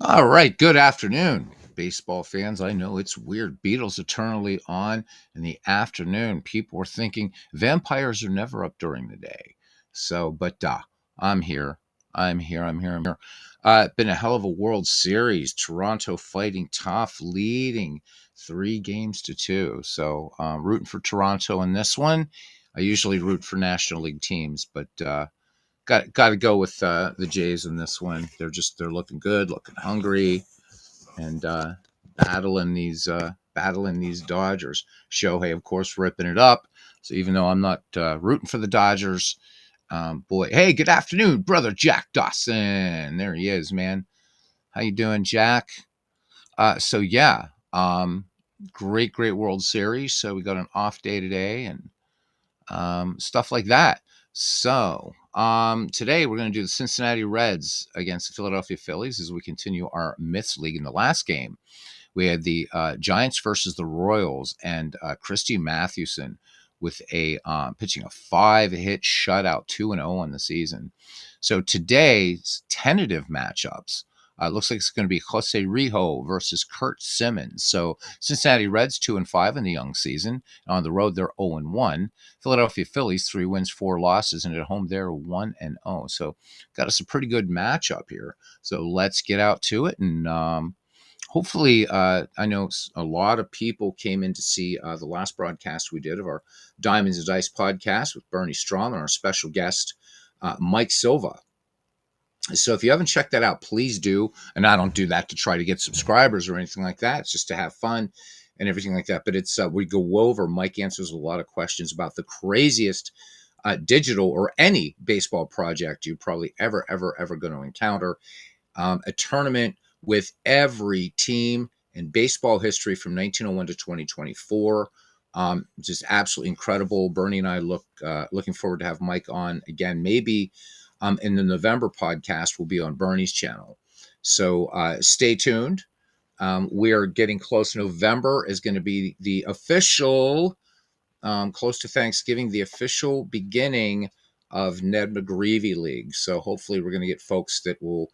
All right, good afternoon, baseball fans. I know it's weird. Beatles eternally on in the afternoon. People were thinking vampires are never up during the day. But I'm here. I'm here. Been a hell of a World Series. Toronto fighting tough, leading 3 games to 2. Rooting for Toronto in this one. I usually root for National League teams, but got to go with the Jays in this one. They're looking good, looking hungry, and battling these Dodgers. Shohei, of course, ripping it up. So even though I'm not rooting for the Dodgers, boy, hey, good afternoon, brother Jack Dawson. There he is, man. How you doing, Jack? So yeah, great World Series. So we got an off day today, and stuff like that. Today we're going to do the Cincinnati Reds against the Philadelphia Phillies as we continue our Myths League. In the last game, we had the Giants versus the Royals, and Christy Mathewson with a pitching a 5-hit shutout, 2-0 on the season. So today's tentative matchups. Looks like it's going to be Jose Rijo versus Kurt Simmons. So Cincinnati Reds 2-5 in the young season. On the road, they're 0-1. Philadelphia Phillies 3 wins, 4 losses, and at home they're 1-0. So got us a pretty good matchup here. So let's get out to it, and hopefully, I know a lot of people came in to see the last broadcast we did of our Diamonds and Dice podcast with Bernie Strom and our special guest, Mike Silva. So if you haven't checked that out, please do. And I don't do that to try to get subscribers or anything like that. It's just to have fun and everything like that. But it's we go over. Mike answers a lot of questions about the craziest digital or any baseball project you probably ever going to encounter. A tournament with every team in baseball history from 1901 to 2024. Just absolutely incredible. Bernie and I looking forward to have Mike on again. Maybe in the November podcast will be on Bernie's channel. So stay tuned. We are getting close. November is going to be the official, close to Thanksgiving, the official beginning of Ned McGreevy League. So hopefully we're going to get folks that will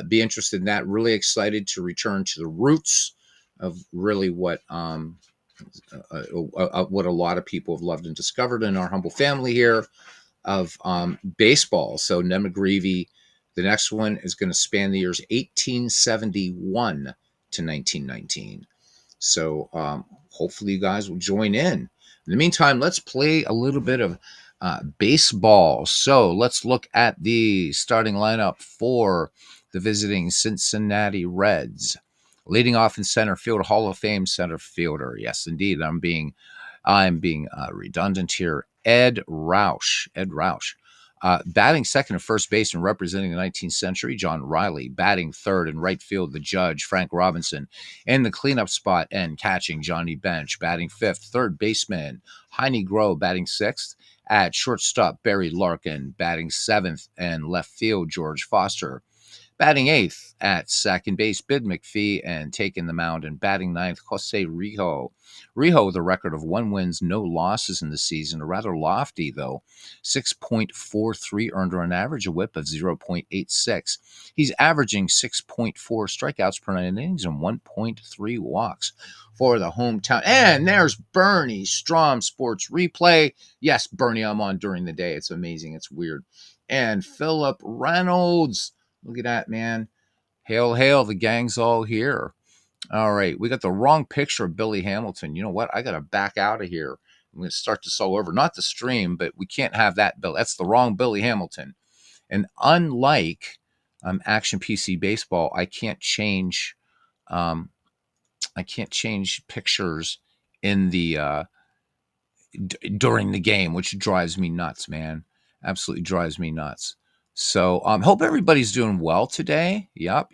be interested in that. Really excited to return to the roots of really what a lot of people have loved and discovered in our humble family here of baseball. So Ned McGreevy, the next one is going to span the years 1871 to 1919. So hopefully you guys will join in. In the meantime, let's play a little bit of baseball. So let's look at the starting lineup for the visiting Cincinnati Reds. Leading off in center field, Hall of Fame center fielder. Yes, indeed. I'm being redundant here. Ed Roush. Batting second and first base and representing the 19th century, John Riley. Batting third and right field, the judge, Frank Robinson. In the cleanup spot and catching, Johnny Bench. Batting fifth, third baseman, Heine Grove. Batting sixth, at shortstop, Barry Larkin. Batting seventh and left field, George Foster. Batting eighth at second base, Bid McPhee, and taking the mound and batting ninth, Jose Rijo. Rijo with a record of 1 wins, no losses in the season, a rather lofty, though. 6.43 earned on average, a whip of 0.86. He's averaging 6.4 strikeouts per 9 innings and 1.3 walks for the hometown. And there's Bernie Strom Sports Replay. Yes, Bernie, I'm on during the day. It's amazing. It's weird. And Philip Reynolds. Look at that, man. Hail, hail, the gang's all here. All right, we got the wrong picture of Billy Hamilton. You know what? I got to back out of here. I'm going to start this all over. Not the stream, but we can't have that, Bill. That's the wrong Billy Hamilton. And unlike Action PC Baseball, I can't change pictures in the during the game, which drives me nuts, man. Absolutely drives me nuts. So hope everybody's doing well today. Yep.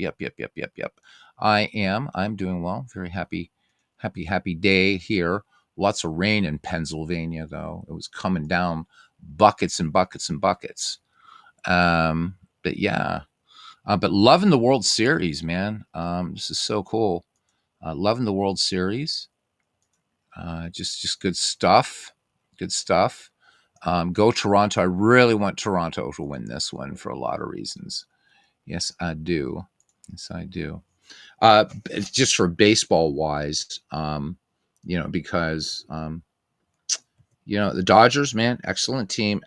I am. I'm doing well. Very happy day here. Lots of rain in Pennsylvania, though. It was coming down buckets and buckets and buckets. But yeah. But loving the World Series, man. This is so cool. Loving the World Series. Just good stuff. Good stuff. Go Toronto. I really want Toronto to win this one for a lot of reasons. Yes, I do. Yes, I do. It's just for baseball wise, because the Dodgers, man, excellent team.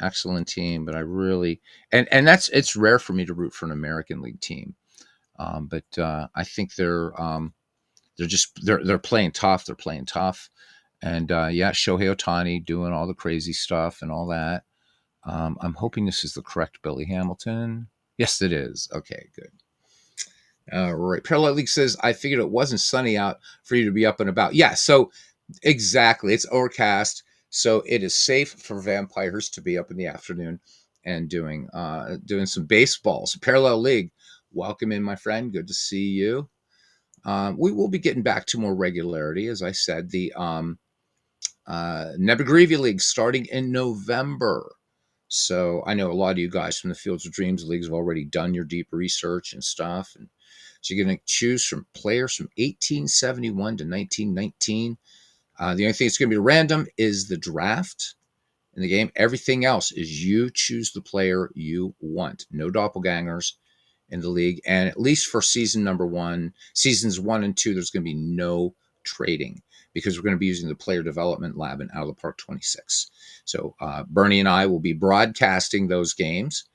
But I really and that's it's rare for me to root for an American League team. But I think they're playing tough. They're playing tough, and yeah, Shohei Otani doing all the crazy stuff and all that. I'm hoping this is the correct Billy Hamilton. Yes, it is. Okay, good. All right. Parallel League says, I figured it wasn't sunny out for you to be up and about. Yeah, so exactly. It's overcast. So it is safe for vampires to be up in the afternoon and doing some baseball. So Parallel League, welcome in, my friend. Good to see you. We will be getting back to more regularity. As I said, the Nebagrivi League starting in November. So I know a lot of you guys from the Fields of Dreams leagues have already done your deep research and stuff. And so you're going to choose from players from 1871 to 1919. The only thing that's going to be random is the draft in the game. Everything else is you choose the player you want. No doppelgangers in the league. And at least for seasons 1 and 2, there's going to be no trading because we're going to be using the player development lab in Out of the Park 26. So Bernie and I will be broadcasting those games,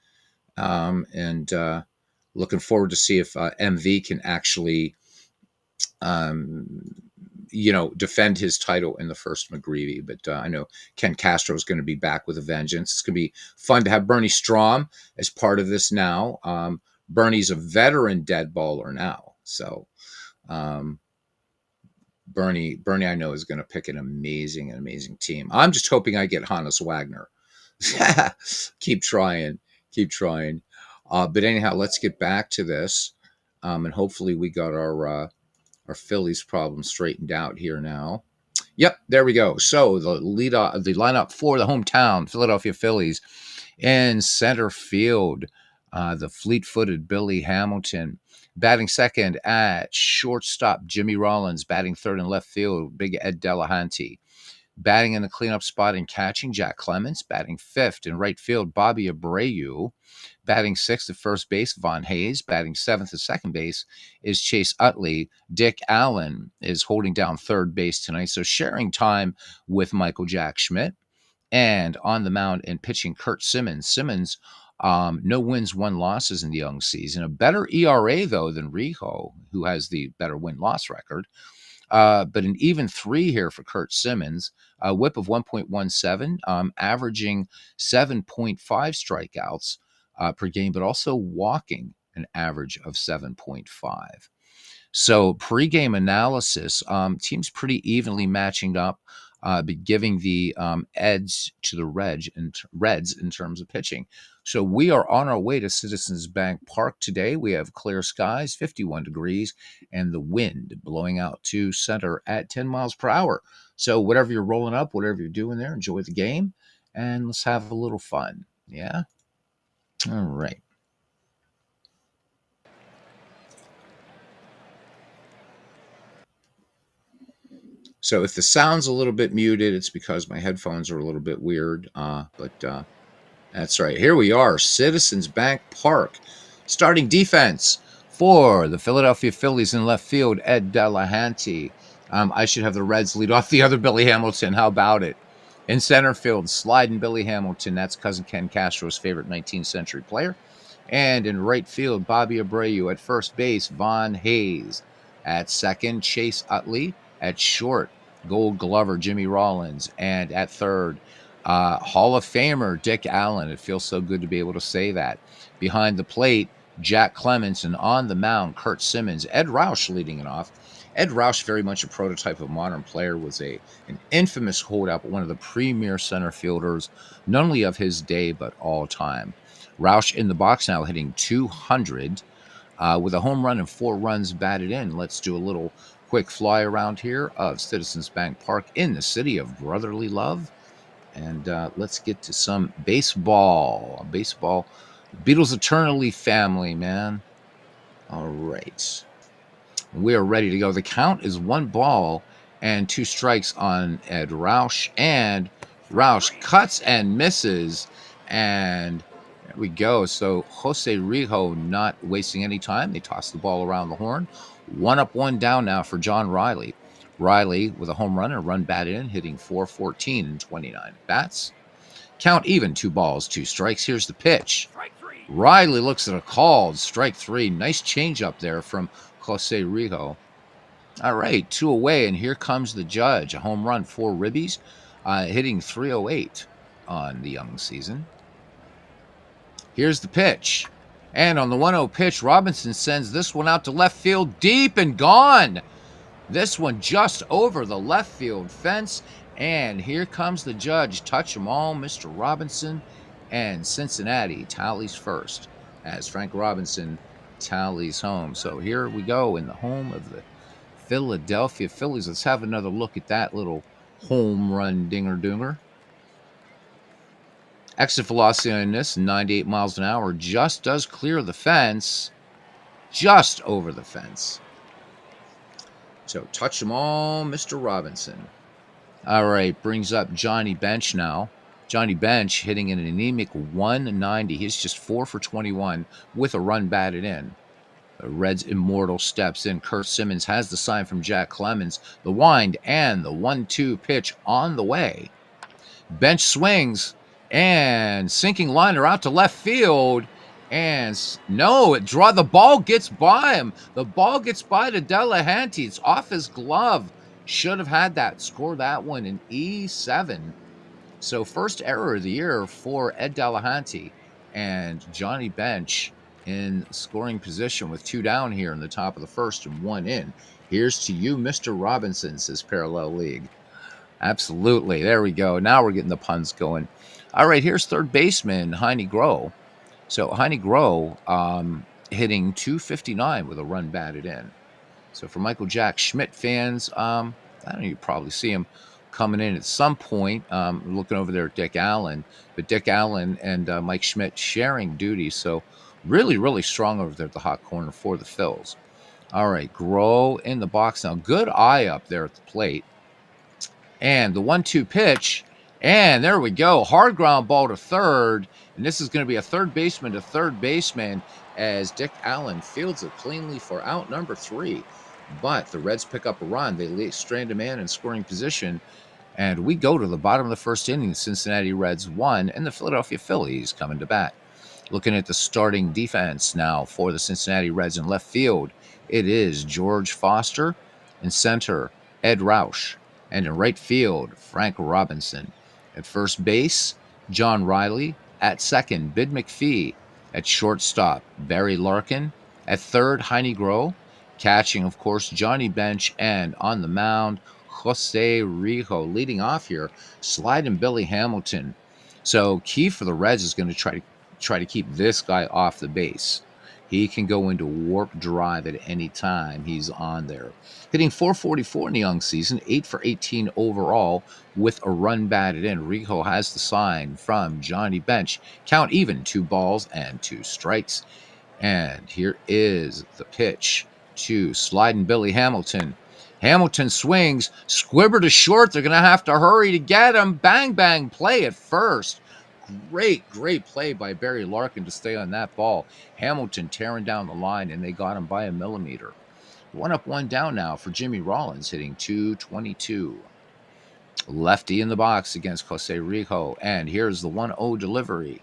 and looking forward to see if MV can actually, defend his title in the first McGreevy. But I know Ken Castro is going to be back with a vengeance. It's going to be fun to have Bernie Strom as part of this now. Bernie's a veteran dead baller now. So Bernie, I know, is going to pick an amazing team. I'm just hoping I get Hannes Wagner. Keep trying. But anyhow, let's get back to this. And hopefully we got our Phillies problem straightened out here now. Yep, there we go. So the lineup for the hometown Philadelphia Phillies in center field, the fleet-footed Billy Hamilton. Batting second at shortstop, Jimmy Rollins. Batting third in left field, Big Ed Delahanty. Batting in the cleanup spot and catching, Jack Clemens. Batting fifth in right field, Bobby Abreu. Batting sixth at first base, Von Hayes. Batting seventh at second base is Chase Utley. Dick Allen is holding down third base tonight, so sharing time with Michael Jack Schmidt. And on the mound and pitching, Kurt Simmons. Simmons, no wins, 1 losses in the young season. A better ERA, though, than Rijo, who has the better win-loss record. But an even 3 here for Kurt Simmons. A whip of 1.17, averaging 7.5 strikeouts per game, but also walking an average of 7.5. So pregame analysis, teams pretty evenly matching up, but giving the edge to the Reds in terms of pitching. So we are on our way to Citizens Bank Park today. We have clear skies, 51 degrees, and the wind blowing out to center at 10 miles per hour. So whatever you're rolling up, whatever you're doing there, enjoy the game, and let's have a little fun. Yeah? All right. So if the sound's a little bit muted, it's because my headphones are a little bit weird. But that's right. Here we are, Citizens Bank Park. Starting defense for the Philadelphia Phillies in left field, Ed Delahanty. I should have the Reds lead off the other Billy Hamilton. How about it? In center field, sliding Billy Hamilton. That's cousin Ken Castro's favorite 19th century player. And in right field, Bobby Abreu. At first base, Von Hayes. At second, Chase Utley. At short, Gold Glover Jimmy Rollins. And at third, Hall of Famer Dick Allen. It feels so good to be able to say that. Behind the plate, Jack Clemens, and on the mound, Kurt Simmons. Ed Roush leading it off. Ed Roush, very much a prototype of modern player, was an infamous holdout, but one of the premier center fielders, not only of his day, but all time. Roush in the box now, hitting 200 with a home run and 4 runs batted in. Let's do a little quick fly around here of Citizens Bank Park in the city of brotherly love. And let's get to some baseball. Beatles eternally family, man. All right. We are ready to go. The count is 1 ball and 2 strikes on Ed Roush. And Roush cuts and misses. And There we go. So Jose Rijo not wasting any time. They toss the ball around the horn. 1 up, 1 down now for John Riley. Riley with a home run and a run batted in, hitting .414 in 29 bats. Count even, 2 balls, 2 strikes. Here's the pitch. Riley looks at a called strike 3. Nice changeup there from Jose Rijo. All right, 2 away, and here comes the judge. A home run, 4 ribbies, hitting .308 on the young season. Here's the pitch. And on the 1-0 pitch, Robinson sends this one out to left field, deep and gone. This one just over the left field fence. And here comes the judge. Touch 'em all, Mr. Robinson. And Cincinnati tallies first as Frank Robinson tallies home. So here we go in the home of the Philadelphia Phillies. Let's have another look at that little home run dinger-donger. Exit velocity on this, 98 miles an hour, just does clear the fence, just over the fence. So touch them all, Mr. Robinson. All right, brings up Johnny Bench now. Johnny Bench hitting an anemic 190. He's just 4 for 21 with a run batted in. The Reds' immortal steps in. Kurt Simmons has the sign from Jack Clemens. The wind and the 1-2 pitch on the way. Bench swings. And sinking liner out to left field. And no, the ball gets by him. The ball gets by to Delahanty. It's off his glove. Should have had that. Score that one in E7. So first error of the year for Ed Delahanty. And Johnny Bench in scoring position with 2 down here in the top of the first and 1 in. Here's to you, Mr. Robinson, says Parallel League. Absolutely. There we go. Now we're getting the puns going. All right, here's third baseman Heine Groh. So Heine Groh hitting .259 with a run batted in. So for Michael Jack Schmidt fans, I don't know, you probably see him coming in at some point. Looking over there at Dick Allen. But Dick Allen and Mike Schmidt sharing duty. So really, really strong over there at the hot corner for the Phils. All right, Groh in the box now. Good eye up there at the plate. And the 1-2 pitch. And there we go. Hard ground ball to third. And this is going to be a third baseman to third baseman as Dick Allen fields it cleanly for out number 3. But the Reds pick up a run. They strand a man in scoring position. And we go to the bottom of the first inning. The Cincinnati Reds won, and the Philadelphia Phillies coming to bat. Looking at the starting defense now for the Cincinnati Reds in left field. It is George Foster. In center, Ed Rausch. And in right field, Frank Robinson. At first base, John Riley. At second, Bid McPhee. At shortstop, Barry Larkin. At third, Heine Groh. Catching, of course, Johnny Bench. And on the mound, Jose Rijo. Leading off here, sliding Billy Hamilton. So key for the Reds is going to try to keep this guy off the base. He can go into warp drive at any time he's on there. Hitting .444 in the young season, 8 for 18 overall with a run batted in. Rijo has the sign from Johnny Bench. Count even, 2 balls and 2 strikes. And here is the pitch to sliding Billy Hamilton. Hamilton swings, squibber to short. They're going to have to hurry to get him. Bang, bang, play at first. Great play by Barry Larkin to stay on that ball. Hamilton tearing down the line, and they got him by a millimeter. 1 up, 1 down now for Jimmy Rollins, hitting .222. Lefty in the box against Jose Rijo. And here's the 1-0 delivery.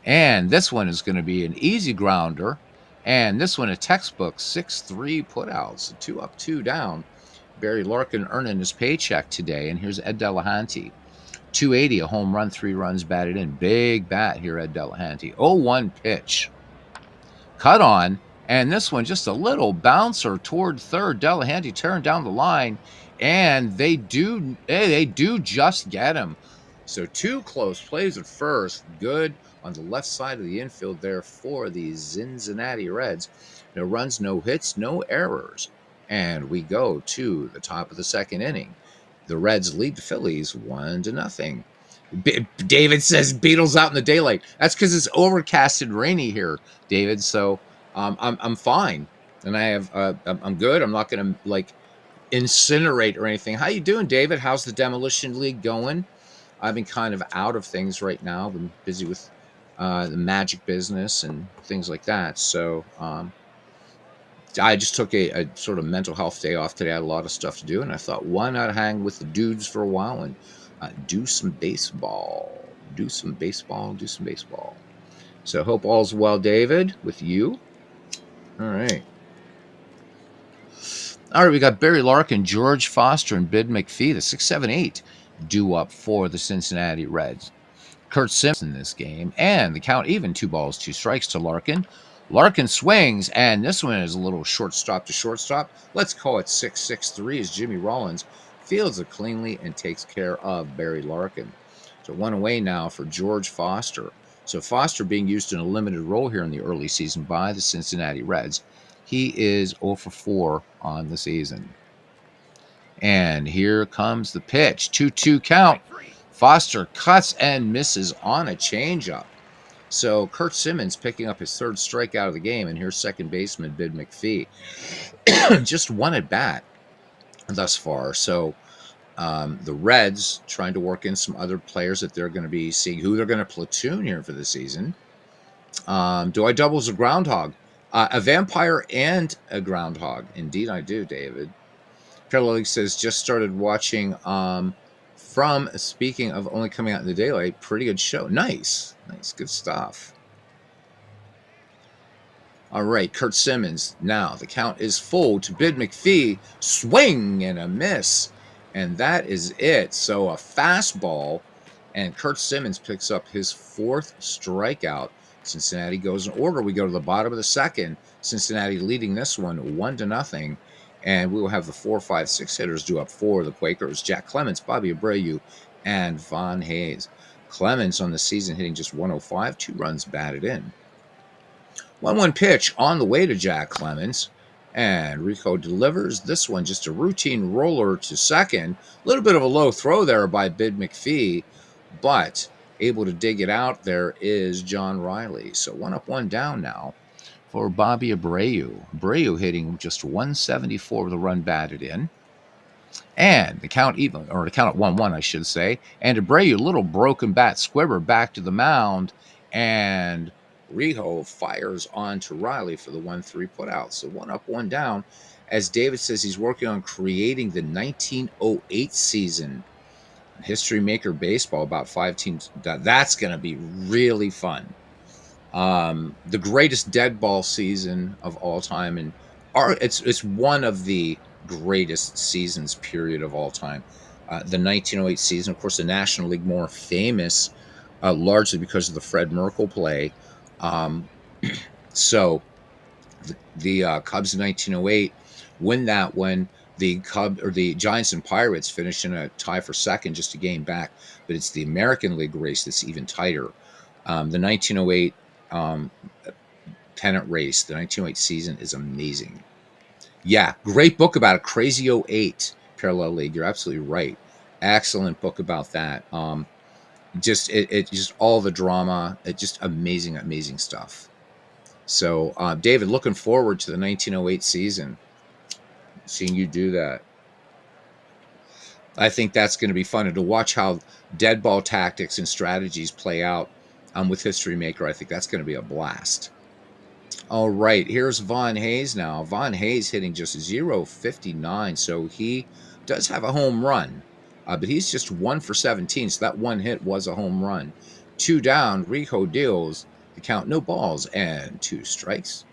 And this one is going to be an easy grounder. And this one a textbook 6-3 putouts. So 2 up, 2 down. Barry Larkin earning his paycheck today. And here's Ed Delahanty. .280, a home run, 3 runs batted in. Big bat here, Ed Delahanty. 0-1 pitch. Cut on. And this one just a little bouncer toward third. Delahanty tearing down the line. And they do just get him. So 2 close plays at first. Good on the left side of the infield there for the Cincinnati Reds. No runs, no hits, no errors. And we go to the top of the second inning. The Reds lead the Phillies 1-0. David says Beatles out in the daylight. That's because it's overcast and rainy here, David. So I'm fine, and I'm good. I'm not going to incinerate or anything. How you doing, David? How's the Demolition League going? I've been kind of out of things right now. I've been busy with the magic business and things like that. So I just took a sort of mental health day off today. I had a lot of stuff to do, and I thought, why not hang with the dudes for a while and do some baseball, do some baseball, do some baseball. So hope all's well, David, with you. All right. All right, we got Barry Larkin, George Foster, and Bid McPhee, the 6-7-8, due up for the Cincinnati Reds. Kurt Simmons in this game, and the count even 2 balls, 2 strikes to Larkin. Larkin swings, and this one is a little shortstop to shortstop. Let's call it 6-6-3 as Jimmy Rollins fields it cleanly and takes care of Barry Larkin. So 1 away now for George Foster. So Foster being used in a limited role here in the early season by the Cincinnati Reds. He is 0 for 4 on the season. And here comes the pitch. 2-2 count. Foster cuts and misses on a changeup. So Kurt Simmons picking up his 3rd strikeout of the game, and here's second baseman Bid McPhee. Just 1 at bat thus far. So the Reds trying to work in some other players that they're going to be seeing who they're going to platoon here for the season. Do I double as a groundhog? A vampire and a groundhog. Indeed, I do, David. Parallel League says just started watching from speaking of only coming out in the daylight. Pretty good show. Nice, good stuff. All right, Kurt Simmons. Now the count is full to Bid McPhee. Swing and a miss, and that is it. So a fastball, and Kurt Simmons picks up his 4th strikeout. Cincinnati goes in order. We go to the bottom of the 2nd. Cincinnati leading this one 1-0. And we will have the 4, 5, 6 hitters due up for the Quakers. Jack Clemens, Bobby Abreu, and Von Hayes. Clemens on the season hitting just 105, 2 runs batted in. 1-1 pitch on the way to Jack Clemens. And Rico delivers this one, just a routine roller to second. A little bit of a low throw there by Bid McPhee, but able to dig it out there is John Riley. So 1 up, 1 down now for Bobby Abreu. Abreu hitting just 174 with a run batted in. And the count even, or the count at 1-1, I should say. And Abreu, little broken bat squibber back to the mound. And Rijo fires on to Riley for the 1-3 putout. So 1 up, 1 down. As David says, he's working on creating the 1908 season. History Maker Baseball, about 5 teams. That's going to be really fun. The greatest dead ball season of all time, and it's one of the greatest seasons period of all time. The 1908 season, of course, the National League more famous largely because of the Fred Merkle play. So the Cubs in 1908 win that one. The Giants and Pirates finish in a tie for second, just a game back. But it's the American League race that's even tighter. The 1908 pennant race, the 1908 season is amazing. Yeah, great book about it. Crazy 08 Parallel League. You're absolutely right. Excellent book about that. Just all the drama. It just amazing stuff. So, David, looking forward to the 1908 season. Seeing you do that. I think that's going to be fun. And to watch how dead ball tactics and strategies play out with History Maker, I think that's going to be a blast. All right, here's Von Hayes now. Von Hayes hitting just 0.59, so he does have a home run. But he's just 1 for 17, so that 1 hit was a home run. 2 down, Rico deals the count, no balls, and 2 strikes.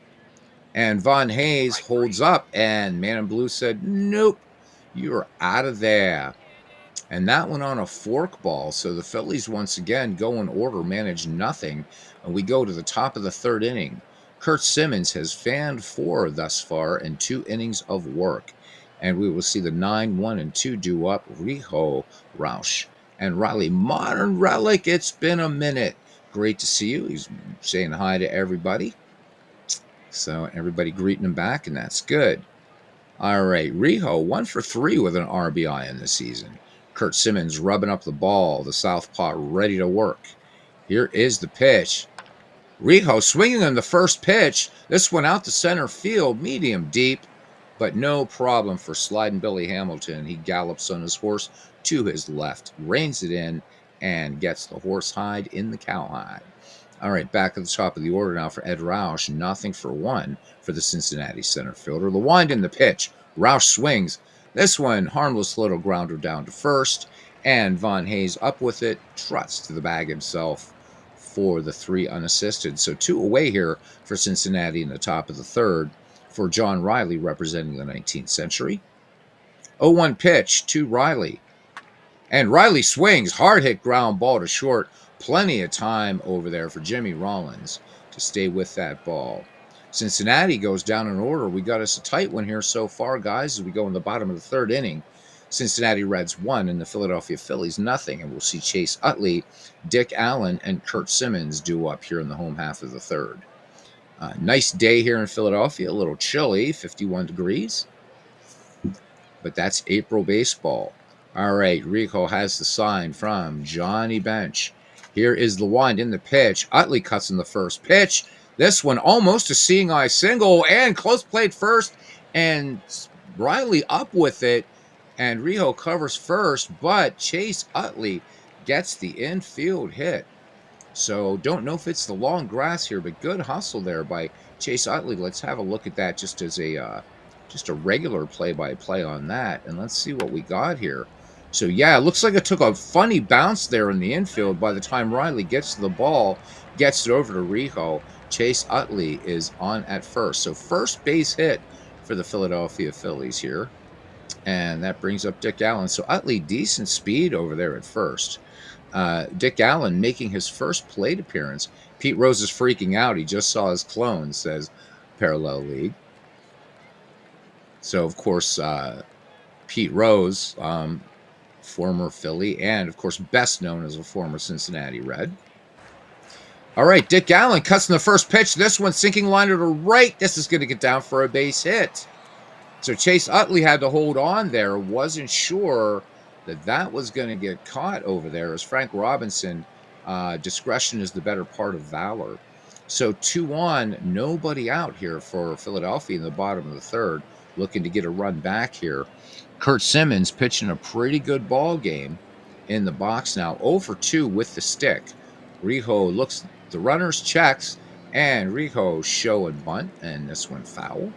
And Von Hayes holds up, and Man in Blue said, nope, you're out of there. And that went on a fork ball, so the Phillies once again go in order, manage nothing, and we go to the top of the 3rd inning. Kurt Simmons has fanned 4 thus far in 2 innings of work. And we will see the 9, 1, and 2 due up, Rijo, Roush, and Riley. Modern Relic, it's been a minute. Great to see you. He's saying hi to everybody. So everybody greeting him back, and that's good. All right, Rijo, 1 for 3 with an RBI in the season. Kurt Simmons rubbing up the ball, the southpaw ready to work. Here is the pitch. Rijo swinging on the first pitch. This one out to center field, medium deep, but no problem for sliding Billy Hamilton. He gallops on his horse to his left, reins it in, and gets the horse hide in the cowhide. All right, back at the top of the order now for Ed Roush. Nothing for one for the Cincinnati center fielder. The wind in the pitch. Roush swings. This one, harmless little grounder down to first. And Von Hayes up with it, trots to the bag himself for the 3 unassisted. So 2 away here for Cincinnati in the top of the third for John Riley representing the 19th century. 0-1 pitch to Riley. And Riley swings, hard hit ground ball to short. Plenty of time over there for Jimmy Rollins to stay with that ball. Cincinnati goes down in order. We got us a tight one here so far, guys, as we go in the bottom of the third inning. Cincinnati Reds 1 and the Philadelphia Phillies nothing. And we'll see Chase Utley, Dick Allen, and Kurt Simmons do up here in the home half of the third. Nice day here in Philadelphia. A little chilly, 51 degrees. But that's April baseball. All right, Rico has the sign from Johnny Bench. Here is the wind in the pitch. Utley cuts in the first pitch. This one almost a seeing eye single and close played first. And Riley up with it. And Rijo covers first, but Chase Utley gets the infield hit. So don't know if it's the long grass here, but good hustle there by Chase Utley. Let's have a look at that just as a regular play-by-play on that, and let's see what we got here. So yeah, it looks like it took a funny bounce there in the infield. By the time Riley gets to the ball, gets it over to Rijo, Chase Utley is on at first. So first base hit for the Philadelphia Phillies here, and that brings up Dick Allen. So Utley, decent speed over there at first. Dick Allen making his first plate appearance. Pete Rose is freaking out. He just saw his clone, says Parallel League. So, of course, Pete Rose, former Philly, and, of course, best known as a former Cincinnati Red. All right, Dick Allen cuts in the first pitch. This one sinking liner to right. This is going to get down for a base hit. So Chase Utley had to hold on there. Wasn't sure that was going to get caught over there. As Frank Robinson, discretion is the better part of valor. So 2-on, nobody out here for Philadelphia in the bottom of the third, looking to get a run back here. Kurt Simmons pitching a pretty good ball game in the box now. 0-for-2 with the stick. Rijo looks the runners, checks, and Rijo show and bunt, and this one foul.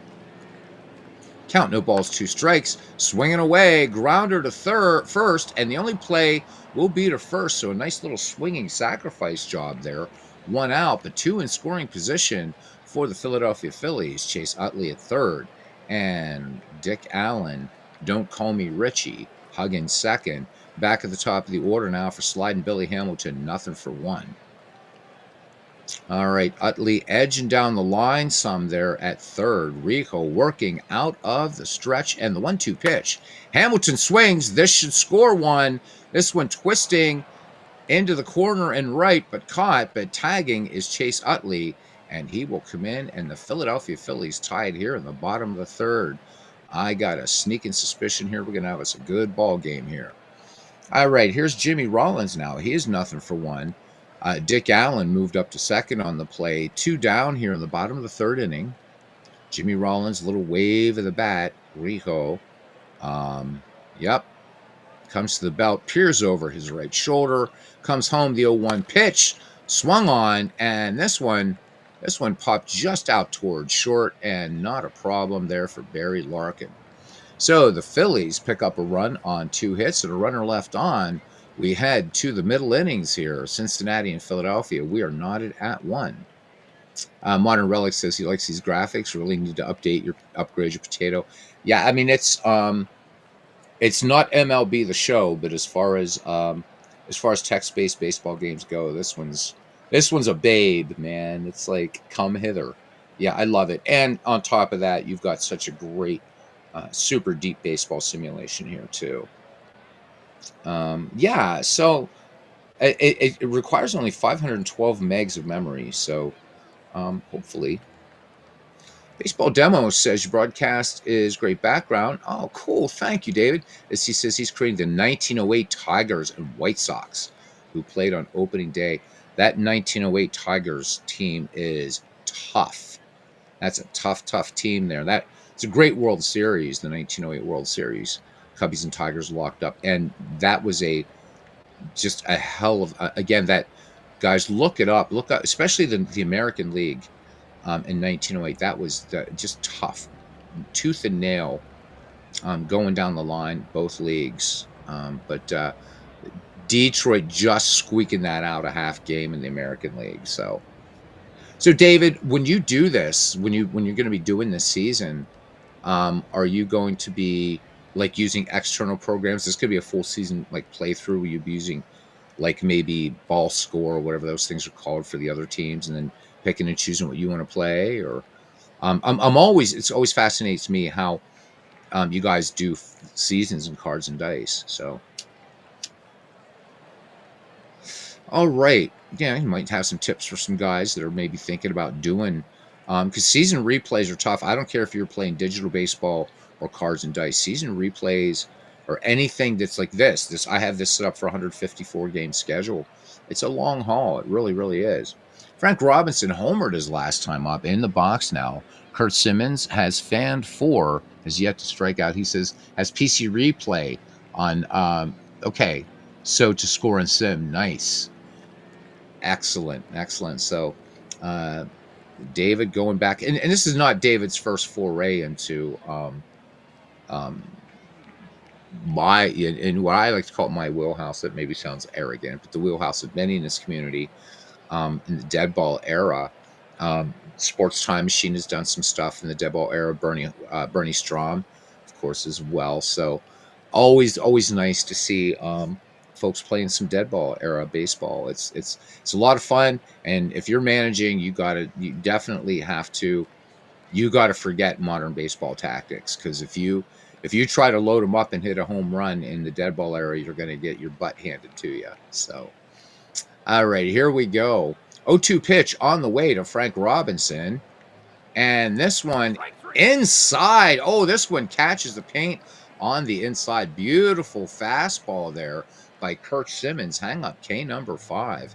Count, no balls, 2 strikes. Swinging away, grounder to first, and the only play will be to first. So a nice little swinging sacrifice job there. 1 out, but 2 in scoring position for the Philadelphia Phillies. Chase Utley at third, and Dick Allen, don't call me Richie, hugging second. Back at the top of the order now for sliding Billy Hamilton, nothing for 1. All right, Utley edging down the line some there at third. Rijo working out of the stretch, and the 1-2 pitch. Hamilton swings. This should score 1. This one twisting into the corner and right, but caught. But tagging is Chase Utley, and he will come in, and the Philadelphia Phillies tied here in the bottom of the third. I got a sneaking suspicion here we're going to have us a good ball game here. All right, here's Jimmy Rollins now. He is nothing for 1. Dick Allen moved up to second on the play. 2 down here in the bottom of the third inning. Jimmy Rollins, little wave of the bat. Rijo, yep, comes to the belt, peers over his right shoulder, comes home. The 0-1 pitch, swung on, and this one popped just out towards short, and not a problem there for Barry Larkin. So the Phillies pick up a run on 2 hits and a runner left on. We head to the middle innings here. Cincinnati and Philadelphia. We are knotted at 1. Modern Relic says he likes these graphics. Really need to upgrade your potato. Yeah, I mean it's not MLB the Show, but as far as text-based baseball games go, this one's a babe, man. It's like come hither. Yeah, I love it. And on top of that, you've got such a great, super deep baseball simulation here too. Yeah, so it requires only 512 megs of memory, so hopefully. Baseball Demo says your broadcast is great background. Oh, cool. Thank you, David. As he says he's creating the 1908 Tigers and White Sox, who played on opening day. That 1908 Tigers team is tough. That's a tough team there. It's a great World Series, the 1908 World Series. Cubbies and Tigers locked up, and that was just a hell of again, that Guys, look it up. Look up, especially the American League in 1908. That was just tough, tooth and nail, going down the line, both leagues. But Detroit just squeaking that out a half game in the American League. So David, when you do this, when you're going to be doing this season, are you going to be like using external programs? This could be a full season like playthrough where you'd be using like maybe ball score or whatever those things are called for the other teams, and then picking and choosing what you want to play. Or I'm always it's always fascinates me how you guys do seasons and cards and dice. So all right. Yeah, you might have some tips for some guys that are maybe thinking about doing because season replays are tough. I don't care if you're playing digital baseball or cards and dice. Season replays or anything that's like this. I have this set up for 154 game schedule. It's a long haul. It really, really is. Frank Robinson homered his last time up in the box now. Kurt Simmons has fanned four, has yet to strike out. He says has PC replay on okay. So to score and sim, nice. Excellent, excellent. So, uh, David going back, and this is not David's first foray into um, my in what I like to call my wheelhouse. That maybe sounds arrogant, but the wheelhouse of many in this community in the dead ball era. Sports Time Machine has done some stuff in the dead ball era. Bernie Strom, of course, as well. So always nice to see folks playing some dead ball era baseball. It's a lot of fun, and if you're managing, you definitely have to you got to forget modern baseball tactics because if you try to load them up and hit a home run in the dead ball era, you're going to get your butt handed to you. So. All right, here we go. 0-2 pitch on the way to Frank Robinson. And this one inside. Oh, this one catches the paint on the inside. Beautiful fastball there by Kirk Simmons. Hang up K number 5.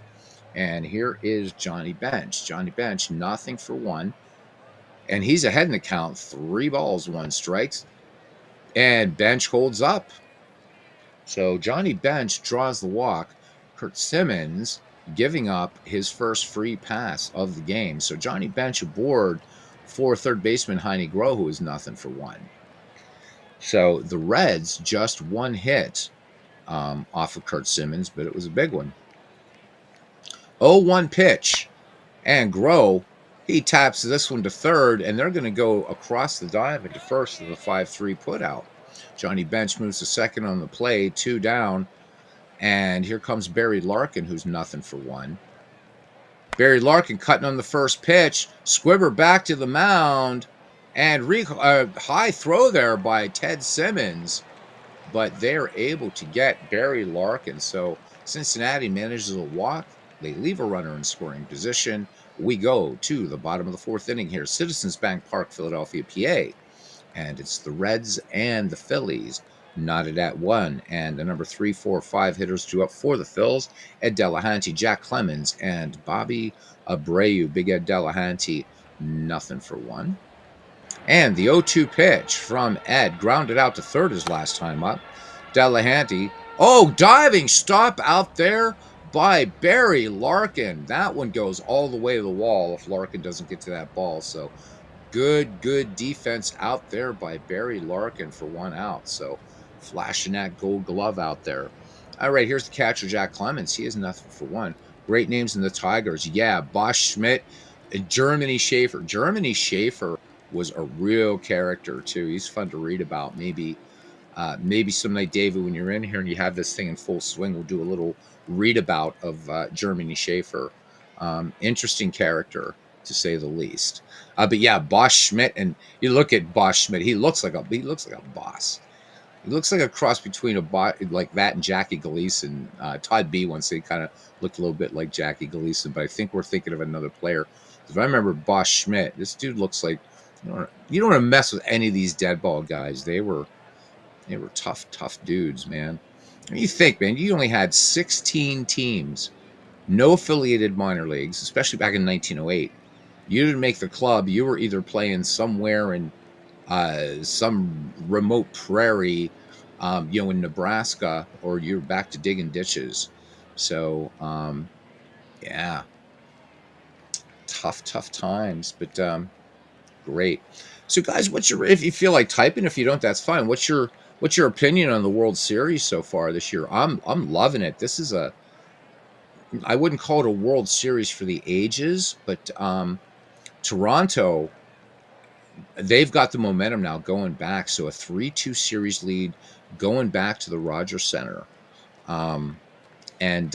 And here is Johnny Bench. Johnny Bench, nothing for one. And he's ahead in the count. 3 balls, 1 strikes. And Bench holds up. So Johnny Bench draws the walk. Kurt Simmons giving up his first free pass of the game. So Johnny Bench aboard for third baseman Heine Groh, who is nothing for one. So the Reds just 1 hit off of Kurt Simmons, but it was a big one. 0-1 pitch. And Groh, he taps this one to third, and they're going to go across the diamond to first of the 5-3 putout. Johnny Bench moves to second on the play, 2 down. And here comes Barry Larkin, who's nothing for one. Barry Larkin cutting on the first pitch. Squibber back to the mound. And high throw there by Ted Simmons. But they're able to get Barry Larkin. So Cincinnati manages a walk. They leave a runner in scoring position. We go to the bottom of the 4th inning here. Citizens Bank Park, Philadelphia, PA. And it's the Reds and the Phillies knotted at 1. And the number 3, 4, 5 hitters drew up for the Phils. Ed Delahanty, Jack Clemens, and Bobby Abreu. Big Ed Delahanty, nothing for one. And the 0-2 pitch from Ed, grounded out to third his last time up. Delahanty, diving stop out there by Barry Larkin. That one goes all the way to the wall if Larkin doesn't get to that ball. So good defense out there by Barry Larkin for 1 out. So flashing that gold glove out there. All right, here's the catcher, Jack Clemens. He has nothing for one. Great names in the Tigers. Yeah, Bosch Schmidt, Germany Schaefer. Germany Schaefer was a real character, too. He's fun to read about. Maybe some night, David, when you're in here and you have this thing in full swing, we'll do a little read about of Germany Schaefer. Interesting character, to say the least. But yeah, Bosch Schmidt, and you look at Bosch Schmidt, he looks like a boss. He looks like a cross between like that and Jackie Gleason. Todd B once they kind of looked a little bit like Jackie Gleason, but I think we're thinking of another player. If I remember Bosch Schmidt, this dude looks like you don't want to mess with any of these dead ball guys. They were tough dudes, man. And you think, man, you only had 16 teams, no affiliated minor leagues, especially back in 1908. You didn't make the club. You were either playing somewhere in some remote prairie, in Nebraska, or you're back to digging ditches. So Yeah, tough times, but great. So, guys, what's your if you feel like typing? If you don't, that's fine. What's your opinion on the World Series so far this year? I'm loving it. This is a I wouldn't call it a World Series for the ages, but Toronto, they've got the momentum now going back. So a 3-2 series lead going back to the Rogers Center. Um, and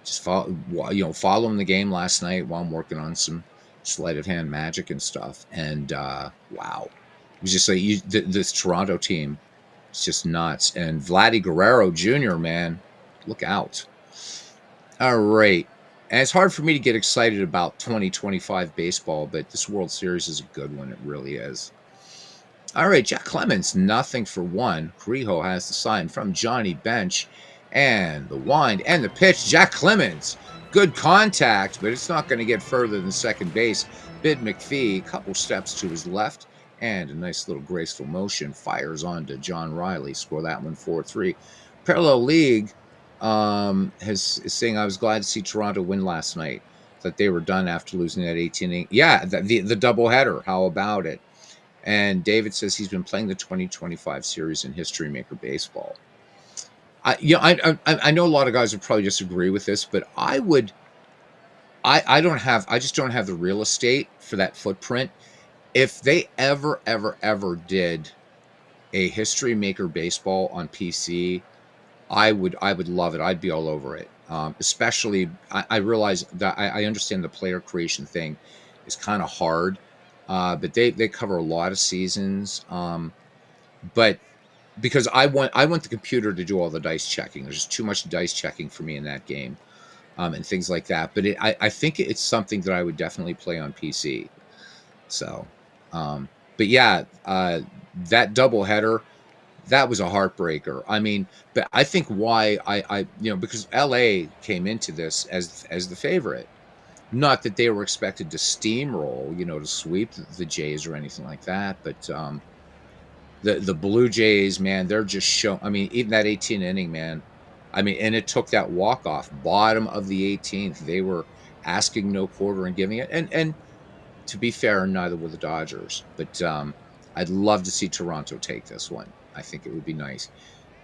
just following the game last night while I'm working on some sleight of hand magic and stuff. And wow, it was just like this Toronto team. It's just nuts. And Vladdy Guerrero Jr., man, look out. All right. And it's hard for me to get excited about 2025 baseball, but this World Series is a good one. It really is. All right, Jack Clemens, nothing for one. Carrijo has the sign from Johnny Bench. And the wind and the pitch. Jack Clemens, good contact, but it's not going to get further than second base. Bid McPhee, a couple steps to his left, and a nice little graceful motion fires on to John Riley. Score that one 4-3. Parallel League is saying, I was glad to see Toronto win last night, that they were done after losing that 18. Yeah, the doubleheader. How about it? And David says he's been playing the 2025 series in History Maker Baseball. I know a lot of guys would probably disagree with this, but I would. I just don't have the real estate for that footprint. If they ever did a History Maker Baseball on PC, I would love it. I'd be all over it. Especially, I realize that I understand the player creation thing is kind of hard, but they cover a lot of seasons. But because I want the computer to do all the dice checking. There's just too much dice checking for me in that game, and things like that. But I think it's something that I would definitely play on PC. So, but yeah, that doubleheader, that was a heartbreaker. I mean, but I think why because LA came into this as the favorite. Not that they were expected to steamroll, to sweep the Jays or anything like that, but the Blue Jays, man, they're just show. I mean, even that 18 inning, man. I mean, and it took that walk off bottom of the 18th. They were asking no quarter and giving it. And to be fair, neither were the Dodgers. But I'd love to see Toronto take this one. I think it would be nice.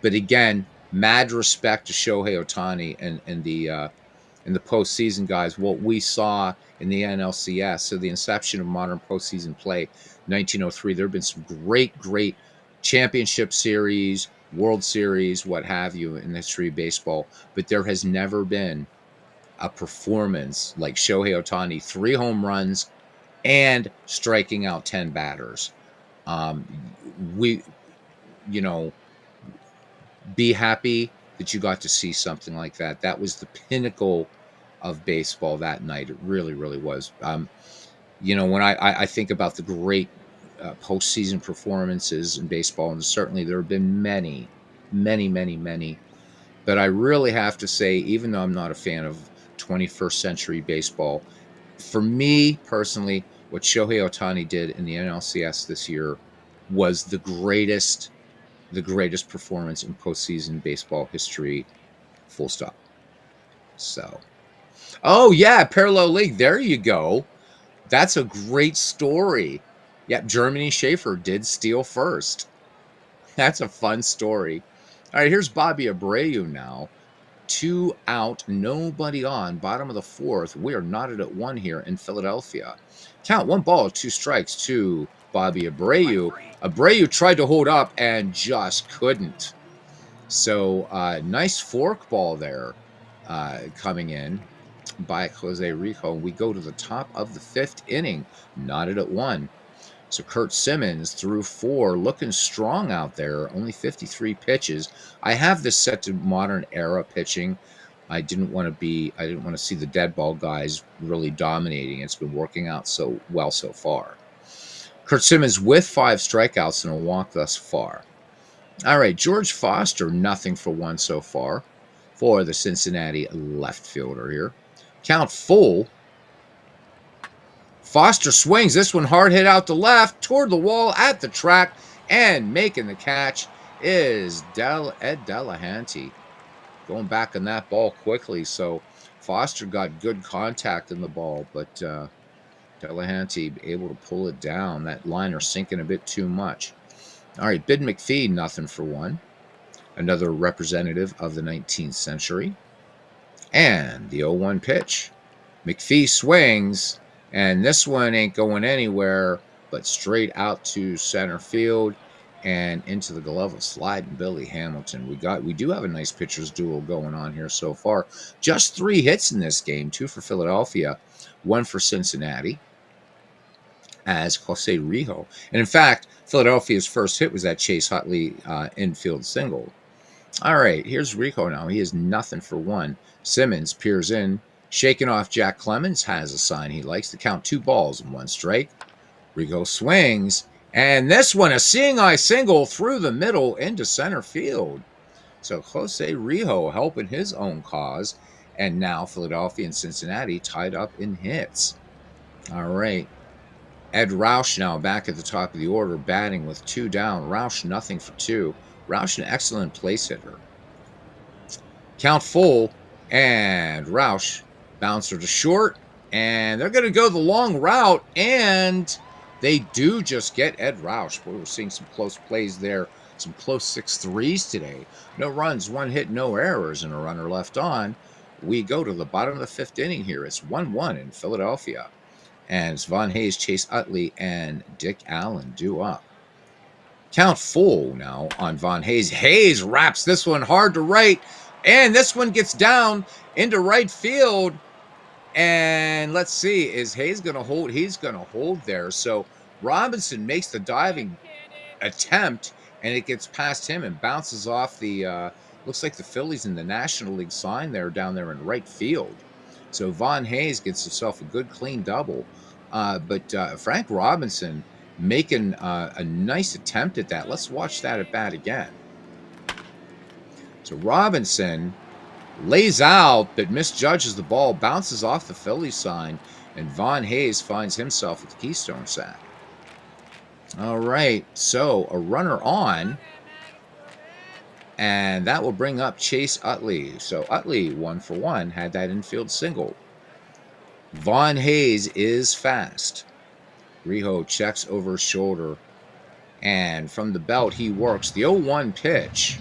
But again, mad respect to Shohei Ohtani and the postseason guys. What we saw in the NLCS, so the inception of modern postseason play, 1903. There have been some great championship series, World Series, what have you, in the history of baseball. But there has never been a performance like Shohei Ohtani, 3 home runs and striking out 10 batters. We, you know, be happy that you got to see something like that. That was the pinnacle of baseball that night. It really was. When I think about the great postseason performances in baseball, and certainly there have been many. But I really have to say, even though I'm not a fan of 21st century baseball, for me personally, what Shohei Ohtani did in the NLCS this year was the greatest performance in postseason baseball history, full stop. So, oh yeah, parallel league. There you go. That's a great story. Yep, Germany Schaefer did steal first. That's a fun story. All right, here's Bobby Abreu now. 2 out, nobody on. Bottom of the 4th. We are knotted at 1 here in Philadelphia. Count 1 ball, 2 strikes to Bobby Abreu. Abreu tried to hold up and just couldn't. So nice fork ball there coming in by Jose Rico. We go to the top of the 5th inning, knotted at 1. So Kurt Simmons threw 4, looking strong out there, only 53 pitches. I have this set to modern era pitching. I didn't want to see the dead ball guys really dominating. It's been working out so well so far. Kurt Simmons with 5 strikeouts and a walk thus far. All right, George Foster, nothing for 1 so far for the Cincinnati left fielder here. Count full. Foster swings. This one hard hit out to left, toward the wall at the track, and making the catch is Ed Delahanty. Going back on that ball quickly. So Foster got good contact in the ball, but Delahanty able to pull it down. That liner sinking a bit too much. All right, Bid McPhee, nothing for one. Another representative of the 19th century. And the 0-1 pitch. McPhee swings, and this one ain't going anywhere, but straight out to center field and into the glove of sliding Billy Hamilton. We do have a nice pitchers duel going on here so far. Just 3 hits in this game, 2 for Philadelphia, 1 for Cincinnati, as Jose Rijo. And in fact, Philadelphia's first hit was that Chase Utley infield single. All right, here's Rijo now. He is nothing for one. Simmons peers in, shaking off Jack Clemens, has a sign he likes to count 2 balls and 1 strike. Rijo swings, and this one, a seeing eye single through the middle into center field. So Jose Rijo helping his own cause, and now Philadelphia and Cincinnati tied up in hits. All right. Ed Roush now back at the top of the order, batting with 2 down. Roush nothing for 2. Roush an excellent place hitter. Count full, and Roush bouncer to short, and they're going to go the long route, and they do just get Ed Roush. Boy, we're seeing some close plays there, some close 6-3s today. No runs, 1 hit, no errors, and a runner left on. We go to the bottom of the 5th inning here. It's 1-1 in Philadelphia, and it's Von Hayes, Chase Utley, and Dick Allen due up. Count full now on Von Hayes. Hayes wraps this one hard to right, and this one gets down into right field. And let's see, is Hayes going to hold? He's going to hold there. So Robinson makes the diving attempt, and it gets past him and bounces off the, looks like the Phillies in the National League sign there down there in right field. So Von Hayes gets himself a good clean double. But Frank Robinson making a nice attempt at that. Let's watch that at bat again. So Robinson lays out, but misjudges the ball, bounces off the Phillies sign, and Von Hayes finds himself at the Keystone sack. All right, so a runner on, and that will bring up Chase Utley. So Utley, 1 for 1, had that infield single. Von Hayes is fast. Rijo checks over his shoulder, and from the belt he works the 0-1 pitch.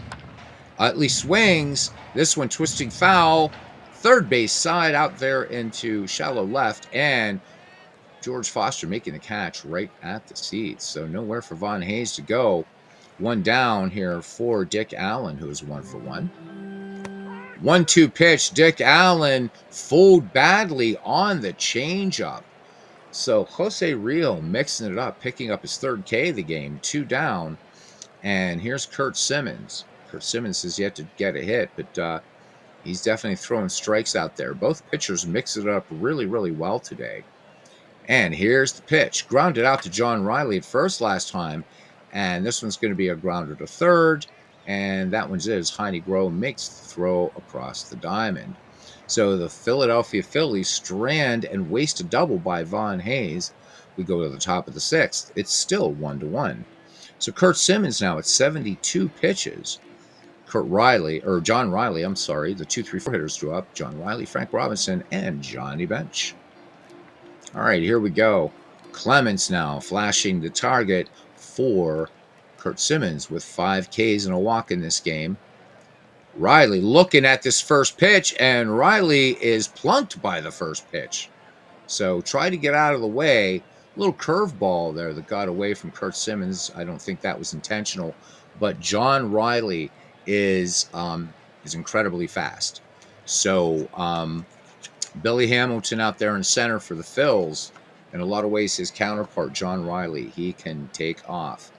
Utley swings, this one twisting foul, third base side out there into shallow left, and George Foster making the catch right at the seats. So nowhere for Von Hayes to go. 1 down here for Dick Allen, who is 1 for 1. 1-2 pitch. Dick Allen fooled badly on the changeup. So Jose Rijo mixing it up, picking up his 3rd K of the game, 2 down. And here's Curt Simmons. Curt Simmons has yet to get a hit, but he's definitely throwing strikes out there. Both pitchers mix it up really, really well today. And here's the pitch. Grounded out to John Riley at first last time. And this one's going to be a grounder to third. And that one's it. Heine Groh makes the throw across the diamond. So the Philadelphia Phillies strand and waste a double by Von Hayes. We go to the top of the 6th. It's still 1-1. So Curt Simmons now at 72 pitches. John Riley, the 2-3-4 hitters drew up. John Riley, Frank Robinson, and Johnny Bench. All right, here we go. Clemens now flashing the target for Curt Simmons with 5 Ks and a walk in this game. Riley looking at this first pitch, and Riley is plunked by the first pitch. So try to get out of the way. Little curveball there that got away from Curt Simmons. I don't think that was intentional, but John Riley is incredibly fast. So Billy Hamilton out there in center for the Phils. In a lot of ways, his counterpart, John Riley, he can take off.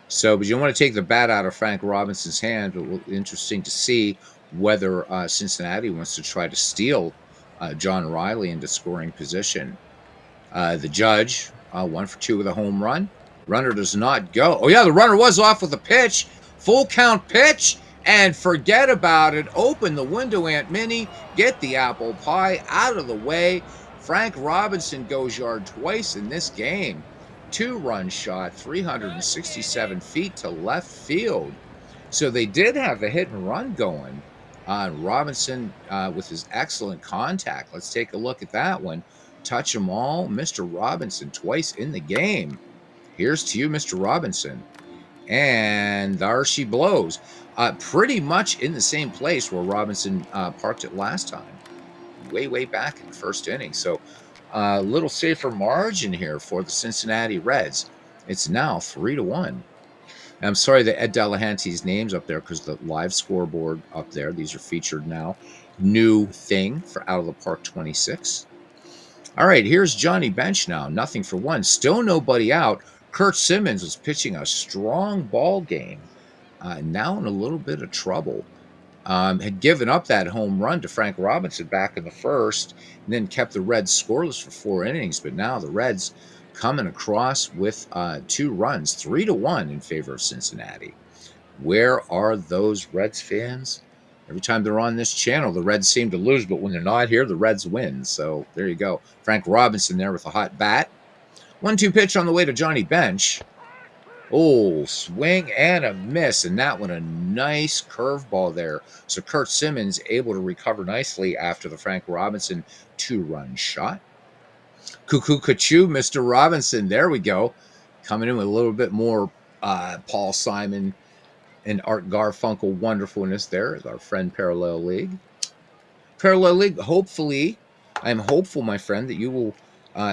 So, but you don't want to take the bat out of Frank Robinson's hand. But it will be interesting to see whether Cincinnati wants to try to steal John Riley into scoring position. The judge, 1 for 2 with a home run. Runner does not go. Oh, yeah, the runner was off with a pitch. Full count pitch. And forget about it. Open the window, Aunt Minnie. Get the apple pie out of the way. Frank Robinson goes yard twice in this game. 2-run shot, 367 feet to left field. So they did have a hit and run going. Robinson with his excellent contact. Let's take a look at that one. Touch them all. Mr. Robinson twice in the game. Here's to you, Mr. Robinson. And there she blows. Pretty much in the same place where Robinson parked it last time, way, way back in the first inning. So a little safer margin here for the Cincinnati Reds. It's now 3-1. I'm sorry that Ed Delahanty's name's up there because the live scoreboard up there, these are featured now. New thing for Out of the Park 26. All right, here's Johnny Bench now. Nothing for one. Still nobody out. Kurt Simmons was pitching a strong ball game. Now in a little bit of trouble. Had given up that home run to Frank Robinson back in the first and then kept the Reds scoreless for 4 innings. But now the Reds coming across with 2 runs, 3-1 in favor of Cincinnati. Where are those Reds fans? Every time they're on this channel, the Reds seem to lose, but when they're not here, the Reds win. So there you go. Frank Robinson there with a hot bat. 1-2 pitch on the way to Johnny Bench. Oh, swing and a miss. And that one, a nice curveball there. So Kurt Simmons able to recover nicely after the Frank Robinson 2-run shot. Cuckoo Kachu, Mr. Robinson. There we go. Coming in with a little bit more Paul Simon and Art Garfunkel wonderfulness there is our friend Parallel League. Parallel League, hopefully, I'm hopeful, my friend, that you will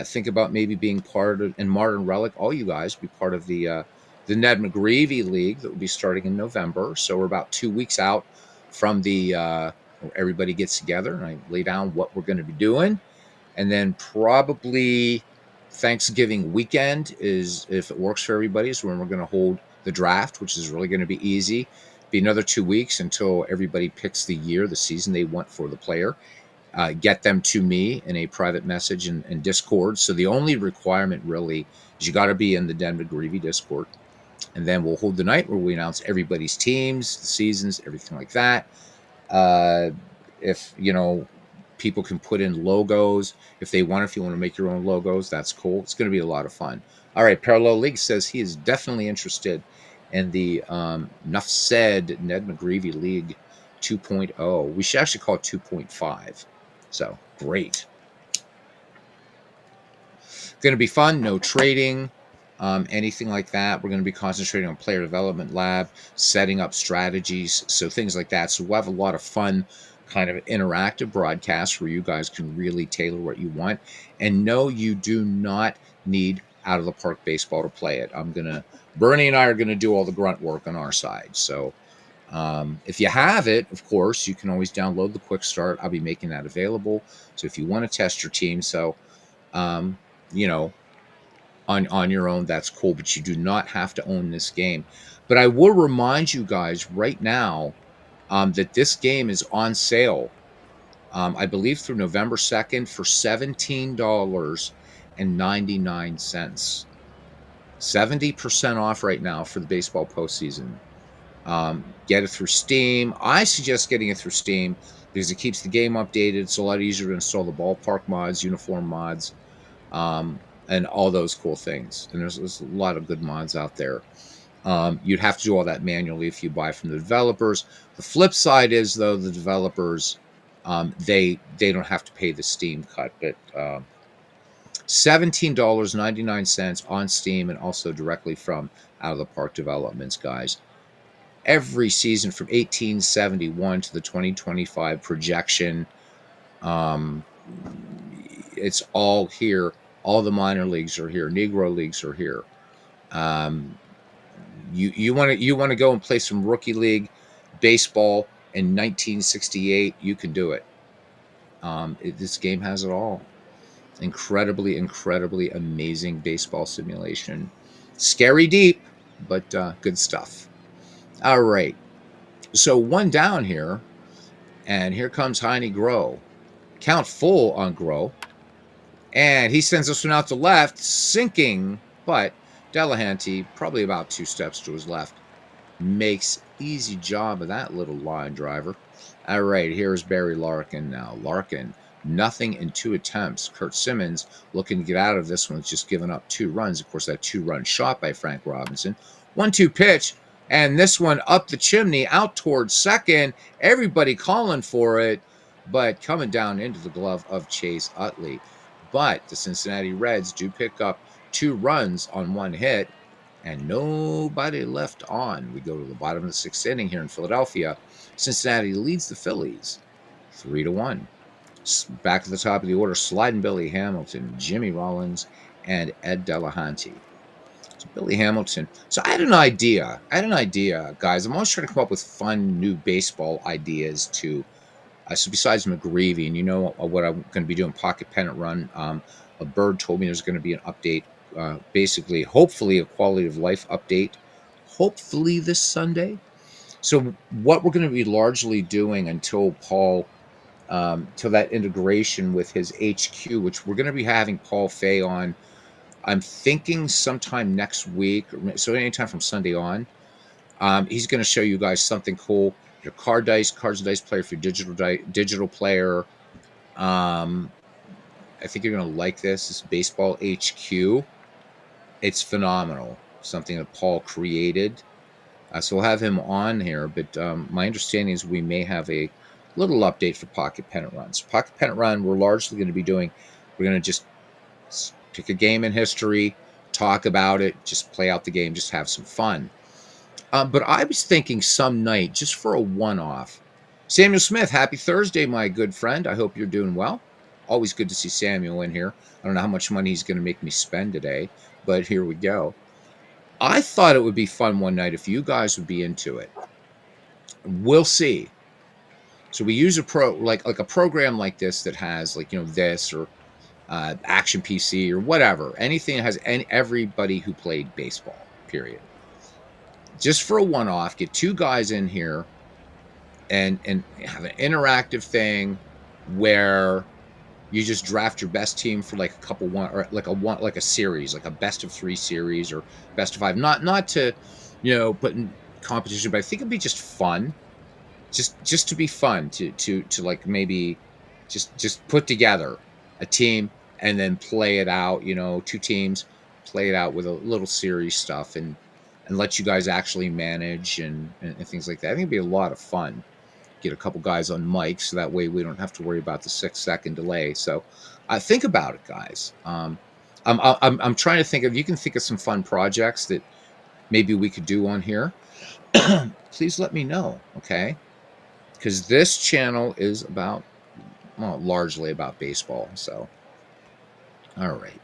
think about maybe being part of, and Martin Relic, all you guys, be part of the Ned McGreevy League that will be starting in November. So we're about 2 weeks out from the everybody gets together and I lay down what we're going to be doing. And then probably Thanksgiving weekend is, if it works for everybody, is when we're going to hold the draft, which is really going to be easy. Be another 2 weeks until everybody picks the year, the season they want for the player. Get them to me in a private message and Discord. So the only requirement really is you got to be in the Den McGreevy Discord. And then we'll hold the night where we announce everybody's teams, the seasons, everything like that. If, people can put in logos if they want. If you want to make your own logos, that's cool. It's going to be a lot of fun. All right, Parallel League says he is definitely interested in the Nuff Said Ned McGreevy League 2.0. We should actually call it 2.5. So great. Going to be fun. No trading, anything like that. We're going to be concentrating on player development lab, setting up strategies, so things like that. So we'll have a lot of fun kind of interactive broadcasts where you guys can really tailor what you want. And no, you do not need Out of the Park baseball to play it. Bernie and I are going to do all the grunt work on our side. So if you have it, of course, you can always download the Quick Start. I'll be making that available. So if you want to test your team, on your own, that's cool, but you do not have to own this game. But I will remind you guys right now that this game is on sale, I believe through November 2nd for $17.99. 70% off right now for the baseball postseason. Get it through Steam. I suggest getting it through Steam because it keeps the game updated. It's a lot easier to install the ballpark mods, uniform mods, and all those cool things. And there's a lot of good mods out there. You'd have to do all that manually if you buy from the developers. The flip side is, though, the developers, they don't have to pay the Steam cut. But $17.99 on Steam and also directly from Out of the Park Developments, guys. Every season from 1871 to the 2025 projection, it's all here. All the minor leagues are here. Negro leagues are here. You want to go and play some rookie league baseball in 1968? You can do it. This game has it all. Incredibly, incredibly amazing baseball simulation. Scary deep, but good stuff. All right. So one down here, and here comes Heine Groh. Count full on Groh. And he sends this one out to left, sinking, but Delahanty, probably about 2 steps to his left, makes easy job of that little line driver. All right, here's Barry Larkin now. Larkin, nothing in 2 attempts. Kurt Simmons looking to get out of this one, just giving up 2 runs. Of course, that 2-run shot by Frank Robinson. 1-2 pitch. And this one up the chimney, out towards second. Everybody calling for it, but coming down into the glove of Chase Utley. But the Cincinnati Reds do pick up 2 runs on 1 hit, and nobody left on. We go to the bottom of the 6th inning here in Philadelphia. Cincinnati leads the Phillies 3-1. Back at the top of the order, sliding Billy Hamilton, Jimmy Rollins, and Ed Delahanty. So Billy Hamilton. So I had an idea. Guys. I'm always trying to come up with fun new baseball ideas to. So besides McGreevy, and you know what I'm going to be doing, pocket pennant run. A bird told me there's going to be an update. Basically, hopefully, a quality of life update. Hopefully this Sunday. So what we're going to be largely doing until Paul, till that integration with his HQ, which we're going to be having Paul Fay on. I'm thinking sometime next week, so anytime from Sunday on. He's going to show you guys something cool. Your cards and dice player for digital player. I think you're going to like this. This Baseball HQ. It's phenomenal. Something that Paul created. So we'll have him on here. But my understanding is we may have a little update for Pocket Pennant Runs. Pocket Pennant Run, we're largely going to be doing. We're going to just pick a game in history, talk about it, just play out the game, just have some fun. But I was thinking some night, just for a one-off. Samuel Smith, happy Thursday, my good friend. I hope you're doing well. Always good to see Samuel in here. I don't know how much money he's going to make me spend today, but here we go. I thought it would be fun one night if you guys would be into it. We'll see. So we use a program like this that has this or Action PC or whatever, anything that has everybody who played baseball. Period. Just for a one-off, get 2 guys in here and have an interactive thing where you just draft your best team for like a couple one or like a series, like a best of 3 series or best of 5. Not to put in competition, but I think it'd be just fun, just to be fun to like maybe just put together a team and then play it out. 2 teams, play it out with a little series stuff and let you guys actually manage and things like that. I think it'd be a lot of fun. Get a couple guys on mic so that way we don't have to worry about the 6-second delay. So think about it, guys. I'm trying to think of, you can think of some fun projects that maybe we could do on here. Please let me know, okay? Because this channel is largely about baseball. So, all right.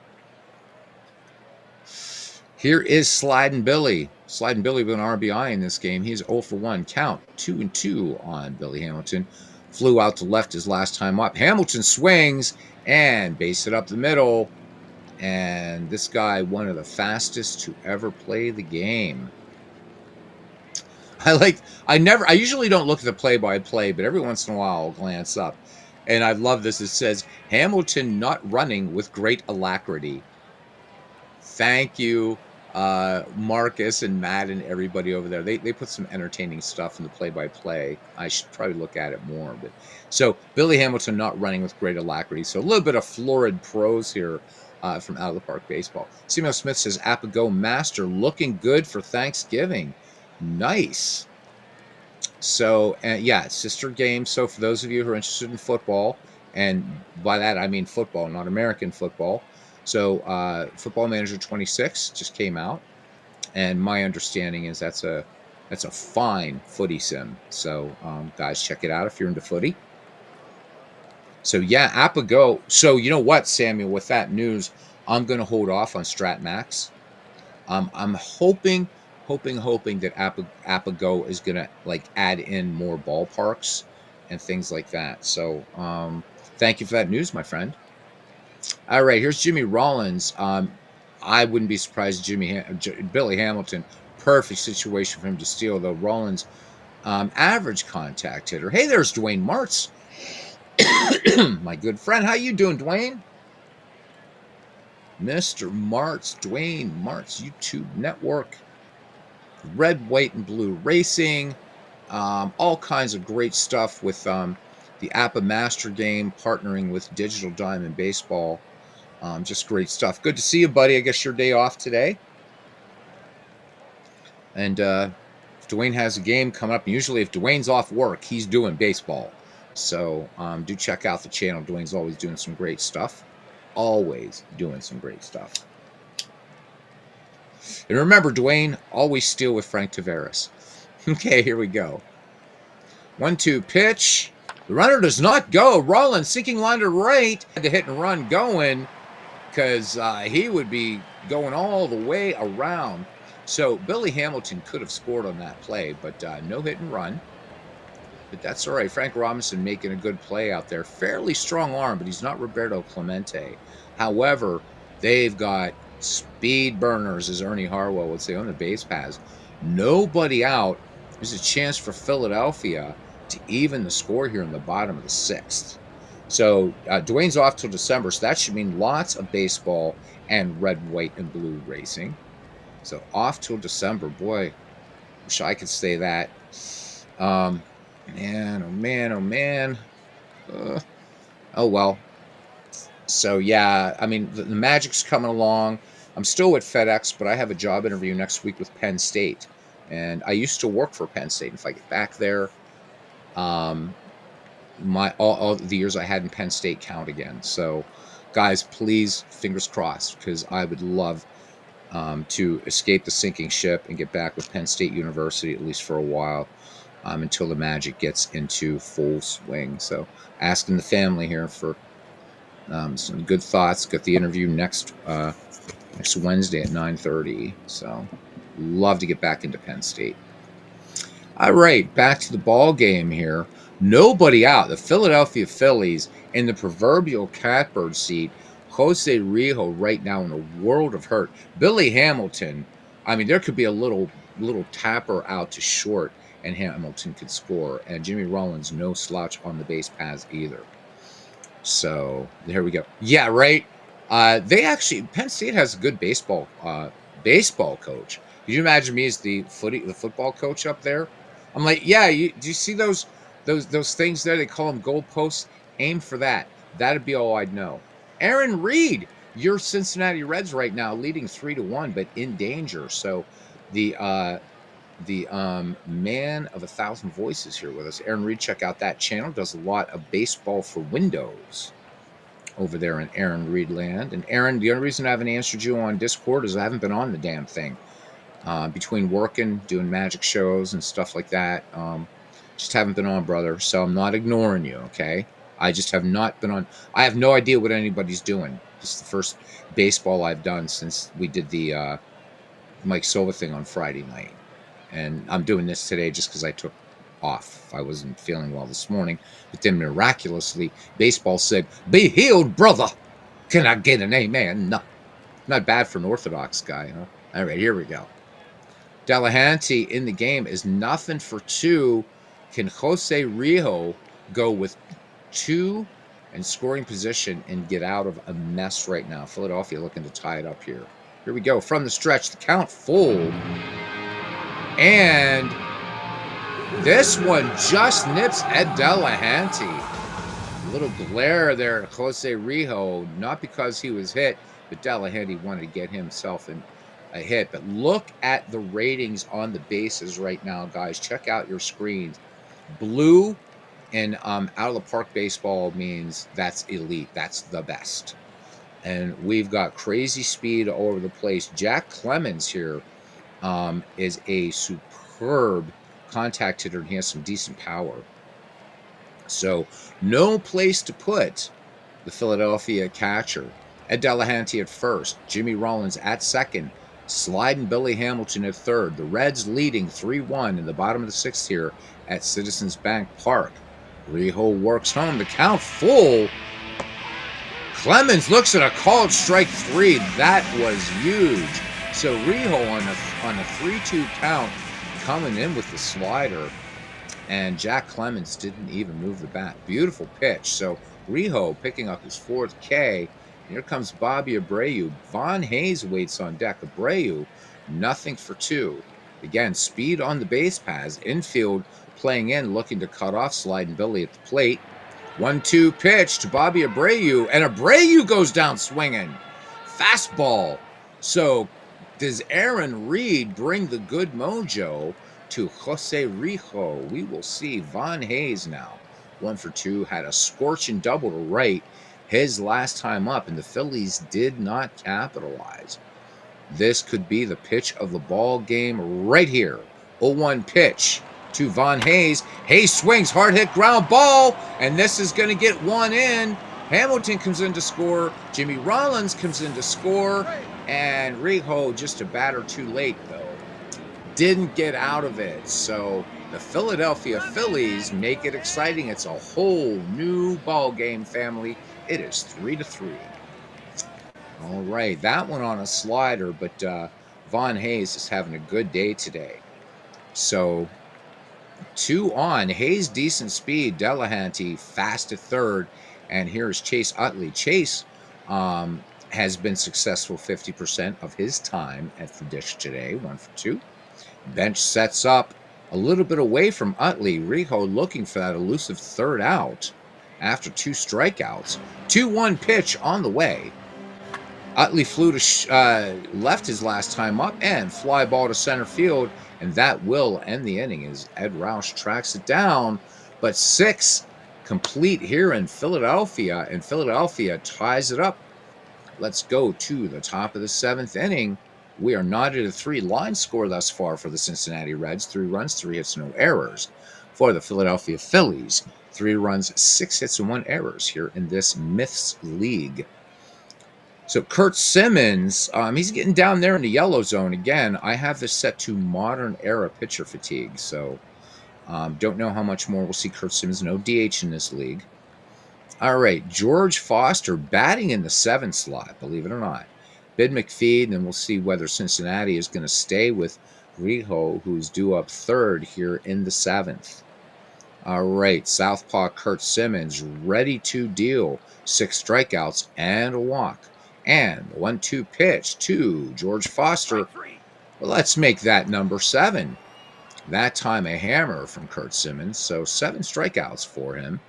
Here is Sliding Billy. Sliding Billy with an RBI in this game. He's 0 for 1. Count 2-2 on Billy Hamilton. Flew out to left his last time up. Hamilton swings and base it up the middle. And this guy, one of the fastest to ever play the game. I usually don't look at the play-by-play, but every once in a while I'll glance up. And I love this. It says, Hamilton not running with great alacrity. Thank you, Marcus and Matt and everybody over there. They put some entertaining stuff in the play-by-play. I should probably look at it more. But so Billy Hamilton not running with great alacrity. So a little bit of florid prose here from Out of the Park Baseball. Samuel Smith says, Apago Master looking good for Thanksgiving. Nice. So, yeah, sister game. So for those of you who are interested in football, and by that I mean football, not American football. So Football Manager 26 just came out, and my understanding is that's a fine footy sim. So guys, check it out if you're into footy. So yeah, Apago. So you know what, Samuel, with that news, I'm going to hold off on StratMax. I'm hoping that Apago is going to add in more ballparks and things like that. So thank you for that news, my friend. All right, here's Jimmy Rollins. I wouldn't be surprised. Billy Hamilton, perfect situation for him to steal, though. Rollins, average contact hitter. Hey, there's Dwayne Martz, my good friend. How you doing, Dwayne? Mr. Martz, Dwayne Martz, YouTube network. Red, white, and blue racing. All kinds of great stuff with the APA Master game, partnering with Digital Diamond Baseball. Just great stuff. Good to see you, buddy. I guess your day off today. And Dwayne has a game coming up. Usually if Dwayne's off work, he's doing baseball. So do check out the channel. Dwayne's always doing some great stuff. Always doing some great stuff. And remember, Dwayne, always steal with Frank Tavares. Okay, here we go. 1-2 pitch. The runner does not go. Rollins sinking line to right. Had the hit and run going because he would be going all the way around. So Billy Hamilton could have scored on that play, but no hit and run. But that's all right. Frank Robinson making a good play out there. Fairly strong arm, but he's not Roberto Clemente. However, they've got speed burners, as Ernie Harwell would say, on the base paths. Nobody out. There's a chance for Philadelphia to even the score here in the bottom of the 6th. So Dwayne's off till December, so that should mean lots of baseball and red, white, and blue racing. So off till December. Boy, wish I could say that. Man, oh man, oh man. Oh well. So yeah, I mean, the Magic's coming along. I'm still with FedEx, but I have a job interview next week with Penn State. And I used to work for Penn State. If I get back there, all the years I had in Penn State count again. So guys, please, fingers crossed, because I would love to escape the sinking ship and get back with Penn State University, at least for a while, until the Magic gets into full swing. So asking the family here for some good thoughts. Got the interview next Wednesday at 9:30. So love to get back into Penn State. All right, back to the ball game here. Nobody out. The Philadelphia Phillies in the proverbial catbird seat. Jose Rijo right now in a world of hurt. Billy Hamilton, I mean, there could be a little tapper out to short, and Hamilton could score. And Jimmy Rollins, no slouch on the base paths either. So there we go. Yeah, right. They actually, Penn State has a good baseball coach. Could you imagine me as the football coach up there? I'm like, yeah. Do you see those things there? They call them goalposts. Aim for that. That'd be all I'd know. Aaron Reed, your Cincinnati Reds right now, leading 3-1, but in danger. So the man of 1,000 voices here with us, Aaron Reed. Check out that channel. Does a lot of baseball for Windows over there in Aaron Reed land. And Aaron, the only reason I haven't answered you on Discord is I haven't been on the damn thing. Between working, doing magic shows and stuff like that, just haven't been on, brother. So I'm not ignoring you, okay? I just have not been on. I have no idea what anybody's doing. This is the first baseball I've done since we did the Mike Silva thing on Friday night. And I'm doing this today just because I took off. I wasn't feeling well this morning. But then miraculously, baseball said, "Be healed, brother." Can I get an amen? No. Not bad for an Orthodox guy, huh? All right, here we go. Delahanty in the game is nothing for 2. Can Jose Rijo go with 2 in scoring position and get out of a mess right now? Philadelphia looking to tie it up here. Here we go. From the stretch, the count full. And this one just nips Ed Delahanty. A little glare there at Jose Rijo, not because he was hit, but Delahanty wanted to get himself in a hit. But look at the ratings on the bases right now, guys. Check out your screens. Blue and out of the park baseball means that's elite. That's the best. And we've got crazy speed all over the place. Jack Clemens here is a superb contact hitter, and he has some decent power. So no place to put the Philadelphia catcher. Ed Delahanty at first, Jimmy Rollins at second, sliding Billy Hamilton at third. The Reds leading 3-1 in the bottom of the 6th here at Citizens Bank Park. Rijo works home. The count full. Clemens looks at a called strike 3. That was huge. So Rijo on a 3-2 count, coming in with the slider, and Jack Clemens didn't even move the bat. Beautiful pitch. So Rijo picking up his 4th K. Here comes Bobby Abreu. Von Hayes waits on deck. Abreu, nothing for 2. Again, speed on the base paths. Infield playing in, looking to cut off, sliding Billy at the plate. 1-2 pitch to Bobby Abreu, and Abreu goes down swinging. Fastball. So does Aaron Reed bring the good mojo, to Jose Rijo. We will see Von Hayes now. 1-for-2, had a scorching double to right his last time up, and the Phillies did not capitalize. This could be the pitch of the ball game right here. 0-1 pitch to Von Hayes. Hayes swings, hard hit ground ball, and this is going to get one in. Hamilton comes in to score. Jimmy Rollins comes in to score, and Rijo just a batter too late, though. Didn't get out of it. So the Philadelphia Phillies make it exciting. It's a whole new ball game, family. It is 3-3. All right, that one on a slider, but Von Hayes is having a good day today. So 2 on. Hayes, decent speed. Delahanty, fast at third. And here's Chase Utley. Chase has been successful 50% of his time at the dish today, 1-for-2. Bench sets up a little bit away from Utley. Rijo looking for that elusive third out after 2 strikeouts. 2-1 pitch on the way. Utley flew to left his last time up and fly ball to center field, and that will end the inning as Ed Roush tracks it down. But 6 complete here in Philadelphia, and Philadelphia ties it up. Let's go to the top of the 7th inning. We are not at a 3-line score thus far for the Cincinnati Reds. 3 runs, 3 hits, no errors. For the Philadelphia Phillies, 3 runs, 6 hits, and 1 errors here in this Myths League. So Kurt Simmons, he's getting down there in the yellow zone again. I have this set to modern era pitcher fatigue, so don't know how much more we'll see Kurt Simmons. No DH in this league. All right, George Foster batting in the 7th slot, believe it or not. Bid McPhee, and then we'll see whether Cincinnati is going to stay with Rijo, who's due up 3rd here in the 7th. All right, southpaw Kurt Simmons ready to deal. 6 strikeouts and a walk. And 1-2 pitch to George Foster. Well, let's make that number 7. That time a hammer from Kurt Simmons, so 7 strikeouts for him.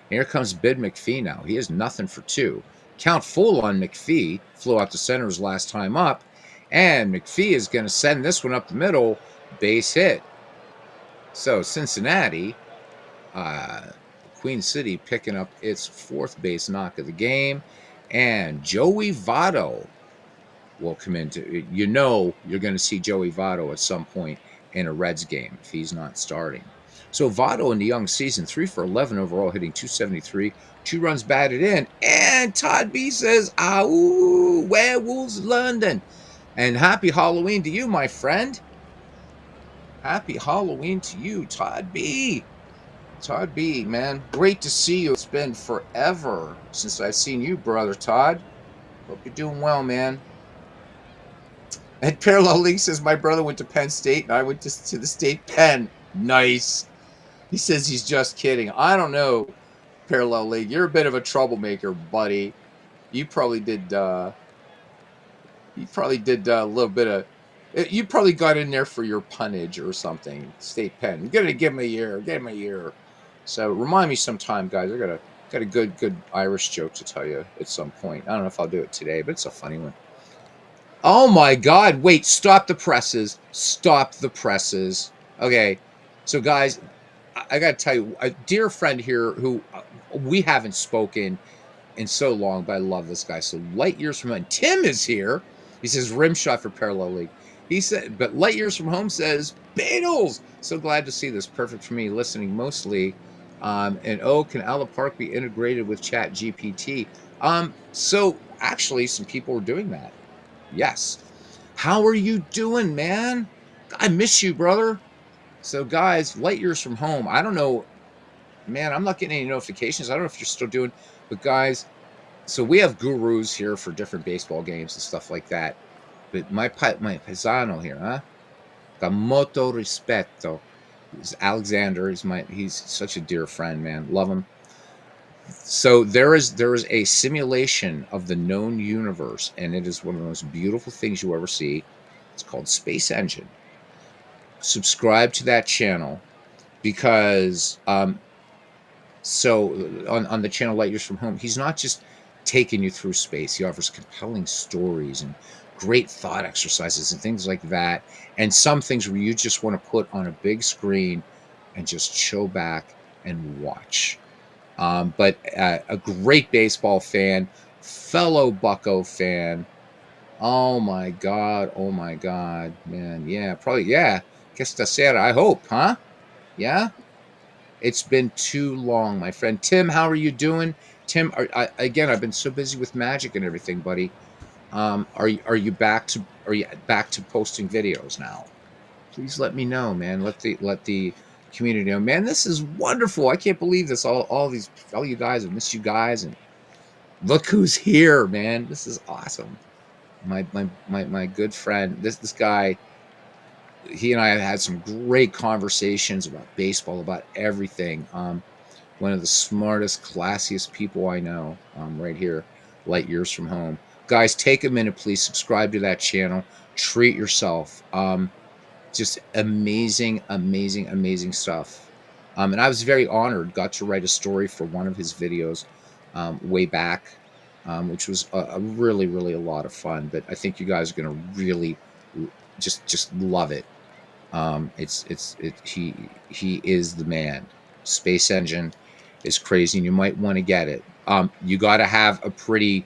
Here comes Bid McPhee now. He has nothing for 2. Count full on McPhee. Flew out to center his last time up. And McPhee is going to send this one up the middle. Base hit. So Cincinnati, Queen City picking up its 4th base knock of the game. And Joey Votto will come into, you're going to see Joey Votto at some point in a Reds game if he's not starting. So Votto in the young season, 3 for 11 overall, hitting .273, 2 runs batted in. And Todd B says, "Ahoo, Werewolves London." And happy Halloween to you, my friend. Happy Halloween to you, Todd B. Todd B, man, great to see you. It's been forever since I've seen you, brother Todd. Hope you're doing well, man. And Parallel League says, my brother went to Penn State, and I went to the state pen. Nice. He says he's just kidding. I don't know, Parallel League. You're a bit of a troublemaker, buddy. You probably did a little bit of... You probably got in there for your punnage or something. State pen. You gotta give him a year. Give him a year. So remind me sometime, guys. I got a good Irish joke to tell you at some point. I don't know if I'll do it today, but it's a funny one. Oh my God! Wait, stop the presses. Stop the presses. Okay, so guys, I got to tell you, a dear friend here who we haven't spoken in so long, but I love this guy. So light years from home, Tim is here. He says rim shot for Parallel League. He said, but light years from home says Beatles. So glad to see this. Perfect for me, listening mostly. And can Ala Park be integrated with Chat GPT? So actually, some people were doing that. Yes. How are you doing, man? I miss you, brother. So guys, light years from home. I don't know, man. I'm not getting any notifications. I don't know if you're still doing, but guys. So we have gurus here for different baseball games and stuff like that. But my paisano here, huh? Gamoto rispetto. Alexander. He's such a dear friend, man. Love him. So there is a simulation of the known universe, and it is one of the most beautiful things you ever see. It's called Space Engine. Subscribe to that channel because so on the channel Light Years from Home, he's not just taking you through space. He offers compelling stories and great thought exercises and things like that. And some things where you just want to put on a big screen and just chill back and watch. But a great baseball fan, fellow Bucko fan. Oh my God. Oh my God, man. Yeah, probably. Yeah. Guess that's it. I hope, huh? Yeah. It's been too long, my friend. Tim, how are you doing? Tim, again, I've been so busy with magic and everything, buddy. Are you back to posting videos now? Please let me know, man. Let the community know, man. This is wonderful. I can't believe this. All you guys, I miss you guys, and look who's here, man. This is awesome. My good friend. This guy. He and I have had some great conversations about baseball, about everything. One of the smartest, classiest people I know, right here, light years from home. Guys, take a minute, please. Subscribe to that channel. Treat yourself. Just amazing, amazing, amazing stuff. And I was very honored. Got to write a story for one of his videos way back, which was a really, really a lot of fun. But I think you guys are going to really just love it. He is the man. Space Engine is crazy, and you might want to get it. You got to have a good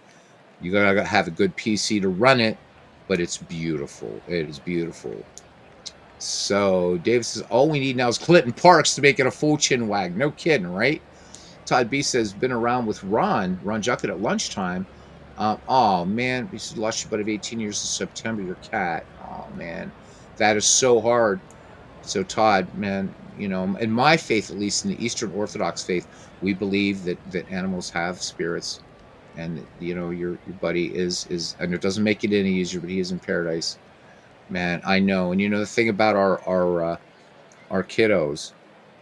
PC to run it, but it's beautiful. It is beautiful. So David says all we need now is Clinton Parks to make it a full chin wag. No kidding, right? Todd B says been around with Ron Juckett at lunchtime. Oh man, he said lost your butt of 18 years in September. Your cat. Oh man, that is so hard. So Todd, man, in my faith, at least in the Eastern Orthodox faith, we believe that animals have spirits, and your buddy is, and it doesn't make it any easier, but he is in paradise, man. I know, and the thing about our kiddos,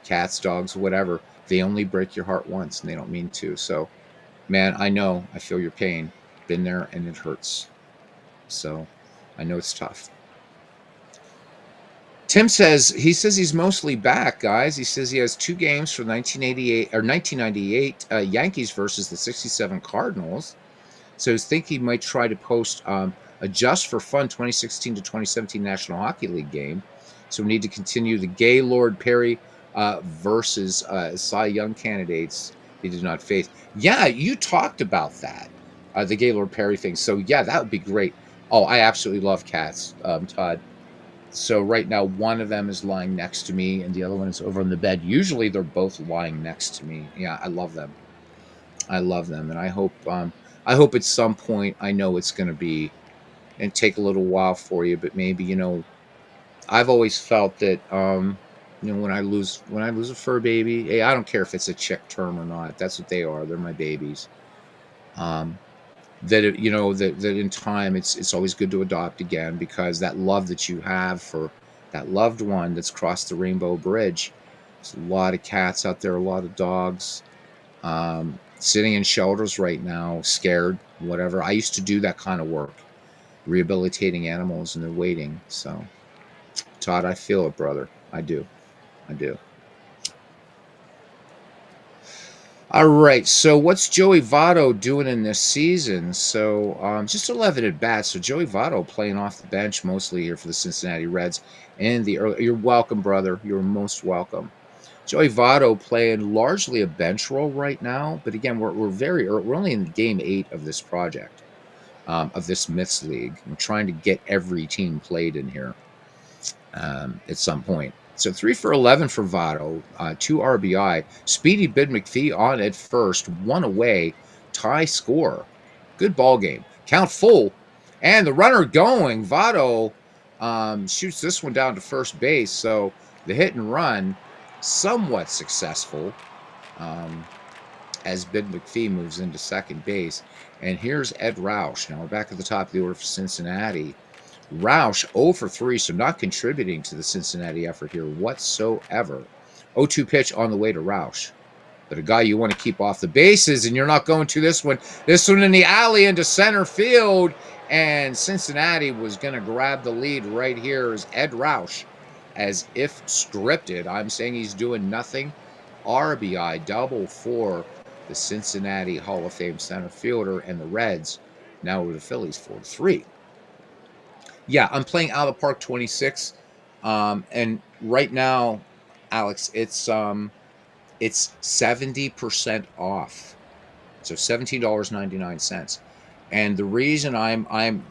cats, dogs, whatever, they only break your heart once, and they don't mean to. So, man, I know, I feel your pain, been there, and it hurts. So, I know it's tough. Tim says he's mostly back, guys. He says he has 2 games for 1998 Yankees versus the 67 Cardinals. So he's thinking he might try to post a just for fun 2016 to 2017 National Hockey League game. So we need to continue the Gaylord Perry versus Cy Young candidates he did not face. Yeah, you talked about that, the Gaylord Perry thing. So yeah, that would be great. Oh, I absolutely love cats, Todd. So right now, one of them is lying next to me, and the other one is over on the bed. Usually, they're both lying next to me. Yeah, I love them. I love them, and I hope at some point, I know it's going to be, and take a little while for you, but maybe I've always felt that when I lose a fur baby, hey, I don't care if it's a chick term or not. That's what they are. They're my babies. Um, that in time it's always good to adopt again, because that love that you have for that loved one that's crossed the rainbow bridge. There's a lot of cats out there, a lot of dogs, sitting in shelters right now, scared, whatever. I used to do that kind of work, rehabilitating animals, and they're waiting. So Todd, I feel it, brother. I do. All right, so what's Joey Votto doing in this season? So just 11 at bats. So Joey Votto playing off the bench mostly here for the Cincinnati Reds. And you're welcome, brother. You're most welcome. Joey Votto playing largely a bench role right now, but again, we're very early. We're only in game 8 of this project, of this Myths League. I'm trying to get every team played in here at some point. So 3 for 11 for Votto, 2 RBI. Speedy Bid McPhee on at first, 1 away, tie score. Good ball game. Count full, and the runner going. Votto shoots this one down to first base. So the hit and run, somewhat successful, as Bid McPhee moves into second base. And here's Ed Roush. Now we're back at the top of the order for Cincinnati. Roush 0 for 3, so not contributing to the Cincinnati effort here whatsoever. 0-2 pitch on the way to Roush. But a guy you want to keep off the bases, and you're not going to this one. This one in the alley into center field, and Cincinnati was going to grab the lead right here as Ed Roush, as if scripted. I'm saying he's doing nothing. RBI double for the Cincinnati Hall of Fame center fielder, and the Reds now over the Phillies 4-3. Yeah, I'm playing out of the park 26. And right now, Alex, it's 70% off. So $17.99. And the reason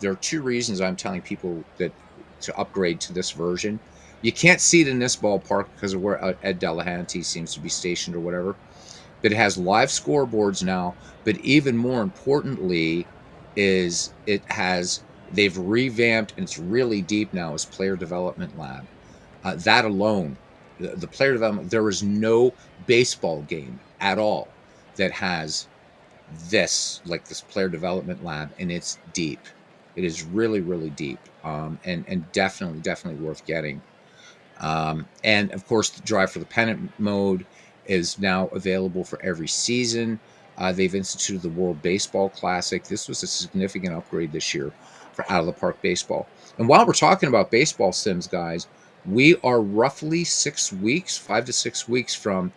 there are two reasons I'm telling people that to upgrade to this version. You can't see it in this ballpark because of where Ed Delahanty seems to be stationed or whatever. But it has live scoreboards now. But even more importantly, is they've revamped, and it's really deep now, as player development lab. That alone, the player development, there is no baseball game at all that has this player development lab, and it's deep. It is really, really deep, and definitely worth getting. And of course, the Drive for the Pennant mode is now available for every season. They've instituted the World Baseball Classic. This was a significant upgrade this year for out of the park baseball. And while we're talking about baseball sims, guys, we are roughly 6 weeks, 5 to 6 weeks from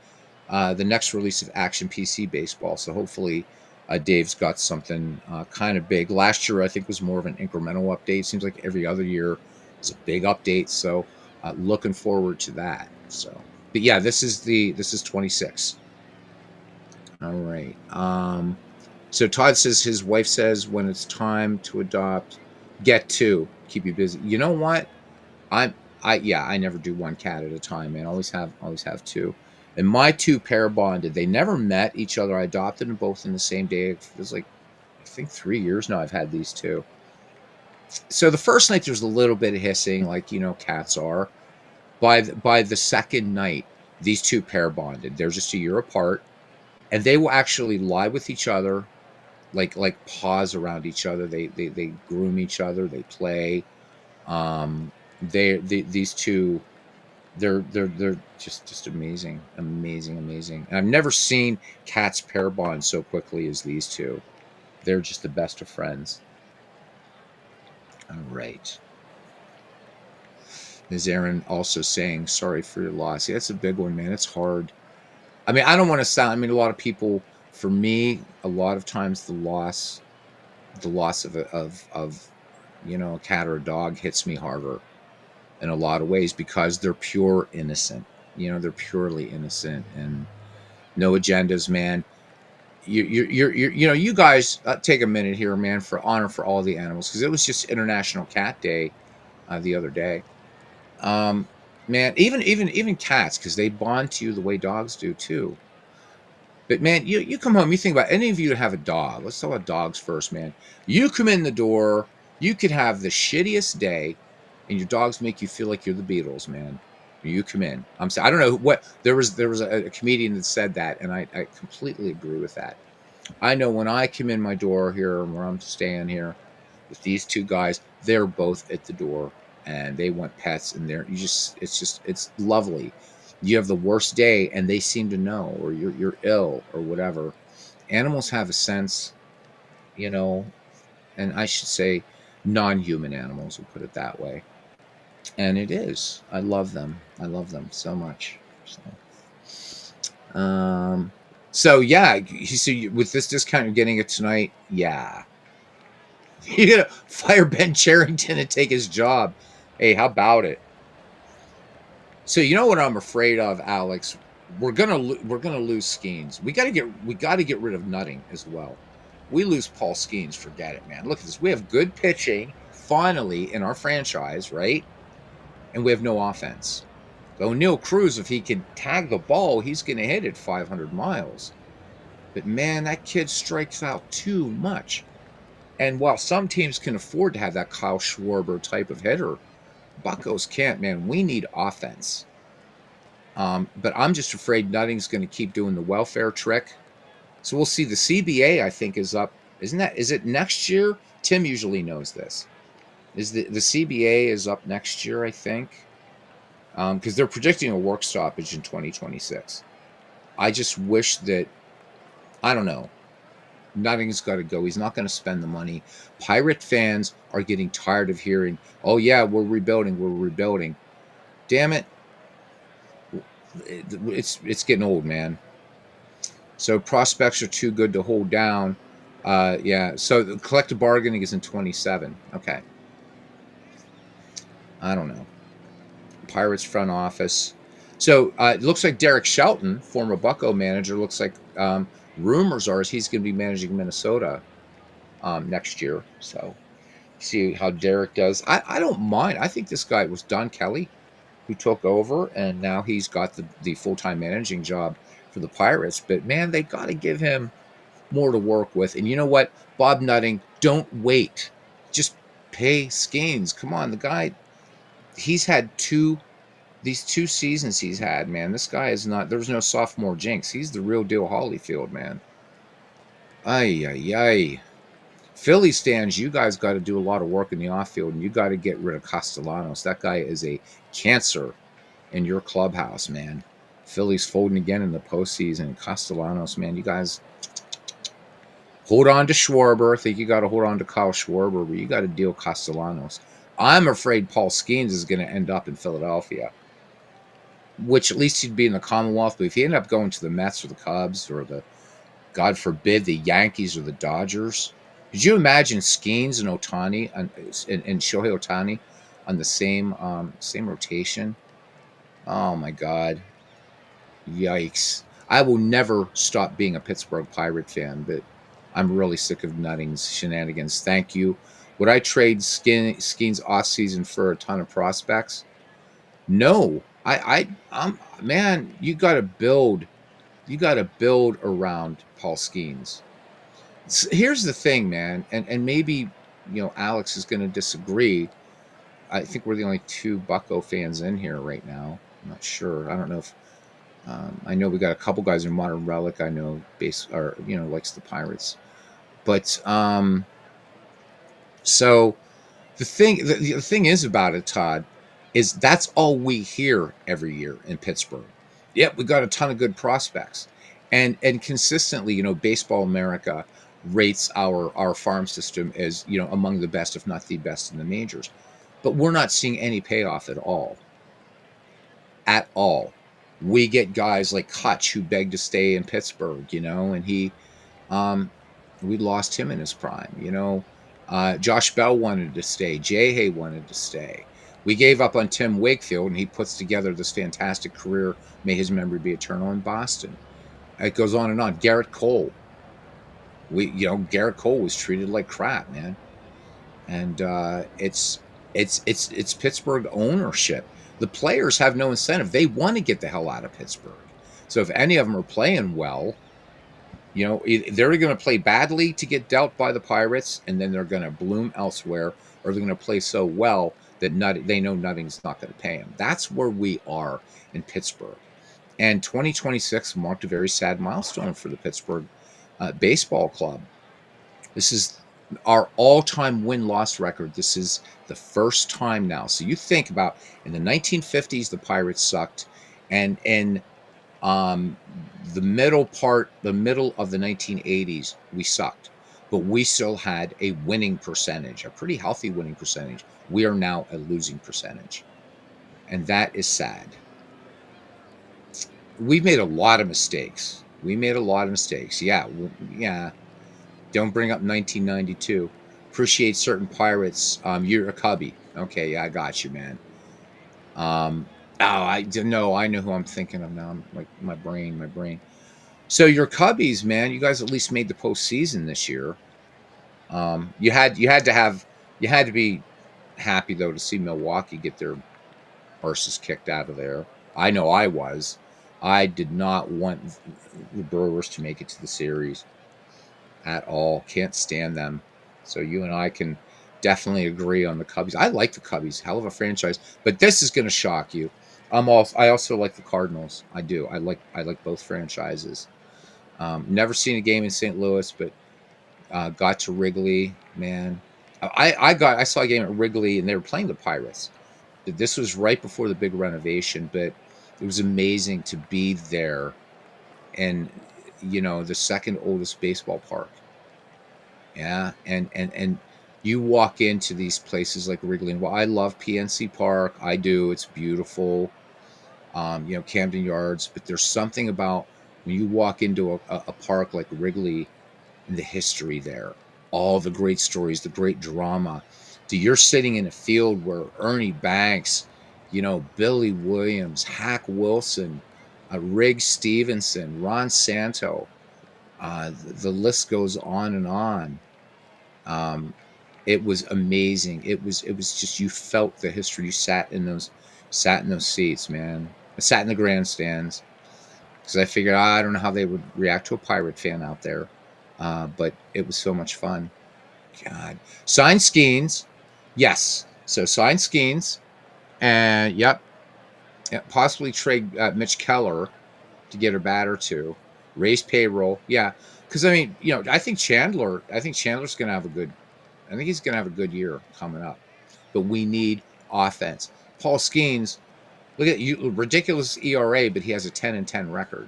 the next release of Action PC Baseball. So hopefully, Dave's got something kind of big. Last year, I think, was more of an incremental update. Seems like every other year is a big update. So looking forward to that. So, but yeah, this is 26. All right. So Todd says his wife says when it's time to adopt, get two, keep you busy. You know what? I'm I never do one cat at a time, man. Always have two. And my two pair bonded. They never met each other. I adopted them both in the same day. It was like I think 3 years now I've had these two. So the first night there's a little bit of hissing, like cats are. By the second night, these two pair bonded. They're just a year apart, and they will actually lie with each other, like paws around each other. They groom each other. They play. These two, they're just amazing, amazing. And I've never seen cats pair bond so quickly as these two. They're just the best of friends. All right. Is Aaron also saying sorry for your loss? Yeah, that's a big one, man. It's hard. I mean, I don't want to sound. I mean, a lot of people. For me, a lot of times the loss of a cat or a dog hits me harder in a lot of ways because they're pure innocent. They're purely innocent and no agendas, man. You guys take a minute here, man, for honor for all the animals because it was just International Cat Day the other day. Um, Man, even cats because they bond to you the way dogs do too. But man, you come home, you think about any of you that have a dog. Let's talk about dogs first, man. You come in the door, you could have the shittiest day, and your dogs make you feel like you're the Beatles, man. You come in. I'm saying I don't know what there was a comedian that said that, and I completely agree with that. I know when I come in my door here where I'm staying here with these two guys, they're both at the door and they want pets and it's lovely. You have the worst day and they seem to know or you're ill or whatever. Animals have a sense, you know, and I should say non-human animals, we'll put it that way. And it is. I love them. I love them so much. Um so yeah, you see with this discount you're getting it tonight. Yeah. You're gonna fire Ben Charrington and take his job. Hey, how about it? So you know what I'm afraid of, Alex? We're gonna lose Skeens. We got to get rid of Nutting as well. We lose Paul Skeens, forget it, man. Look at this. We have good pitching finally in our franchise, right? And we have no offense. So Neil Cruz, if he can tag the ball, he's gonna hit it 500 miles. But man, that kid strikes out too much. And while some teams can afford to have that Kyle Schwarber type of hitter, Buccos can't, man. We need offense. But I'm just afraid Nutting's going to keep doing the welfare trick. So we'll see. The CBA, I think, is up. Is it next year? Tim usually knows this. Is the CBA is up next year, I think, because they're predicting a work stoppage in 2026. I just wish that, I don't know. Nutting's got to go. He's not going to spend the money. Pirate fans are getting tired of hearing, "Oh yeah, we're rebuilding. We're rebuilding." Damn it! It's getting old, man. So prospects are too good to hold down. Yeah. So the collective bargaining is in 27. Okay. I don't know. Pirates front office. So it looks like Derek Shelton, former Bucco manager, looks like rumors are he's going to be managing Minnesota next year. So see how Derek does. I don't mind. I think this guy was Don Kelly who took over, and now he's got the full time managing job for the Pirates. But man, they got to give him more to work with. And you know what, Bob Nutting, don't wait. Just pay Skeens. Come on, the guy. He's had these 2 seasons he's had, man. This guy is not. There's no sophomore jinx. He's the real deal, Holyfield, man. Ay ay ay. Philly stands, you guys got to do a lot of work in the off field, and you got to get rid of Castellanos. That guy is a cancer in your clubhouse, man. Philly's folding again in the postseason. Castellanos, man, you guys hold on to Schwarber. I think you got to hold on to Kyle Schwarber, but you got to deal Castellanos. I'm afraid Paul Skeens is going to end up in Philadelphia, which at least he'd be in the Commonwealth. But if he ended up going to the Mets or the Cubs or the, God forbid, the Yankees or the Dodgers, could you imagine Skeens and Ohtani and Shohei Ohtani on the same rotation? Oh my God. Yikes. I will never stop being a Pittsburgh Pirate fan, but I'm really sick of Nutting's shenanigans. Thank you. Would I trade Skeens off season for a ton of prospects? No. I'm man, you gotta build around Paul Skeens. Here's the thing, man, and maybe Alex is gonna disagree. I think we're the only two Bucco fans in here right now. I'm not sure. I don't know if I know we got a couple guys in Modern Relic. I know base or likes the Pirates, but so the thing is about it, Todd, is that's all we hear every year in Pittsburgh. Yep, we got a ton of good prospects, and consistently, Baseball America rates our farm system as among the best, if not the best, in the majors. But we're not seeing any payoff at all. At all. We get guys like Hutch who begged to stay in Pittsburgh, and um, we lost him in his prime. Josh Bell wanted to stay. Jay Hay wanted to stay. We gave up on Tim Wakefield, and he puts together this fantastic career. May his memory be eternal in Boston. It goes on and on. Garrett Cole. Garrett Cole was treated like crap, man. And it's Pittsburgh ownership. The players have no incentive. They want to get the hell out of Pittsburgh. So if any of them are playing well, they're going to play badly to get dealt by the Pirates, and then they're going to bloom elsewhere, or they're going to play so well that they know Nutting's not going to pay them. That's where we are in Pittsburgh. And 2026 marked a very sad milestone for the Pittsburgh Baseball Club. This is our all-time win-loss record. This is the first time now. So you think about, in the 1950s, the Pirates sucked, and in the middle of the 1980s, we sucked, but we still had a winning percentage, a pretty healthy winning percentage. We are now a losing percentage, and that is sad. We've made a lot of mistakes. Yeah, yeah. Don't bring up 1992. Appreciate certain Pirates. You're a Cubby. Okay, yeah, I got you, man. I know who I'm thinking of now. I'm like my brain. So your Cubbies, man, you guys at least made the postseason this year. You had to be happy though to see Milwaukee get their horses kicked out of there. I know I was. I did not want the Brewers to make it to the series at all. Can't stand them. So you and I can definitely agree on the Cubbies. I like the Cubbies, hell of a franchise. But this is going to shock you. I also like the Cardinals. I do. I like both franchises. Never seen a game in St. Louis, but got to Wrigley. Man, I saw a game at Wrigley, and they were playing the Pirates. This was right before the big renovation, but it was amazing to be there, and the second oldest baseball park. Yeah, and you walk into these places like Wrigley, and I love PNC Park. I do. It's beautiful. Camden Yards, but there's something about when you walk into a park like Wrigley and the history there, all the great stories, the great drama. You're sitting in a field where Ernie Banks, Billy Williams, Hack Wilson, Rig Stevenson, Ron Santo, the list goes on and on. Um, it was amazing. It was just, you felt the history. You sat in those seats, man. I sat in the grandstands because I figured, I don't know how they would react to a Pirate fan out there, but it was so much fun. God, sign Skeens, yes. So sign Skeens, and yep, yeah, possibly trade Mitch Keller to get a bat or two, raise payroll, yeah. Because I mean, I think Chandler. I think Chandler's going to have a good. I think he's going to have a good year coming up, but we need offense. Paul Skeens, look at you, ridiculous ERA, but he has a 10-10 record,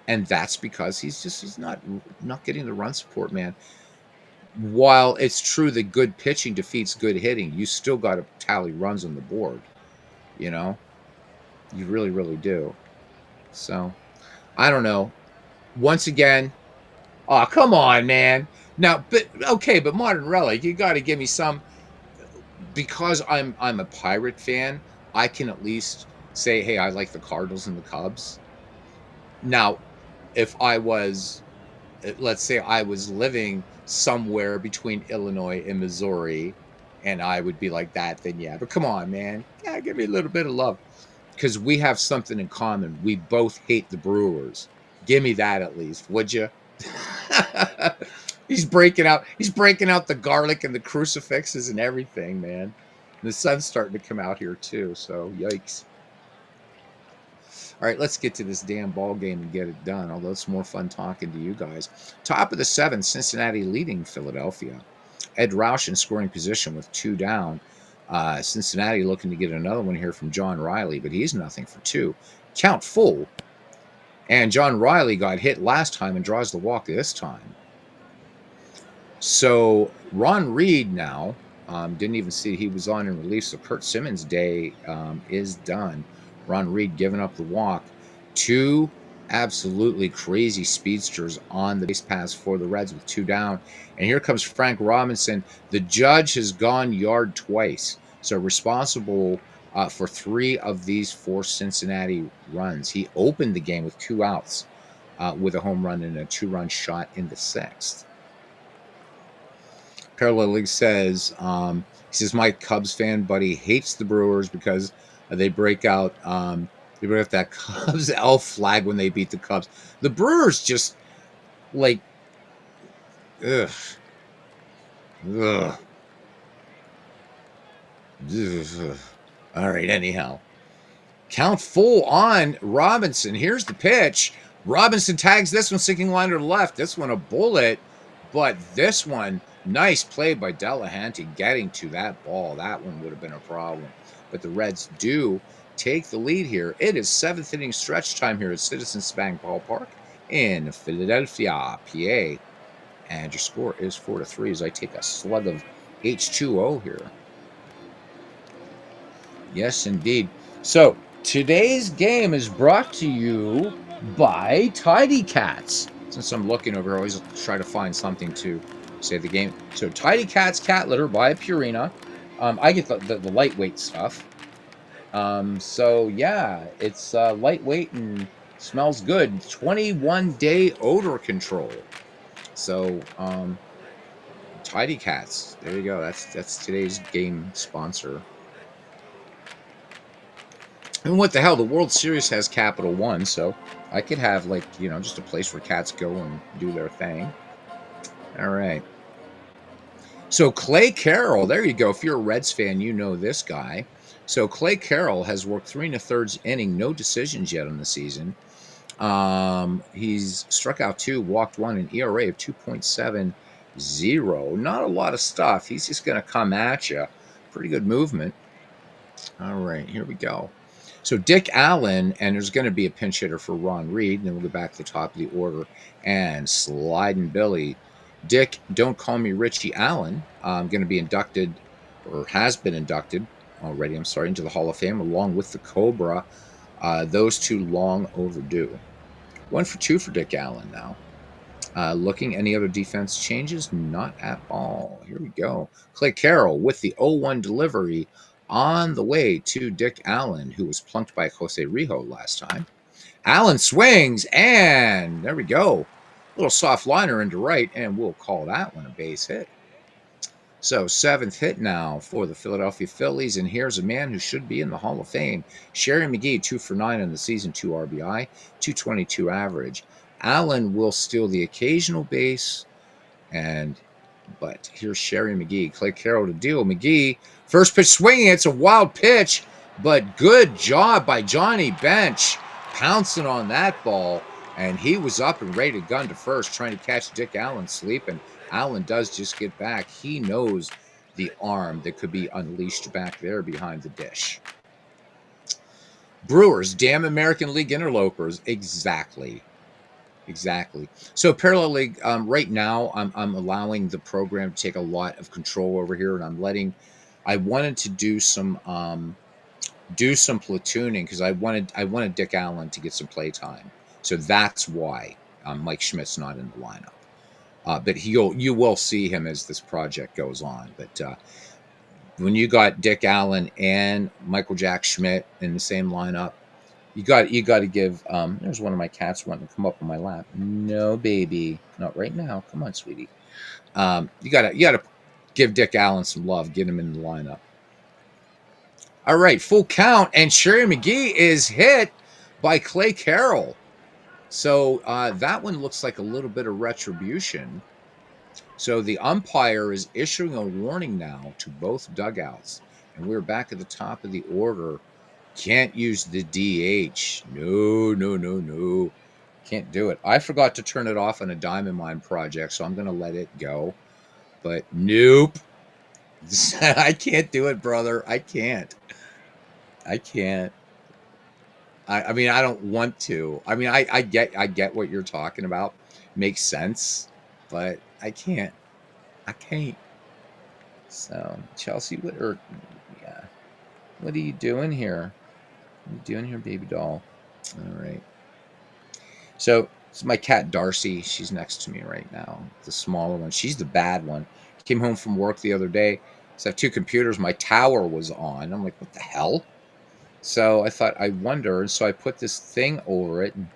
and that's because he's not getting the run support, man. While it's true that good pitching defeats good hitting, you still got to tally runs on the board. You know, you really, really do. So I don't know. Once again, oh come on, man. Now, but okay, but Modern Relic, you got to give me some, because I'm a Pirate fan. I can at least say, hey, I like the Cardinals and the Cubs. Now, if I was, let's say I was living somewhere between Illinois and Missouri, and I would be like that, then yeah. But come on, man. Yeah, give me a little bit of love. Because we have something in common. We both hate the Brewers. Give me that at least, would you? He's breaking out the garlic and the crucifixes and everything, man. And the sun's starting to come out here too, so yikes. All right, let's get to this damn ball game and get it done. Although it's more fun talking to you guys. Top of the seventh, Cincinnati leading Philadelphia. Ed Roush in scoring position with 2 down. Cincinnati looking to get another one here from John Riley, but he's nothing for 2. Count full. And John Riley got hit last time and draws the walk this time. So Ron Reed now, didn't even see he was on in relief. So Kurt Simmons' day is done. Ron Reed giving up the walk. 2 absolutely crazy speedsters on the base pass for the Reds with 2 down. And here comes Frank Robinson. The judge has gone yard twice. So responsible for 3 of these 4 Cincinnati runs. He opened the game with 2 outs with a home run and a 2-run shot in the 6th. Parallel League says, he says, my Cubs fan buddy hates the Brewers because they break out that Cubs L flag when they beat the Cubs. The Brewers just like, ugh. Ugh. Ugh. All right, anyhow. Count full on Robinson. Here's the pitch. Robinson tags this one, sinking line to the left. This one a bullet, but this one, nice play by Delahanty getting to that ball. That one would have been a problem. But the Reds do take the lead here. It is 7th inning stretch time here at Citizens Bank Ballpark in Philadelphia, PA. And your score is 4-3 as I take a slug of H2O here. Yes, indeed. So today's game is brought to you by Tidy Cats. Since I'm looking over, I always try to find something to say the game. So Tidy Cats cat litter by Purina. I get the lightweight stuff. So yeah, it's lightweight and smells good. 21-day odor control. So Tidy Cats. There you go. That's today's game sponsor. And what the hell? The World Series has Capital One, so I could have just a place where cats go and do their thing. All right. So Clay Carroll, there you go. If you're a Reds fan, you know this guy. So Clay Carroll has worked 3 1/3 inning, no decisions yet on the season. He's struck out 2, walked 1, an ERA of 2.70. Not a lot of stuff. He's just going to come at you. Pretty good movement. All right, here we go. So Dick Allen, and there's going to be a pinch hitter for Ron Reed, and then we'll go back to the top of the order. And Sliding Billy. Dick, don't call me Richie Allen. I'm going to be inducted, or has been inducted already, into the Hall of Fame, along with the Cobra. Those 2 long overdue. 1 for 2 for Dick Allen now. Looking, any other defense changes? Not at all. Here we go. Clay Carroll with the 0-1 delivery on the way to Dick Allen, who was plunked by Jose Rijo last time. Allen swings, and there we go. Little soft liner into right, and we'll call that one a base hit. So, seventh hit now for the Philadelphia Phillies, and here's a man who should be in the Hall of Fame. Sherry McGee, 2 for 9 in the season, 2 RBI, 222 average. Allen will steal the occasional base, but here's Sherry McGee. Clay Carroll to deal. McGee, first pitch swinging. It's a wild pitch, but good job by Johnny Bench pouncing on that ball. And he was up and ready to gun to first, trying to catch Dick Allen sleeping. Allen does just get back. He knows the arm that could be unleashed back there behind the dish. Brewers, damn American League interlopers. Exactly. So parallel league, right now, I'm allowing the program to take a lot of control over here, and I wanted to do some platooning because I wanted Dick Allen to get some play time. So that's why Mike Schmidt's not in the lineup. But you will see him as this project goes on. But when you got Dick Allen and Michael Jack Schmidt in the same lineup, you got to give. There's one of my cats wanting to come up on my lap. No, baby, not right now. Come on, sweetie. You got to give Dick Allen some love. Get him in the lineup. All right, full count, and Sherry McGee is hit by Clay Carroll. So that one looks like a little bit of retribution. So the umpire is issuing a warning now to both dugouts, and we're back at the top of the order. Can't use the DH. No. Can't do it. I forgot to turn it off on a Diamond Mine project, so I'm going to let it go. But nope. I can't do it, brother. I can't. I mean, I don't want to. I mean, I get what you're talking about. Makes sense, but I can't. So, Chelsea, what are you doing here? What are you doing here, baby doll? All right. So, this is my cat Darcy. She's next to me right now. The smaller one. She's the bad one. Came home from work the other day. So I have 2 computers. My tower was on. I'm like, what the hell? So I thought, I wonder. And so I put this thing over it and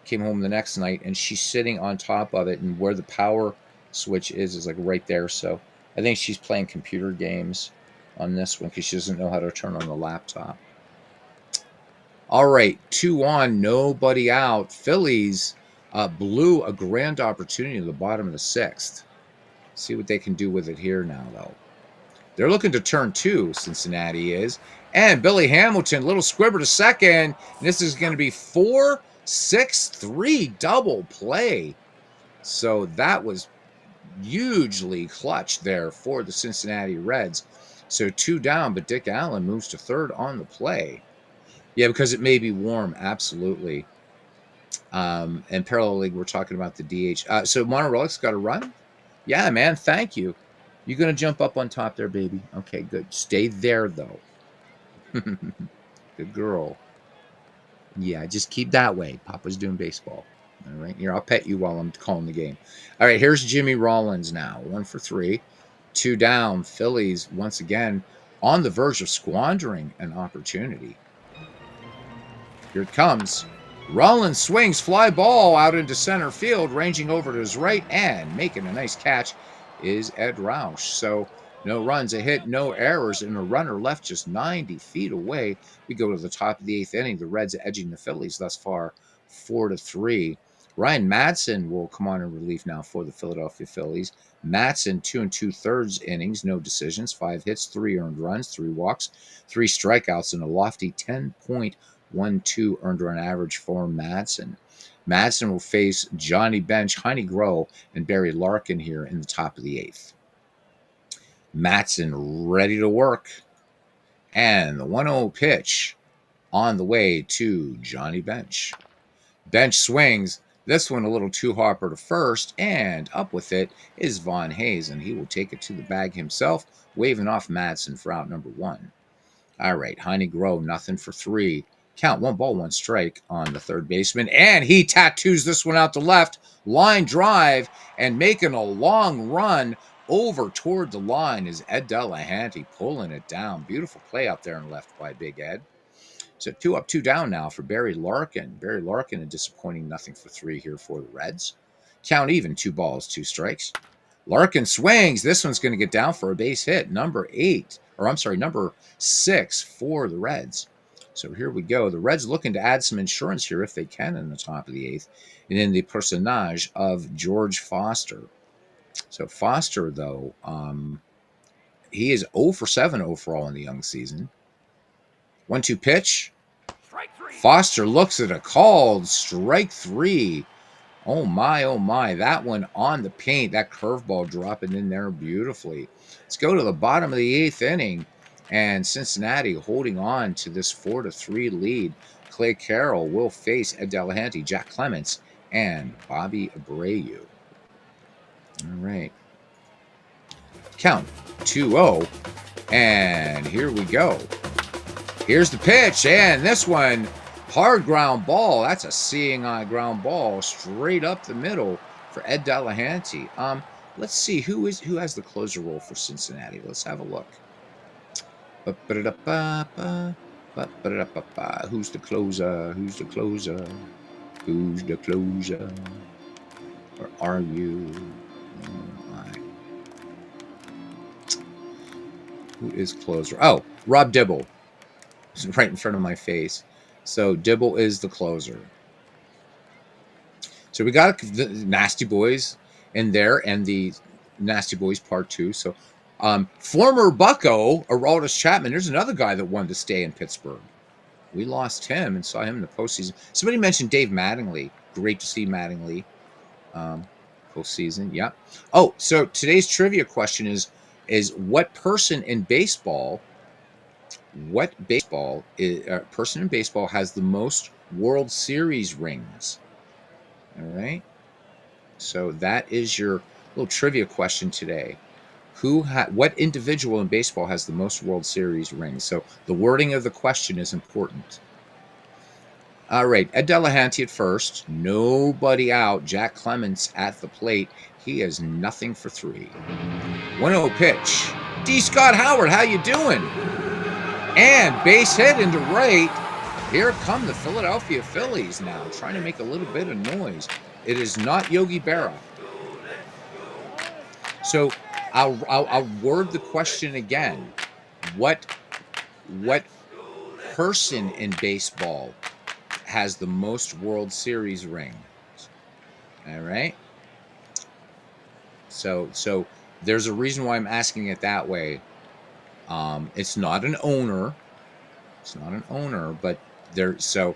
came home the next night, and she's sitting on top of it, and where the power switch is like right there. So I think she's playing computer games on this one because she doesn't know how to turn on the laptop. All right, 2 on, nobody out. Phillies blew a grand opportunity at the bottom of the 6th. See what they can do with it here now, though. They're looking to turn 2, Cincinnati is. And Billy Hamilton, little squibber to second. And this is going to be 4-6-3 double play. So that was hugely clutch there for the Cincinnati Reds. So 2 down, but Dick Allen moves to 3rd on the play. Yeah, because it may be warm, absolutely. And parallel league, we're talking about the DH. So Monterey's got a run? Yeah, man, thank you. You going to jump up on top there, baby? Okay, good. Stay there, though. Good girl. Yeah, just keep that way. Papa's doing baseball. All right, here, I'll pet you while I'm calling the game. All right, here's Jimmy Rollins now. 1 for 3. 2 down. Phillies, once again, on the verge of squandering an opportunity. Here it comes. Rollins swings, fly ball out into center field, ranging over to his right, and making a nice catch is Ed Roush. So no runs, a hit, no errors, and a runner left just 90 feet away. We go to the top of the 8th inning. The Reds edging the Phillies thus far 4-3. Ryan Madson will come on in relief now for the Philadelphia Phillies. Madson, 2 2/3 innings, no decisions, 5 hits, 3 earned runs, 3 walks, 3 strikeouts, and a lofty 10.12 earned run average for Madson. Madson will face Johnny Bench, Heine Groh, and Barry Larkin here in the top of the 8th. Madson ready to work. And the 1-0 pitch on the way to Johnny Bench. Bench swings. This one a little too hopper to first, and up with it is Von Hayes, and he will take it to the bag himself, waving off Madson for out number 1. All right, Heine Groh, nothing for 3. Count 1-1 strike on the third baseman, and he tattoos this one out to left. Line drive, and making a long run over toward the line is Ed Delahanty pulling it down. Beautiful play out there and left by Big Ed. So 2 up, 2 down now for Barry Larkin. Barry Larkin, a disappointing 0-for-3 here for the Reds. Count even, 2-2 strikes. Larkin swings. This one's going to get down for a base hit. Number 6 for the Reds. So here we go. The Reds looking to add some insurance here if they can in the top of the 8th. And in the personage of George Foster. So Foster, though, he is 0-for-7 overall in the young season. 1-2 pitch. Foster looks at a called strike 3. Oh my. That one on the paint. That curveball dropping in there beautifully. Let's go to the bottom of the 8th inning. And Cincinnati holding on to this 4-3 lead. Clay Carroll will face Ed Delahanty, Jack Clements, and Bobby Abreu. All right. Count 2-0. And here we go. Here's the pitch. And this one, hard ground ball. That's a seeing eye ground ball straight up the middle for Ed Delahanty. Let's see who has the closer role for Cincinnati. Let's have a look. Who's the closer? Who's the closer? Who's the closer? Or are you? Who is closer? Oh, Rob Dibble. It's right in front of my face. So Dibble is the closer. So we got the Nasty Boys in there and the Nasty Boys Part 2. So former Bucko, Aroldis Chapman, there's another guy that wanted to stay in Pittsburgh. We lost him and saw him in the postseason. Somebody mentioned Dave Mattingly. Great to see Mattingly postseason. Yeah. Oh, so today's trivia question is what person in baseball person in baseball has the most World Series rings? All right. So that is your little trivia question today. What individual in baseball has the most World Series rings? So the wording of the question is important. All right, Ed Delahanty at first. Nobody out. Jack Clements at the plate. He is 0-for-3. 1-0 pitch. D. Scott Howard, how you doing? And base hit into right. Here come the Philadelphia Phillies now, trying to make a little bit of noise. It is not Yogi Berra. So I'll word the question again. What person in baseball has the most World Series rings? All right. So there's a reason why I'm asking it that way. It's not an owner. But there. So,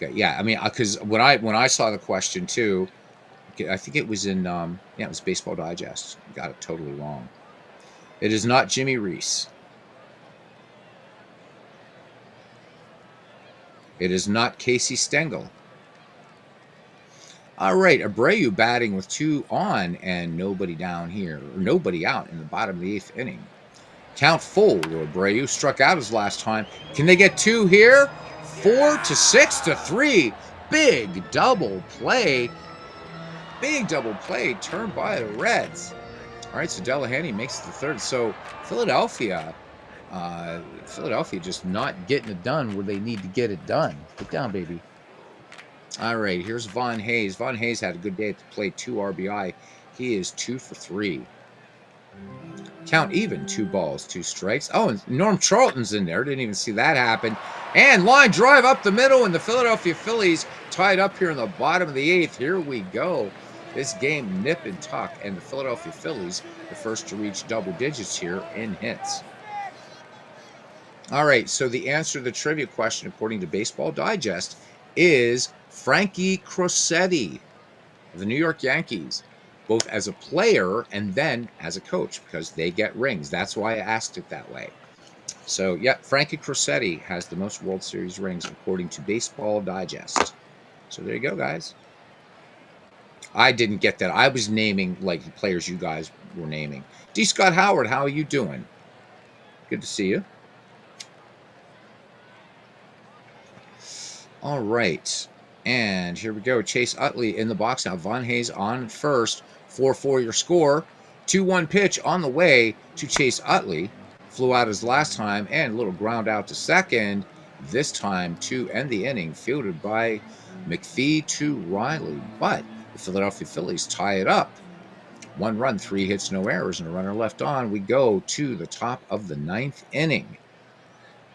yeah. I mean, because when I saw the question too, I think it was in it was Baseball Digest. Got it totally wrong. It is not Jimmy Reese. It is not Casey Stengel. All right, Abreu batting with 2 on and nobody down here, or nobody out in the bottom of the 8th inning. Count full. Abreu struck out his last time. Can they get 2 here? 4-6-3. Big double play. Big double play turned by the Reds. All right, so Delahanty makes the third. So Philadelphia just not getting it done where they need to get it done. Get down, baby. All right, here's Von Hayes. Von Hayes had a good day at the plate, 2 RBI. He is 2-for-3. Count even, 2-2 strikes. Oh, and Norm Charlton's in there. Didn't even see that happen. And line drive up the middle, and the Philadelphia Phillies tied up here in the bottom of the 8th. Here we go. This game nip and tuck, and the Philadelphia Phillies, the first to reach double digits here in hits. All right, so the answer to the trivia question, according to Baseball Digest, is Frankie Crosetti of the New York Yankees, both as a player and then as a coach, because they get rings. That's why I asked it that way. So, yeah, Frankie Crosetti has the most World Series rings, according to Baseball Digest. So there you go, guys. I didn't get that. I was naming, like, the players you guys were naming. D. Scott Howard, how are you doing? Good to see you. All right. And here we go. Chase Utley in the box now. Von Hayes on first. 4-4 your score. 2-1 pitch on the way to Chase Utley. Flew out his last time and a little ground out to second. This time to end the inning, fielded by McPhee to Riley. But the Philadelphia Phillies tie it up. 1 run, 3 hits, no errors, and a runner left on. We go to the top of the 9th inning.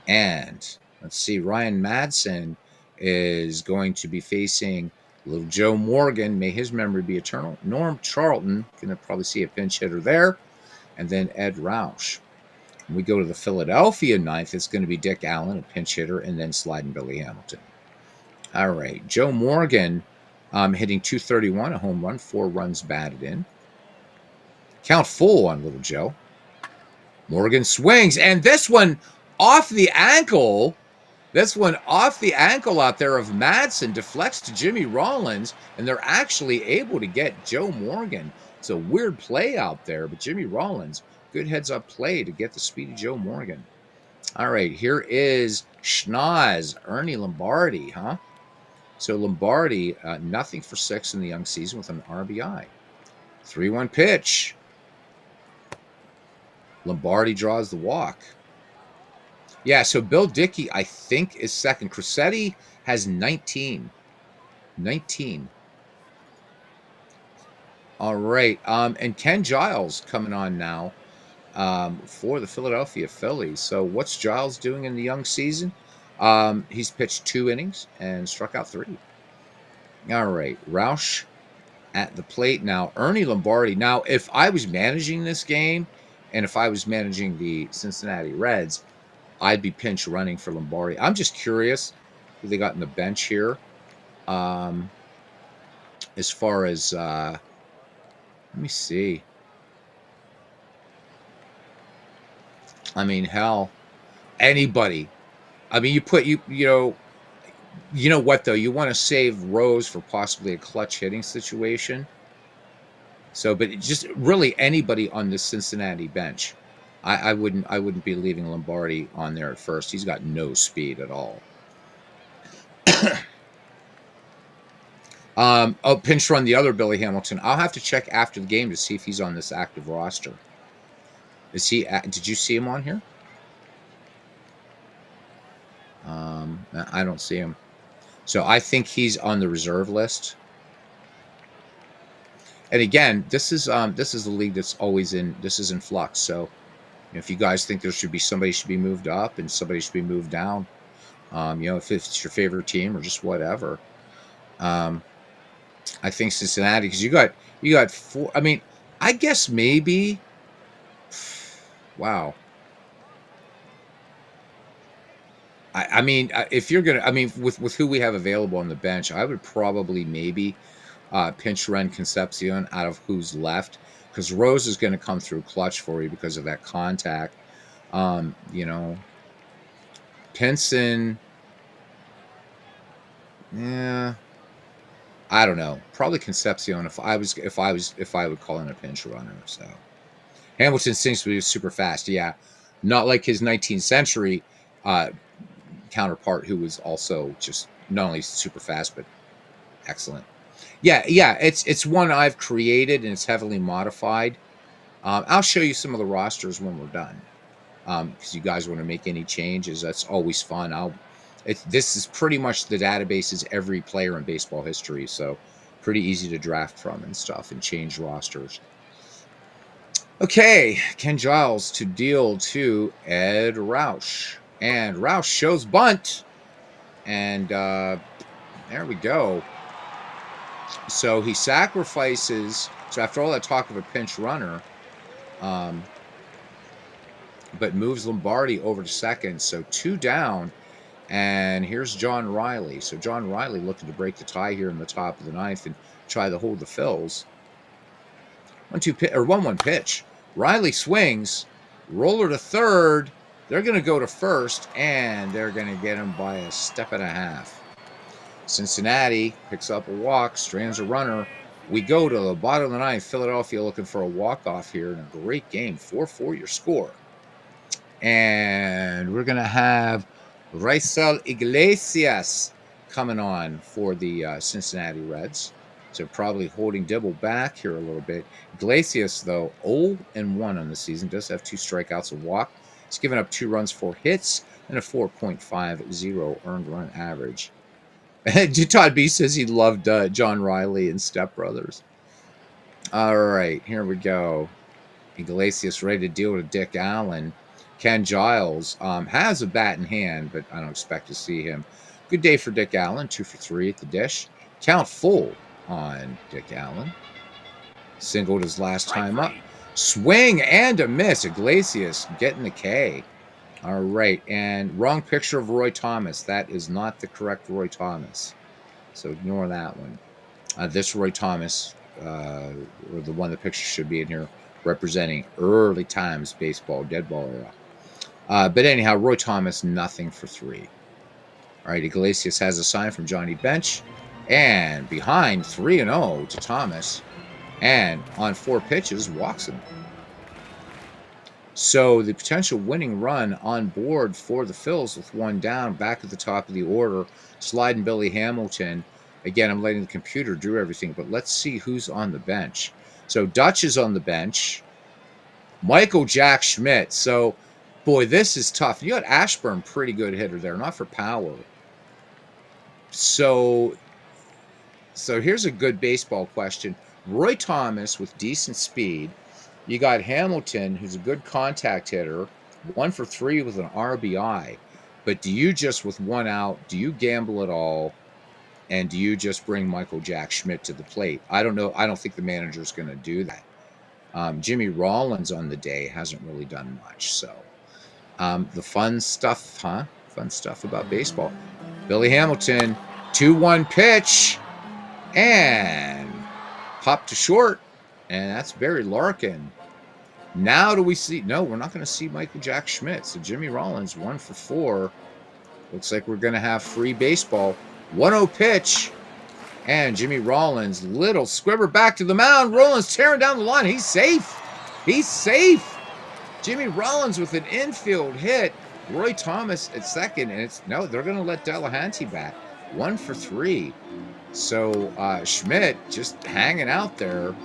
And let's see, Ryan Madsen is going to be facing little Joe Morgan. May his memory be eternal. Norm Charlton, going to probably see a pinch hitter there. And then Ed Roush. When we go to the Philadelphia ninth, it's going to be Dick Allen, a pinch hitter, and then sliding Billy Hamilton. All right, Joe Morgan hitting .231, a home run, 4 runs batted in. Count full on little Joe. Morgan swings, and this one off the ankle. This one off the ankle out there of Madsen deflects to Jimmy Rollins, and they're actually able to get Joe Morgan. It's a weird play out there, but Jimmy Rollins, good heads-up play to get the speedy Joe Morgan. All right, here is Schnoz, Ernie Lombardi, huh? So Lombardi, nothing for 6 in the young season with an RBI. 3-1 pitch. Lombardi draws the walk. Yeah, so Bill Dickey, I think, is second. Crissetti has 19. 19. All right. And Ken Giles coming on now for the Philadelphia Phillies. So what's Giles doing in the young season? He's pitched 2 innings and struck out 3. All right. Roush at the plate now. Ernie Lombardi. Now, if I was managing this game and if I was managing the Cincinnati Reds, I'd be pinch running for Lombardi. I'm just curious who they got in the bench here. As far as, let me see. I mean, hell, anybody. I mean, you know what though? You want to save Rose for possibly a clutch hitting situation. So, but just really anybody on the Cincinnati bench. I wouldn't be leaving Lombardi on there at first. He's got no speed at all. Pinch run the other Billy Hamilton. I'll have to check after the game to see if he's on this active roster. Is he? Did you see him on here? I don't see him. So I think he's on the reserve list. And again, this is a league that's always in. This is in flux. So if you guys think there should be somebody should be moved up and somebody should be moved down, if it's your favorite team or just whatever, I think Cincinnati, because you got 4. I mean, I guess maybe. Wow. I mean, if you're gonna, I mean, with who we have available on the bench, I would probably maybe pinch run Concepcion out of who's left, because Rose is going to come through clutch for you because of that contact. Pinson, yeah, I don't know. Probably Concepcion if I would call in a pinch runner. So Hamilton seems to be super fast. Yeah, not like his 19th century counterpart, who was also just not only super fast but excellent. Yeah, it's one I've created and it's heavily modified. I'll show you some of the rosters when we're done, because you guys want to make any changes. That's always fun. This is pretty much the databases every player in baseball history, so pretty easy to draft from and stuff and change rosters. Okay, Ken Giles to deal to Ed Roush, and Roush shows bunt, and there we go. So he sacrifices. So after all that talk of a pinch runner, but moves Lombardi over to second. So 2 down, and here's John Riley. So John Riley looking to break the tie here in the top of the 9th and try to hold the Phils. 1-1 pitch. Riley swings, roller to third. They're going to go to first, and they're going to get him by a step and a half. Cincinnati picks up a walk, strands a runner. We go to the bottom of the 9th. Philadelphia looking for a walk-off here in a great game. 4-4 your score. And we're going to have Raisel Iglesias coming on for the Cincinnati Reds. So probably holding Dibble back here a little bit. Iglesias, though, 0-1 on the season. Does have 2 strikeouts, a walk. He's given up 2 runs, 4 hits, and a 4.50 earned run average. Todd B says he loved John Riley and Step Brothers. All right, here we go. Iglesias ready to deal with Dick Allen. Ken Giles has a bat in hand, but I don't expect to see him. Good day for Dick Allen, 2 for 3 at the dish. Count full on Dick Allen. Singled his last time up. Swing and a miss. Iglesias getting the K. All right, and wrong picture of Roy Thomas. That is not the correct Roy Thomas. So ignore that one. This Roy Thomas, or the one the picture should be in here, representing early times baseball, dead ball era. But anyhow, Roy Thomas, nothing for 3. All right, Iglesias has a sign from Johnny Bench. And behind 3-0 to Thomas. And on 4 pitches, walks him. So the potential winning run on board for the Phils with 1 down, back at the top of the order, sliding Billy Hamilton. Again, I'm letting the computer do everything, but let's see who's on the bench. So Dutch is on the bench. Michael Jack Schmidt. So, boy, this is tough. You got Ashburn, pretty good hitter there, not for power. So here's a good baseball question. Roy Thomas with decent speed. You got Hamilton, who's a good contact hitter, 1 for 3 with an RBI. But do you just, with 1 out, do you gamble at all? And do you just bring Michael Jack Schmidt to the plate? I don't know. I don't think the manager's going to do that. Jimmy Rollins on the day hasn't really done much. So the fun stuff, huh? Fun stuff about baseball. Billy Hamilton, 2-1 pitch. And pop to short. And that's Barry Larkin. Now do we see? No, we're not going to see Michael Jack Schmidt. So Jimmy Rollins, 1 for 4. Looks like we're going to have free baseball. 1-0 pitch. And Jimmy Rollins, little squibber back to the mound. Rollins tearing down the line. He's safe. He's safe. Jimmy Rollins with an infield hit. Roy Thomas at second. And no, they're going to let Delahanty back. 1 for 3. So Schmidt just hanging out there.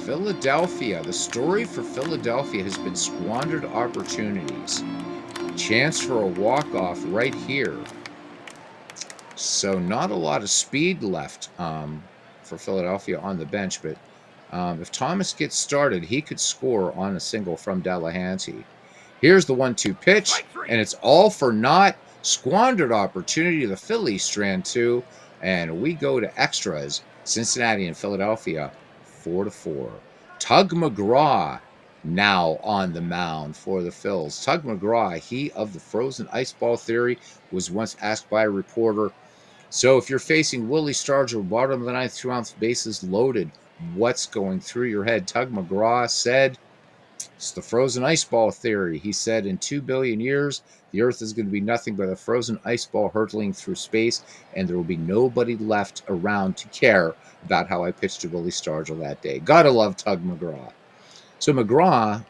Philadelphia. The story for Philadelphia has been squandered opportunities. Chance for a walk-off right here. So not a lot of speed left for Philadelphia on the bench, but if Thomas gets started, he could score on a single from Delahanty. Here's the 1-2 pitch, and it's all for naught. Squandered opportunity. The Phillies strand 2, and we go to extras. Cincinnati and Philadelphia, 4-4. Tug McGraw now on the mound for the Phils. Tug McGraw, he of the frozen ice ball theory, was once asked by a reporter, so if you're facing Willie Stargell, bottom of the 9th, 2-ounce bases loaded, what's going through your head? Tug McGraw said, it's the frozen ice ball theory. He said, in 2 billion years, the Earth is going to be nothing but a frozen ice ball hurtling through space, and there will be nobody left around to care about how I pitched to Willie Stargell that day. Gotta love Tug McGraw. So McGraw,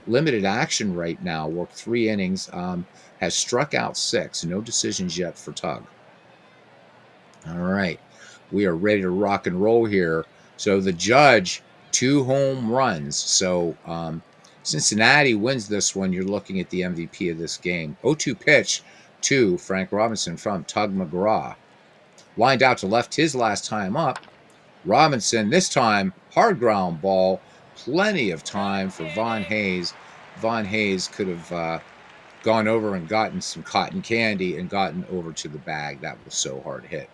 limited action right now, worked 3 innings, has struck out 6. No decisions yet for Tug. All right, we are ready to rock and roll here. So the Judge, 2 home runs. So Cincinnati wins this one. You're looking at the MVP of this game. 0-2 pitch to Frank Robinson from Tug McGraw. Lined out to left his last time up. Robinson, this time, hard ground ball. Plenty of time for Von Hayes. Von Hayes could have gone over and gotten some cotton candy and gotten over to the bag. That was so hard hit.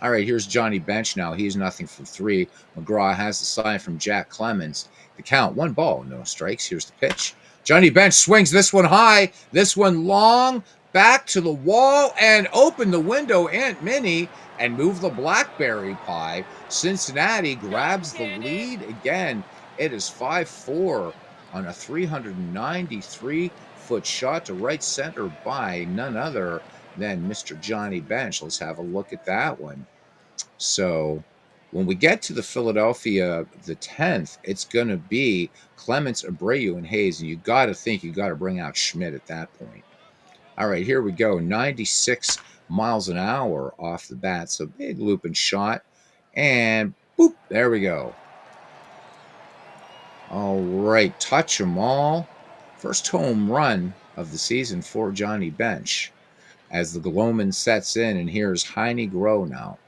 All right, here's Johnny Bench now. He's nothing for 3. McGraw has the sign from Jack Clemens. The count, 1 ball, no strikes. Here's the pitch. Johnny Bench swings this one high, this one long, back to the wall, and open the window, Aunt Minnie, and move the blackberry pie. Cincinnati grabs the lead again. It is 5-4 on a 393-foot shot to right center by none other than Mr. Johnny Bench. Let's have a look at that one. So when we get to the Philadelphia, the 10th, it's going to be Clemens, Abreu, and Hayes. And you got to think you got to bring out Schmidt at that point. All right, here we go. 96 miles an hour off the bat. So big looping shot. And boop, there we go. All right, touch them all. First home run of the season for Johnny Bench as the Gloman sets in. And here's Heine Grow now.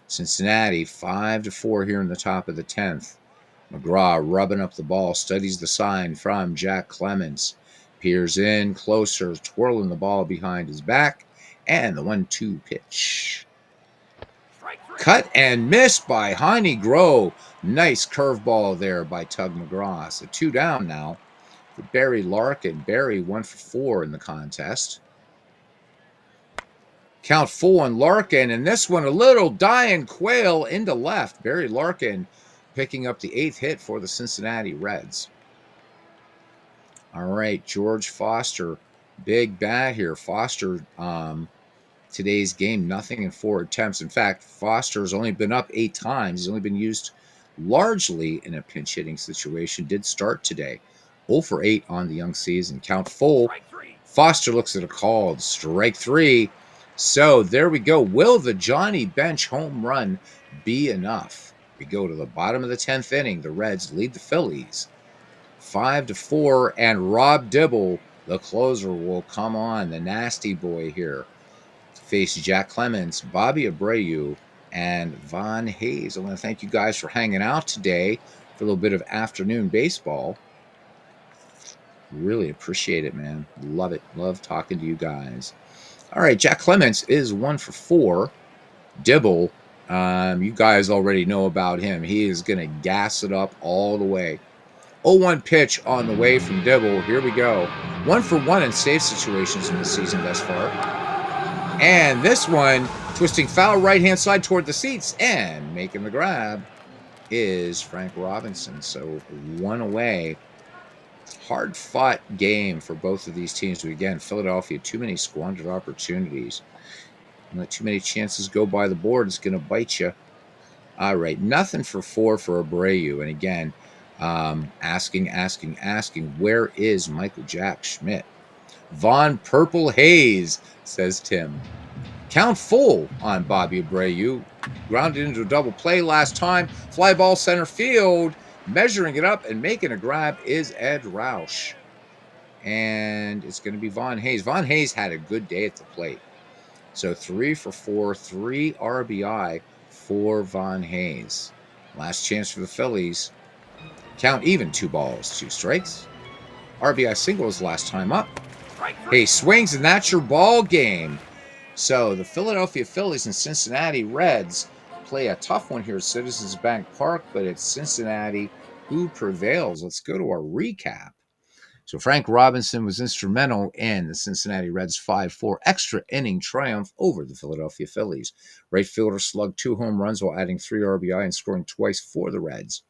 Cincinnati 5-4 here in the top of the 10th. McGraw rubbing up the ball, studies the sign from Jack Clemens. Peers in, closer, twirling the ball behind his back. And the 1-2 pitch. Cut and miss by Heine Grow. Nice curveball there by Tug McGraw. So 2 down now for Barry Larkin. Barry 1 for 4 in the contest. Count full on Larkin, and this one a little dying quail into left. Barry Larkin picking up the 8th hit for the Cincinnati Reds. All right, George Foster, big bat here. Foster, today's game, nothing in 4 attempts. In fact, Foster's only been up 8 times. He's only been used largely in a pinch hitting situation. Did start today. 0 for 8 on the young season. Count full. Foster looks at a called strike 3. So there we go. Will the Johnny Bench home run be enough? We go to the bottom of the 10th inning. The Reds lead the Phillies 5-4, and Rob Dibble, the closer, will come on. The nasty boy here to face Jack Clemens, Bobby Abreu, and Von Hayes. I want to thank you guys for hanging out today for a little bit of afternoon baseball. Really appreciate it, man. Love it. Love talking to you guys. All right, Jack Clemens is 1 for 4. Dibble, you guys already know about him. He is going to gas it up all the way. 0-1 pitch on the way from Dibble. Here we go. 1 for 1 in save situations in the season thus far. And this one, twisting foul right-hand side toward the seats and making the grab is Frank Robinson. So 1 away. Hard-fought game for both of these teams. But again, Philadelphia, too many squandered opportunities. Let too many chances go by the board. It's going to bite you. All right, nothing for 4 for Abreu. And again, asking, where is Michael Jack Schmidt? Von Purple Hayes, says Tim. Count full on Bobby Abreu. Grounded into a double play last time. Fly ball center field. Measuring it up and making a grab is Ed Roush. And it's going to be Von Hayes. Von Hayes had a good day at the plate. So 3 for 4, 3 RBI for Von Hayes. Last chance for the Phillies. Count even, 2 balls, 2 strikes. RBI singles last time up. Hayes swings, and that's your ball game. So the Philadelphia Phillies and Cincinnati Reds play a tough one here at Citizens Bank Park, but it's Cincinnati who prevails. Let's go to our recap. So Frank Robinson was instrumental in the Cincinnati Reds' 5-4 extra inning triumph over the Philadelphia Phillies. Right fielder slugged 2 home runs while adding 3 RBI and scoring twice for the Reds.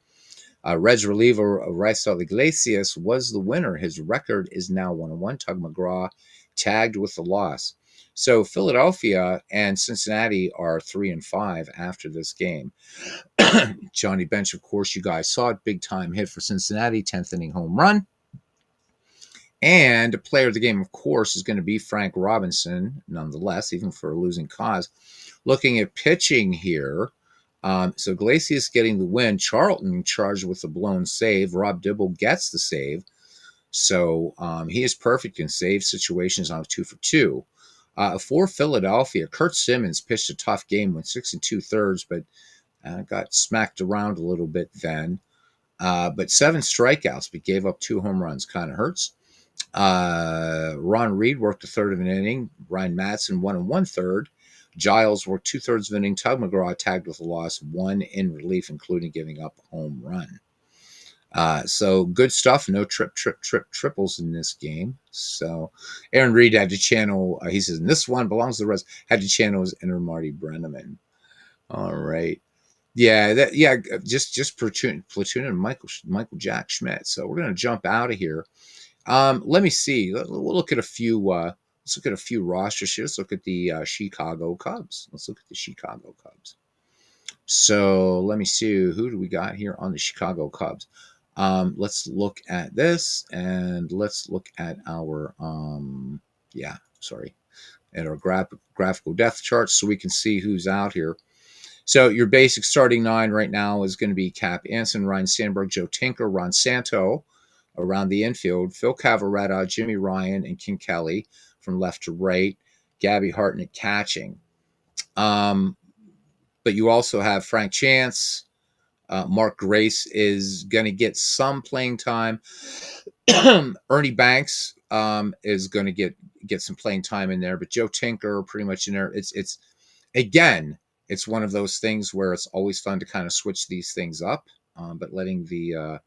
Reds reliever Raisel Iglesias was the winner. His record is now 1-1. Tug McGraw tagged with the loss. So Philadelphia and Cincinnati are 3-5 after this game. Johnny Bench, of course, you guys saw it. Big time hit for Cincinnati, 10th inning home run. And a player of the game, of course, is going to be Frank Robinson, nonetheless, even for a losing cause. Looking at pitching here, so Iglesias getting the win. Charlton charged with a blown save. Rob Dibble gets the save. So he is perfect in save situations on 2 for 2. For Philadelphia, Kurt Simmons pitched a tough game, went 6 2/3, but got smacked around a little bit then. But 7 strikeouts, but gave up 2 home runs. Kind of hurts. Ron Reed worked a third of an inning. Ryan Madsen 1 1/3. Giles worked 2/3 of an inning. Tug McGraw tagged with a loss, 1 in relief, including giving up a home run. So good stuff. No triples in this game. So Aaron Reed had to channel. He says, and this one belongs to the Reds. Had to channel his inner Marty Brenneman. All right. Yeah, just platoon and Michael Jack Schmidt. So we're gonna jump out of here. Let me see. We'll look at a few. Let's look at a few rosters here. Let's look at the Chicago Cubs. So let me see. Who do we got here on the Chicago Cubs? Let's look at this, and let's look at our sorry, and our graphical depth charts so we can see who's out here. So your basic starting nine right now is going to be Cap Anson, Ryan Sandberg, Joe Tinker, Ron Santo around the infield, Phil Cavaretta, Jimmy Ryan, and King Kelly from left to right, Gabby Hartnett catching. But you also have Frank Chance. Mark Grace is going to get some playing time. Ernie Banks is going to get some playing time in there, but Joe Tinker pretty much in there. It's again, it's one of those things where it's always fun to kind of switch these things up, but letting the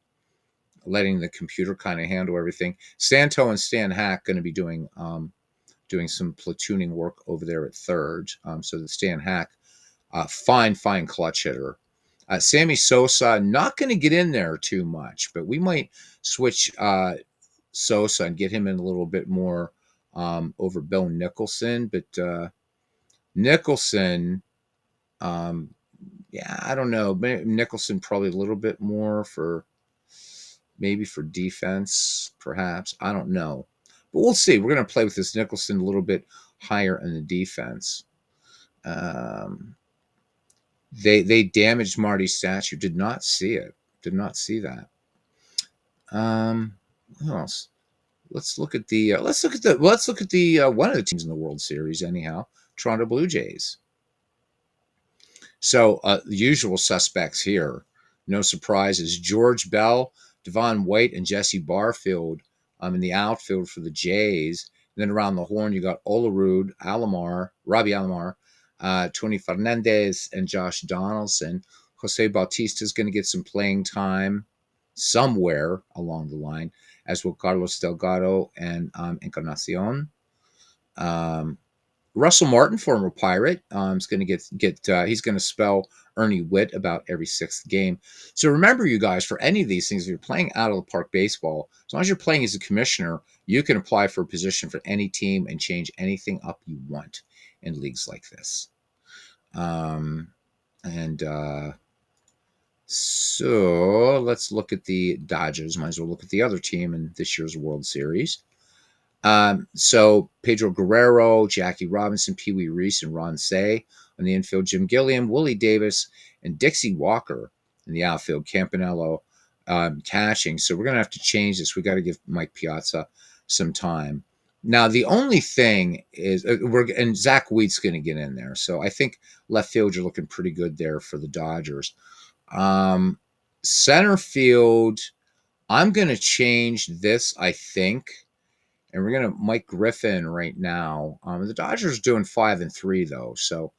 computer kind of handle everything. Santo and Stan Hack going to be doing some platooning work over there at third. So that Stan Hack, fine clutch hitter. Sammy Sosa, not going to get in there too much, but we might switch Sosa and get him in a little bit more over Bill Nicholson. But Nicholson, yeah, I don't know. Nicholson probably a little bit more for maybe for defense, perhaps. I don't know. But we'll see. We're going to play with this Nicholson a little bit higher in the defense. They damaged Marty's statue. Did not see it. Did not see that. Who else? Let's look at the one of the teams in the World Series. Anyhow, Toronto Blue Jays. So the usual suspects here. No surprises. George Bell, Devon White, and Jesse Barfield in the outfield for the Jays. And then around the horn, you got Olerud, Robbie Alomar, Tony Fernandez, and Josh Donaldson. Jose Bautista is going to get some playing time somewhere along the line, as will Carlos Delgado and Encarnacion. Russell Martin, former Pirate, is going to get he's going to spell Ernie Witt about every sixth game. So remember, you guys, for any of these things, if you're playing out of the park baseball, as long as you're playing as a commissioner, you can apply for a position for any team and change anything up you want in leagues like this. So let's look at the Dodgers. Might as well look at the other team in this year's World Series. So Pedro Guerrero, Jackie Robinson, Pee Wee Reese, and Ron Say on the infield. Jim Gilliam, Willie Davis, and Dixie Walker in the outfield. Campanello catching. So we're going to have to change this. We got to give Mike Piazza some time. Now, the only thing is, and Zach Wheat's going to get in there. So I think left field, you're looking pretty good there for the Dodgers. Center field, I'm going to change this, I think. And we're going to Mike Griffin right now. The Dodgers are doing 5-3 though. So,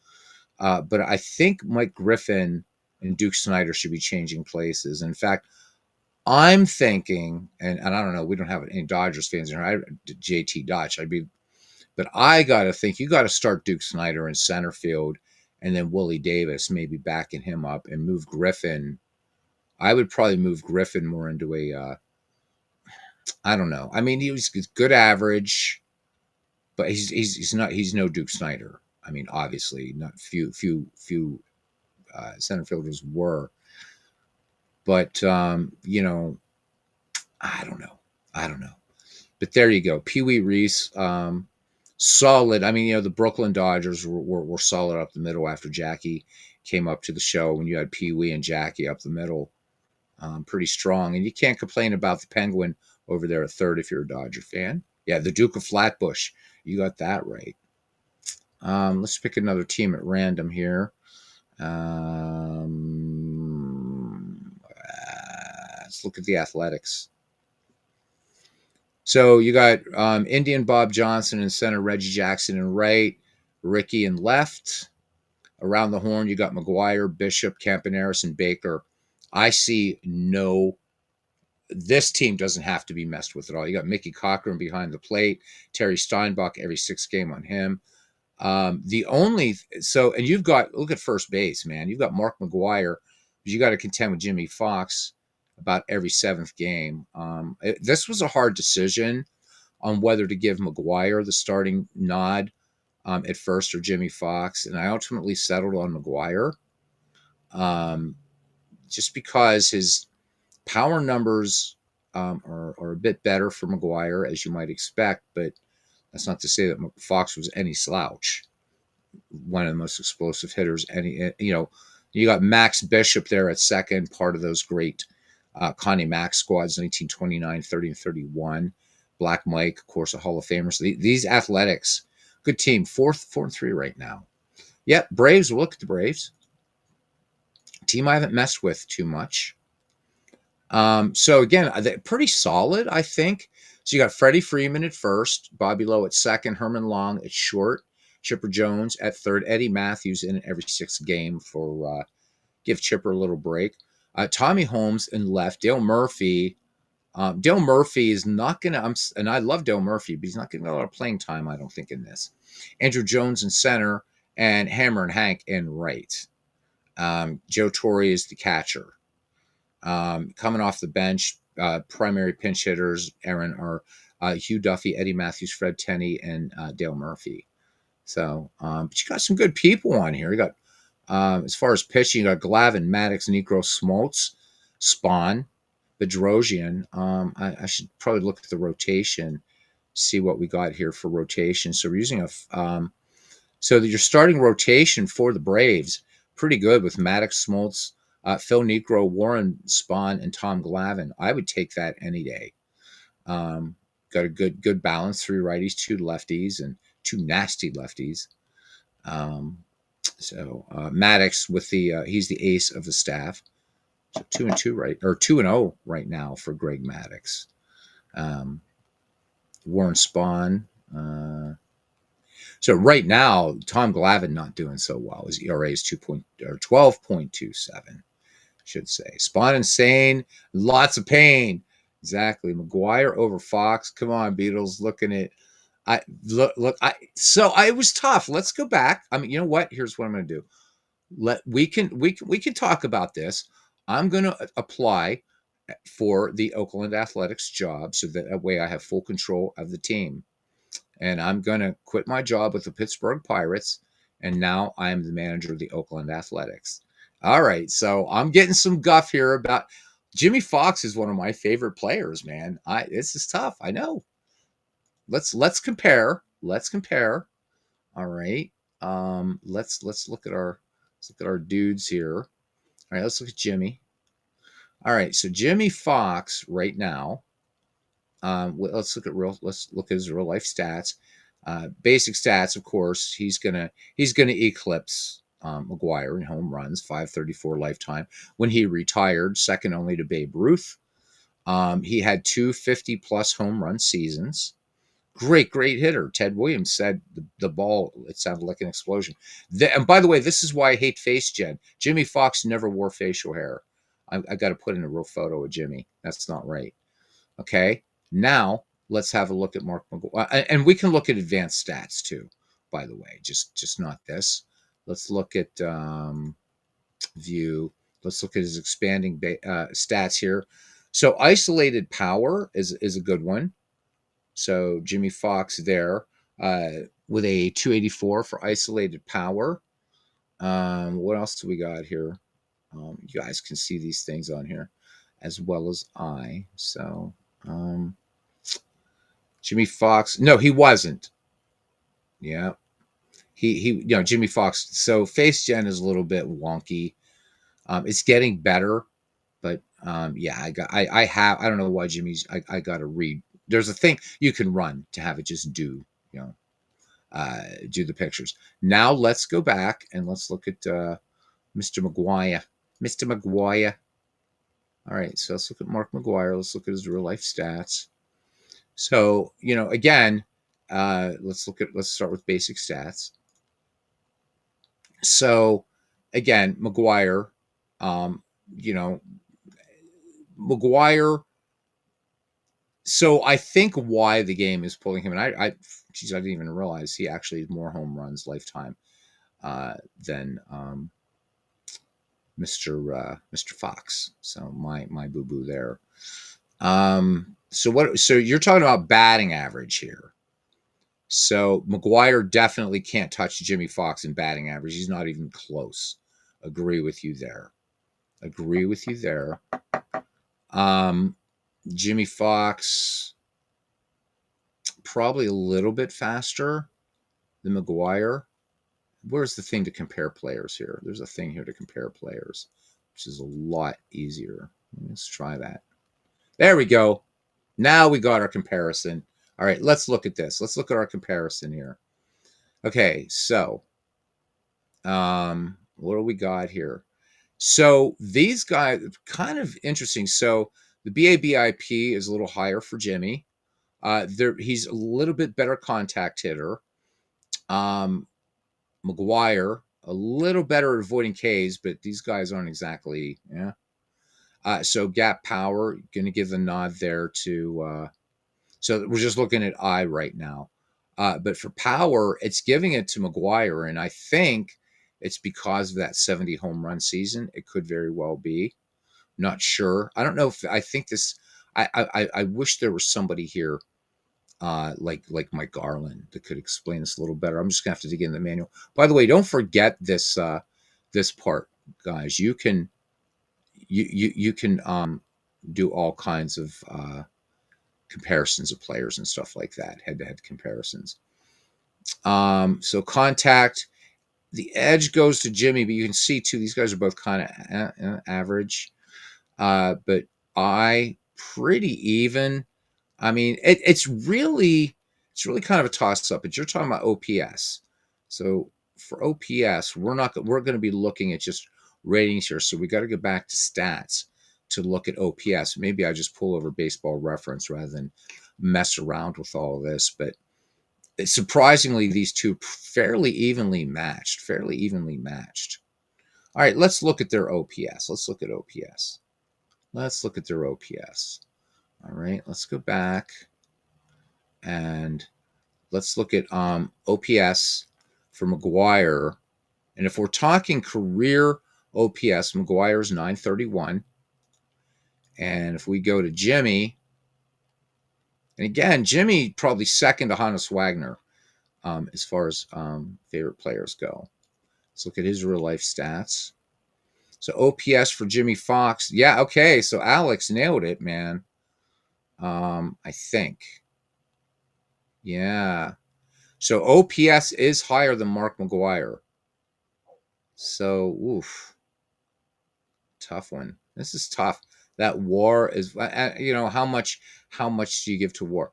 but I think Mike Griffin and Duke Snyder should be changing places. In fact, I'm thinking, and I don't know, we don't have any Dodgers fans in here. JT Dodge, but I got to think you got to start Duke Snyder in center field, and then Willie Davis maybe backing him up and move Griffin. I would probably move Griffin more into a. I don't know. I mean, he's good average, but he's no Duke Snyder. I mean, obviously, not few center fielders were, but you know, I don't know. But there you go, Pee Wee Reese, solid. I mean, you know, the Brooklyn Dodgers were solid up the middle after Jackie came up to the show. When you had Pee Wee and Jackie up the middle, pretty strong, and you can't complain about the Penguin over there at third if you're a Dodger fan. Yeah, the Duke of Flatbush. You got that right. Let's pick another team at random here. Let's look at the Athletics. So you got Indian Bob Johnson in center, Reggie Jackson in right, Ricky in left. Around the horn, you got McGuire, Bishop, Campaneris, and Baker. I see this team doesn't have to be messed with at all. You got Mickey Cochran behind the plate, Terry Steinbach every sixth game on him. And you've got, look at first base, man. You've got Mark McGuire, but you got to contend with Jimmy Fox about every seventh game. This was a hard decision on whether to give McGuire the starting nod at first or Jimmy Fox, and I ultimately settled on McGuire, just because his power numbers are a bit better for McGuire, as you might expect, but That's not to say that Fox was any slouch. One of the most explosive hitters. You got Max Bishop there at second, part of those great Connie Mack squads, 1929, 30, and 31. Black Mike, of course, a Hall of Famer. So these Athletics, good team, 4-3 right now. Yep, Braves. We'll look at the Braves. Team I haven't messed with too much. So again, they're pretty solid, I think. So you got Freddie Freeman at first, Bobby Lowe at second, Herman Long at short, Chipper Jones at third, Eddie Matthews in every sixth game for give Chipper a little break. Tommy Holmes in left, Dale Murphy. Dale Murphy is not going to, and I love Dale Murphy, but he's not getting a lot of playing time, I don't think, in this. Andrew Jones in center, and Hammer and Hank in right. Joe Torre is the catcher. Coming off the bench, primary pinch hitters, Aaron, are Hugh Duffy, Eddie Matthews, Fred Tenney, and Dale Murphy. So, but you got some good people on here. You got, as far as pitching, you got Glavine, Maddox, Negro, Smoltz, Spahn, Bedrosian. I should probably look at the rotation, see what we got here for rotation. So we're using so that your starting rotation for the Braves, pretty good with Maddox, Smoltz, Phil Negro, Warren Spahn, and Tom Glavine. I would take that any day. Got a good balance, 3 righties, 2 lefties, and 2 nasty lefties. Maddox with he's the ace of the staff. So 2-2 right, or 2-0 right now for Greg Maddox. Warren Spahn. So right now, Tom Glavine not doing so well. His ERA is 12.27. Should say. Spahn insane, lots of pain. Exactly. McGuire over Fox. Come on, Beatles. Looking at so it was tough. Let's go back. I mean, you know what? Here's what I'm going to do. We can talk about this. I'm going to apply for the Oakland Athletics job so that way I have full control of the team. And I'm going to quit my job with the Pittsburgh Pirates, and now I am the manager of the Oakland Athletics. All right, so I'm getting some guff here about Jimmy Fox is one of my favorite players, man. This is tough. I know. Let's compare. Let's compare. All right. Let's look at our dudes here. All right, let's look at Jimmy. All right, so Jimmy Fox right now. Let's look at his real life stats. Basic stats, of course, he's gonna eclipse McGuire in home runs, 534 lifetime. When he retired, second only to Babe Ruth. He had 2 50-plus home run seasons. Great hitter. Ted Williams said the ball, it sounded like an explosion. And by the way, this is why I hate face gen. Jimmy Fox never wore facial hair. I got to put in a real photo of Jimmy. That's not right. Okay. Now let's have a look at Mark McGuire, and we can look at advanced stats too. By the way, just not this. Let's look at view. Let's look at his expanding stats here. So isolated power is a good one. So Jimmy Fox there with a 284 for isolated power. What else do we got here? You guys can see these things on here as well as I. So Jimmy Fox, no, he wasn't. Yeah, he Jimmy Fox. So face gen is a little bit wonky. It's getting better, but yeah, I don't know why Jimmy's. I got to read. There's a thing you can run to have it just do the pictures. Now let's go back and let's look at Mr. McGuire. Mr. McGuire. All right, so let's look at Mark McGuire. Let's look at his real life stats. So again, let's start with basic stats. So again, McGuire, McGuire. So I think why the game is pulling him, and I didn't even realize he actually has more home runs lifetime than Mr. Fox. So my boo boo there. So you're talking about batting average here. So McGuire definitely can't touch Jimmy Fox in batting average. He's not even close. Agree with you there. Jimmy Fox probably a little bit faster than McGuire. Where's the thing to compare players here? There's a thing here to compare players, which is a lot easier. Let's try that. There we go. Now we got our comparison. All right, let's look at this. Let's look at our comparison here. Okay, so what do we got here? So these guys, kind of interesting. So the BABIP is a little higher for Jimmy. He's a little bit better contact hitter. McGuire, a little better at avoiding Ks, but these guys aren't exactly, yeah. So gap power, going to give the nod there to, so we're just looking at I right now. But for power, it's giving it to McGuire, and I think it's because of that 70 home run season. It could very well be. Not sure. I don't know if I think this. I wish there was somebody here, like Mike Garland, that could explain this a little better. I'm just gonna have to dig in the manual. By the way, don't forget this this part, guys. You can do all kinds of comparisons of players and stuff like that, head-to-head comparisons. So contact, the edge goes to Jimmy, but you can see too, these guys are both kind of average. But I pretty even. I mean, it's really kind of a toss-up. But you're talking about OPS. So for OPS, we're going to be looking at just ratings here. So we got to go back to stats to look at OPS. Maybe I just pull over Baseball Reference rather than mess around with all of this. But surprisingly, these two fairly evenly matched. All right, let's look at their OPS. Let's look at their OPS. All right, let's go back and let's look at OPS for McGuire. And if we're talking career OPS, McGuire's 931. And if we go to Jimmy, and again, Jimmy probably second to Hannes Wagner as far as favorite players go. Let's look at his real life stats. So OPS for Jimmy Fox. Yeah, okay. So Alex nailed it, man. I think. Yeah. So OPS is higher than Mark McGuire. So, oof. Tough one. This is tough. That WAR is, how much do you give to WAR?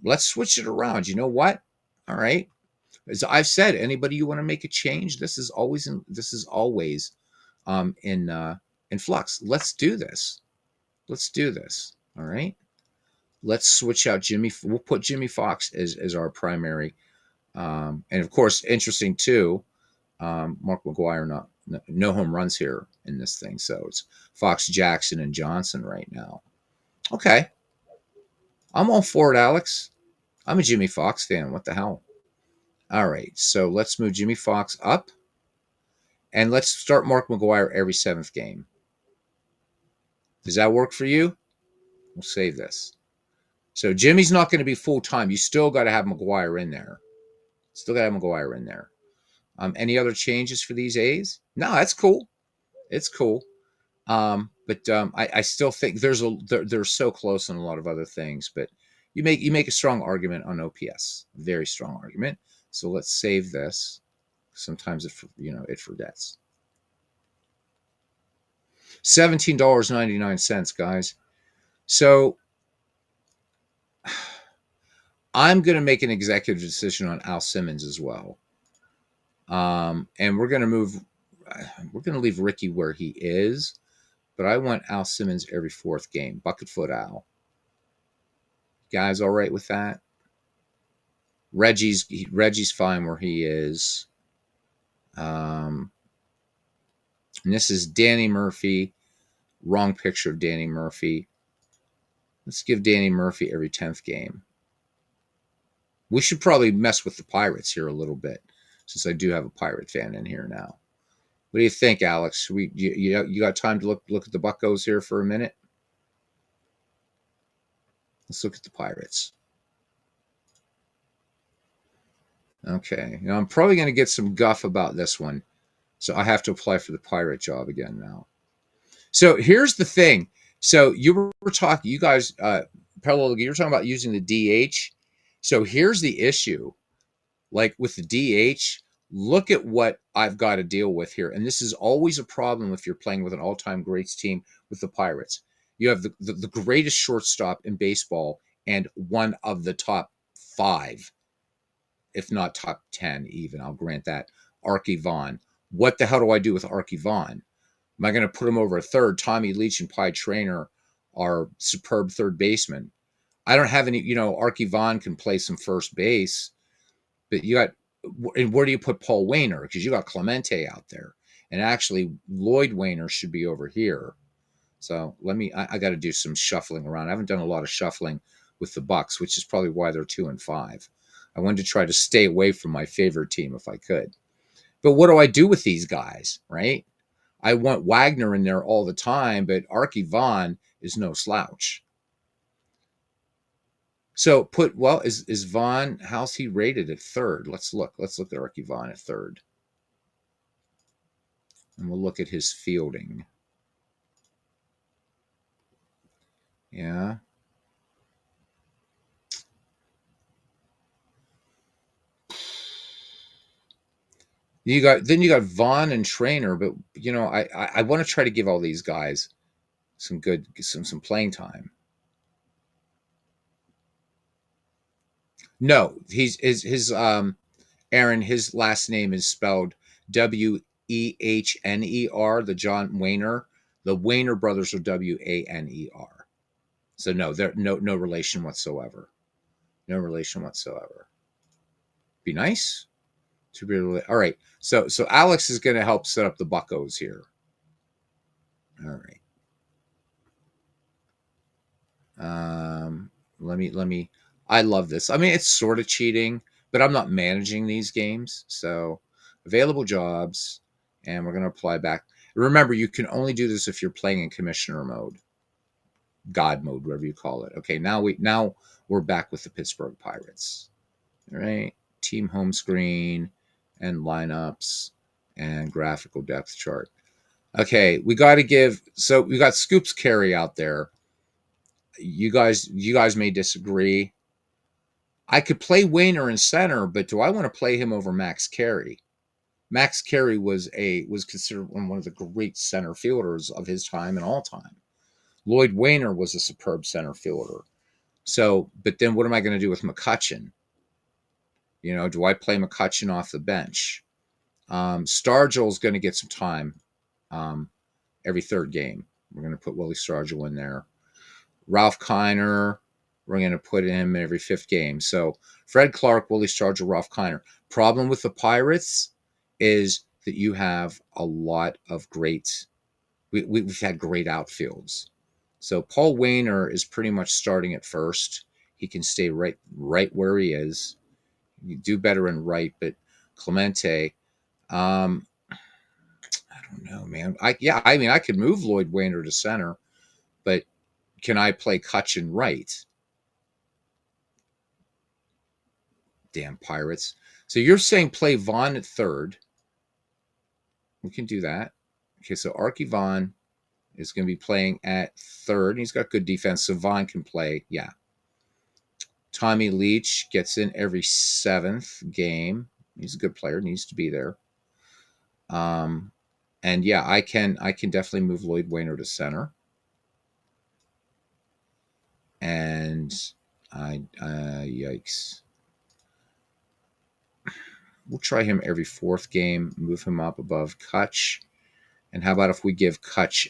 Let's switch it around. You know what? All right. As I've said, anybody you want to make a change, this is always in flux. Let's do this. All right. Let's switch out Jimmy. We'll put Jimmy Fox as our primary. And of course, interesting too, Mark McGuire, no home runs here in this thing. So it's Fox, Jackson, and Johnson right now. Okay. I'm all for it, Alex. I'm a Jimmy Fox fan. What the hell? All right. So let's move Jimmy Fox up. And let's start Mark McGuire every 7th game. Does that work for you? We'll save this. So Jimmy's not going to be full-time. You still got to have McGuire in there. Any other changes for these A's? No, that's cool. It's cool. But I still think they're so close on a lot of other things. But you make a strong argument on OPS, a very strong argument. So let's save this. Sometimes it forgets. $17.99, guys. So I'm going to make an executive decision on Al Simmons as well. And we're going to leave Ricky where he is, but I want Al Simmons every 4th game. Bucket foot Al. Guys all right with that? Reggie's fine where he is. And this is Danny Murphy. Wrong picture of Danny Murphy. Let's give Danny Murphy every 10th game. We should probably mess with the Pirates here a little bit, since I do have a Pirate fan in here now. What do you think, Alex? You got time to look at the Buccos here for a minute? Let's look at the Pirates. Okay. Now, I'm probably going to get some guff about this one, so I have to apply for the Pirate job again now. So here's the thing. So you were talking, you guys, Parallel, you were talking about using the DH. So here's the issue. Like with the DH, look at what I've got to deal with here. And this is always a problem if you're playing with an all-time greats team with the Pirates. You have the greatest shortstop in baseball and one of the top 5, if not top 10 even, I'll grant that, Arky Vaughan. What the hell do I do with Arky Vaughan? Am I going to put him over a third? Tommy Leach and Pie Traynor are superb third basemen. I don't have any, Arky Vaughan can play some first base, but you got, and where do you put Paul Wainer? Because you got Clemente out there. And actually, Lloyd Wainer should be over here. So I got to do some shuffling around. I haven't done a lot of shuffling with the Bucks, which is probably why they're 2-5. I wanted to try to stay away from my favorite team if I could. But what do I do with these guys, right? I want Wagner in there all the time, but Arky Vaughan is no slouch. So is Vaughn, how's he rated at third? Let's look at Arky Vaughan at third. And we'll look at his fielding. Yeah. You got Vaughn and Traynor, but I want to try to give all these guys some playing time. No, his Aaron, his last name is spelled Wehner, the John Wainer. The Wainer brothers are Waner. So no, they're no relation whatsoever. No relation whatsoever. Be nice. To be all right. So Alex is going to help set up the Buccos here. All right. Let me. I love this. I mean, it's sort of cheating, but I'm not managing these games. So available jobs, and we're going to apply back. Remember, you can only do this if you're playing in commissioner mode, God mode, whatever you call it. Okay, now we're back with the Pittsburgh Pirates. All right, team home screen and lineups and graphical depth chart. Okay, we got Scoops Carey out there. You guys may disagree. I could play Wainer in center, but do I want to play him over Max Carey? Max Carey was considered one of the great center fielders of his time and all time. Lloyd Wainer was a superb center fielder. So, but then what am I going to do with McCutchen? Do I play McCutchen off the bench? Stargell's going to get some time every third game. We're going to put Willie Stargell in there. Ralph Kiner, we're going to put him in every fifth game. So Fred Clark, Willie Stargell, Ralph Kiner. Problem with the Pirates is that you have a lot of we've had great outfields. So Paul Wainer is pretty much starting at first. He can stay right where he is. You do better in right, but Clemente, I don't know, man. I could move Lloyd Wainer to center, but can I play Cutchin right? Damn Pirates. So you're saying play Vaughn at third. We can do that. Okay, so Arky Vaughan is going to be playing at third. He's got good defense, so Vaughn can play. Yeah. Tommy Leach gets in every 7th game. He's a good player, needs to be there. And yeah, I can definitely move Lloyd Wainer to center. And yikes. We'll try him every 4th game, move him up above Kutch. And how about if we give Kutch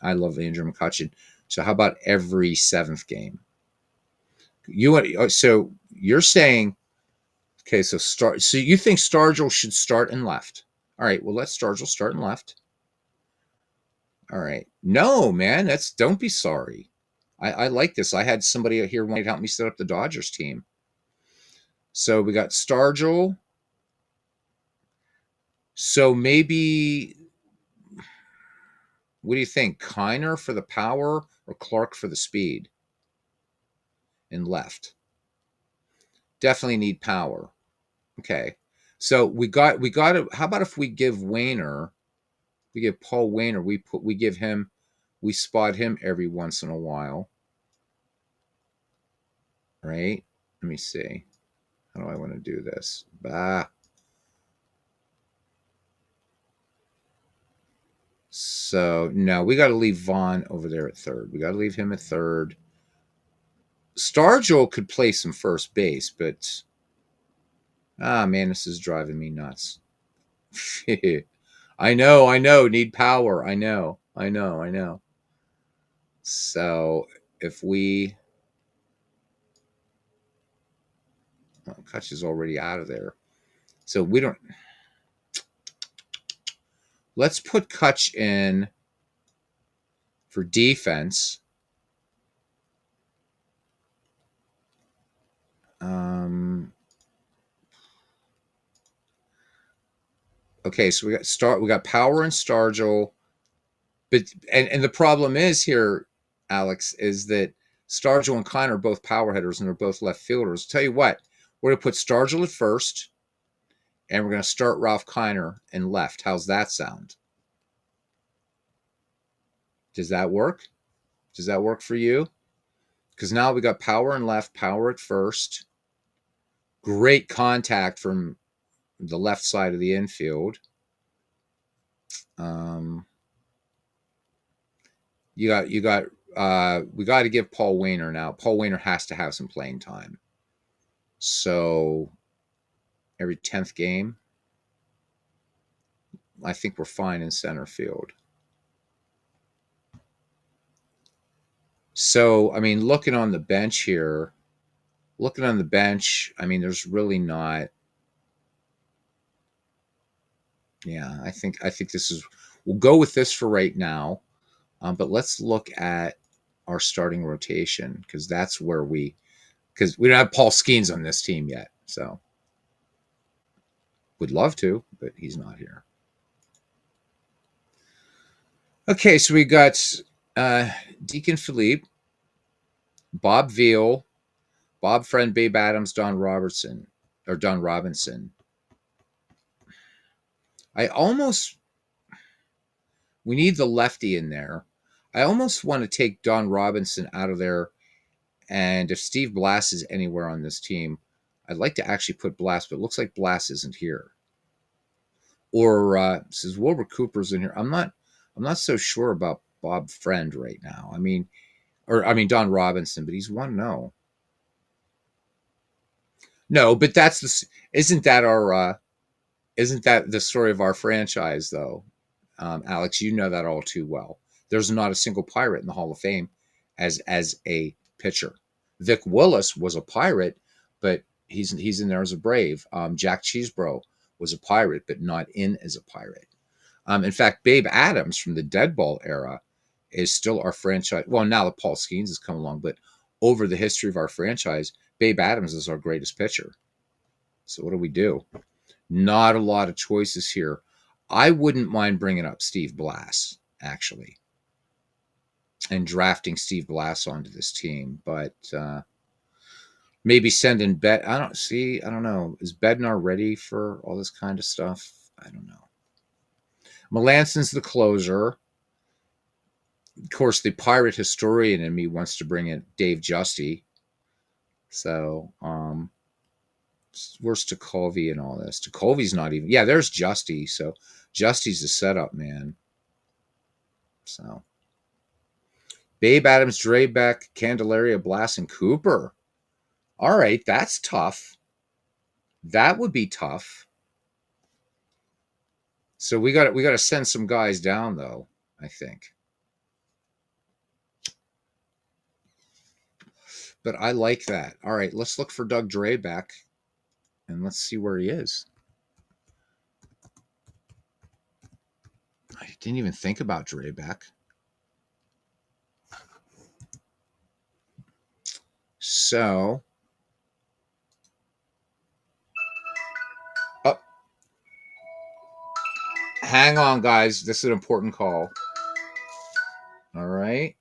I love Andrew McCutchen. So how about every 7th game? So you're saying, okay, so you think Stargell should start in left. All right, well, let Stargell start in left. All right. No, man, don't be sorry. I like this. I had somebody here wanting to help me set up the Dodgers team. So we got Stargell. So maybe, what do you think? Kiner for the power or Clark for the speed? In left. Definitely need power. Okay. So we got to, how about if we give Wainer, we give Paul Wainer, we spot him every once in a while. Right? Let me see. How do I want to do this? Bah. So no, we got to leave Vaughn over there at third. We got to leave him at third. Stargell could play some first base, but man, this is driving me nuts. I know. Need power. I know. So if we, Kutch is already out of there. So we don't. Let's put Kutch in for defense. Okay, so we got power and Stargell, but and the problem is here, Alex, is that Stargell and Kiner are both power hitters and they're both left fielders. Tell you what, we're gonna put Stargell at first, and we're gonna start Ralph Kiner in left. How's that sound? Does that work? Does that work for you? Because now we got power in left, power at first. Great contact from the left side of the infield. You got we got to give Paul Wainer now. Paul Wainer has to have some playing time. So every 10th game, I think we're fine in center field. So, I mean, looking on the bench here, I mean, there's really not. Yeah, I think this is. We'll go with this for right now, but let's look at our starting rotation because that's where because we don't have Paul Skeens on this team yet. So, would love to, but he's not here. Okay, so we got Deacon Philippe, Bob Veal, Bob Friend, Babe Adams, Don Robinson. I almost we need the lefty in there. I almost want to take Don Robinson out of there, and if Steve Blass is anywhere on this team, I'd like to actually put Blass, but it looks like Blass isn't here. Or says Wilbur Cooper's in here. I'm not so sure about Bob Friend right now. I mean Don Robinson, but he's 1-0. No, but isn't that the story of our franchise though? Alex, you know that all too well. There's not a single Pirate in the Hall of Fame as a pitcher. Vic Willis was a Pirate, but he's in there as a Brave. Jack Cheesebro was a Pirate, but not in as a Pirate. In fact, Babe Adams from the Dead Ball era is still our franchise. Well, now that Paul Skeens has come along, but over the history of our franchise, Babe Adams is our greatest pitcher. So what do we do? Not a lot of choices here. I wouldn't mind bringing up Steve Blass, actually, and drafting Steve Blass onto this team, but maybe sending I don't know. Is Bednar ready for all this kind of stuff? I don't know. Melanson's the closer. Of course, the Pirate historian in me wants to bring in Dave Justy. So, where's Takovi and all this? Takovi's not even. Yeah, there's Justy. So, Justy's the setup man. So, Babe Adams, Drebeck, Candelaria, Blass, and Cooper. All right, that's tough. That would be tough. So we got to send some guys down though, I think. But I like that. All right, let's look for Doug Drebeck and let's see where he is. I didn't even think about Drebeck. So, oh, hang on, guys. This is an important call. All right.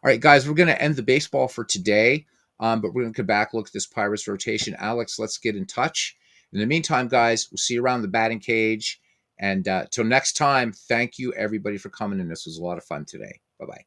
All right, guys, we're going to end the baseball for today, but we're going to come back, look at this Pirates rotation. Alex, let's get in touch. In the meantime, guys, we'll see you around the batting cage. And till next time, thank you, everybody, for coming in. This was a lot of fun today. Bye-bye.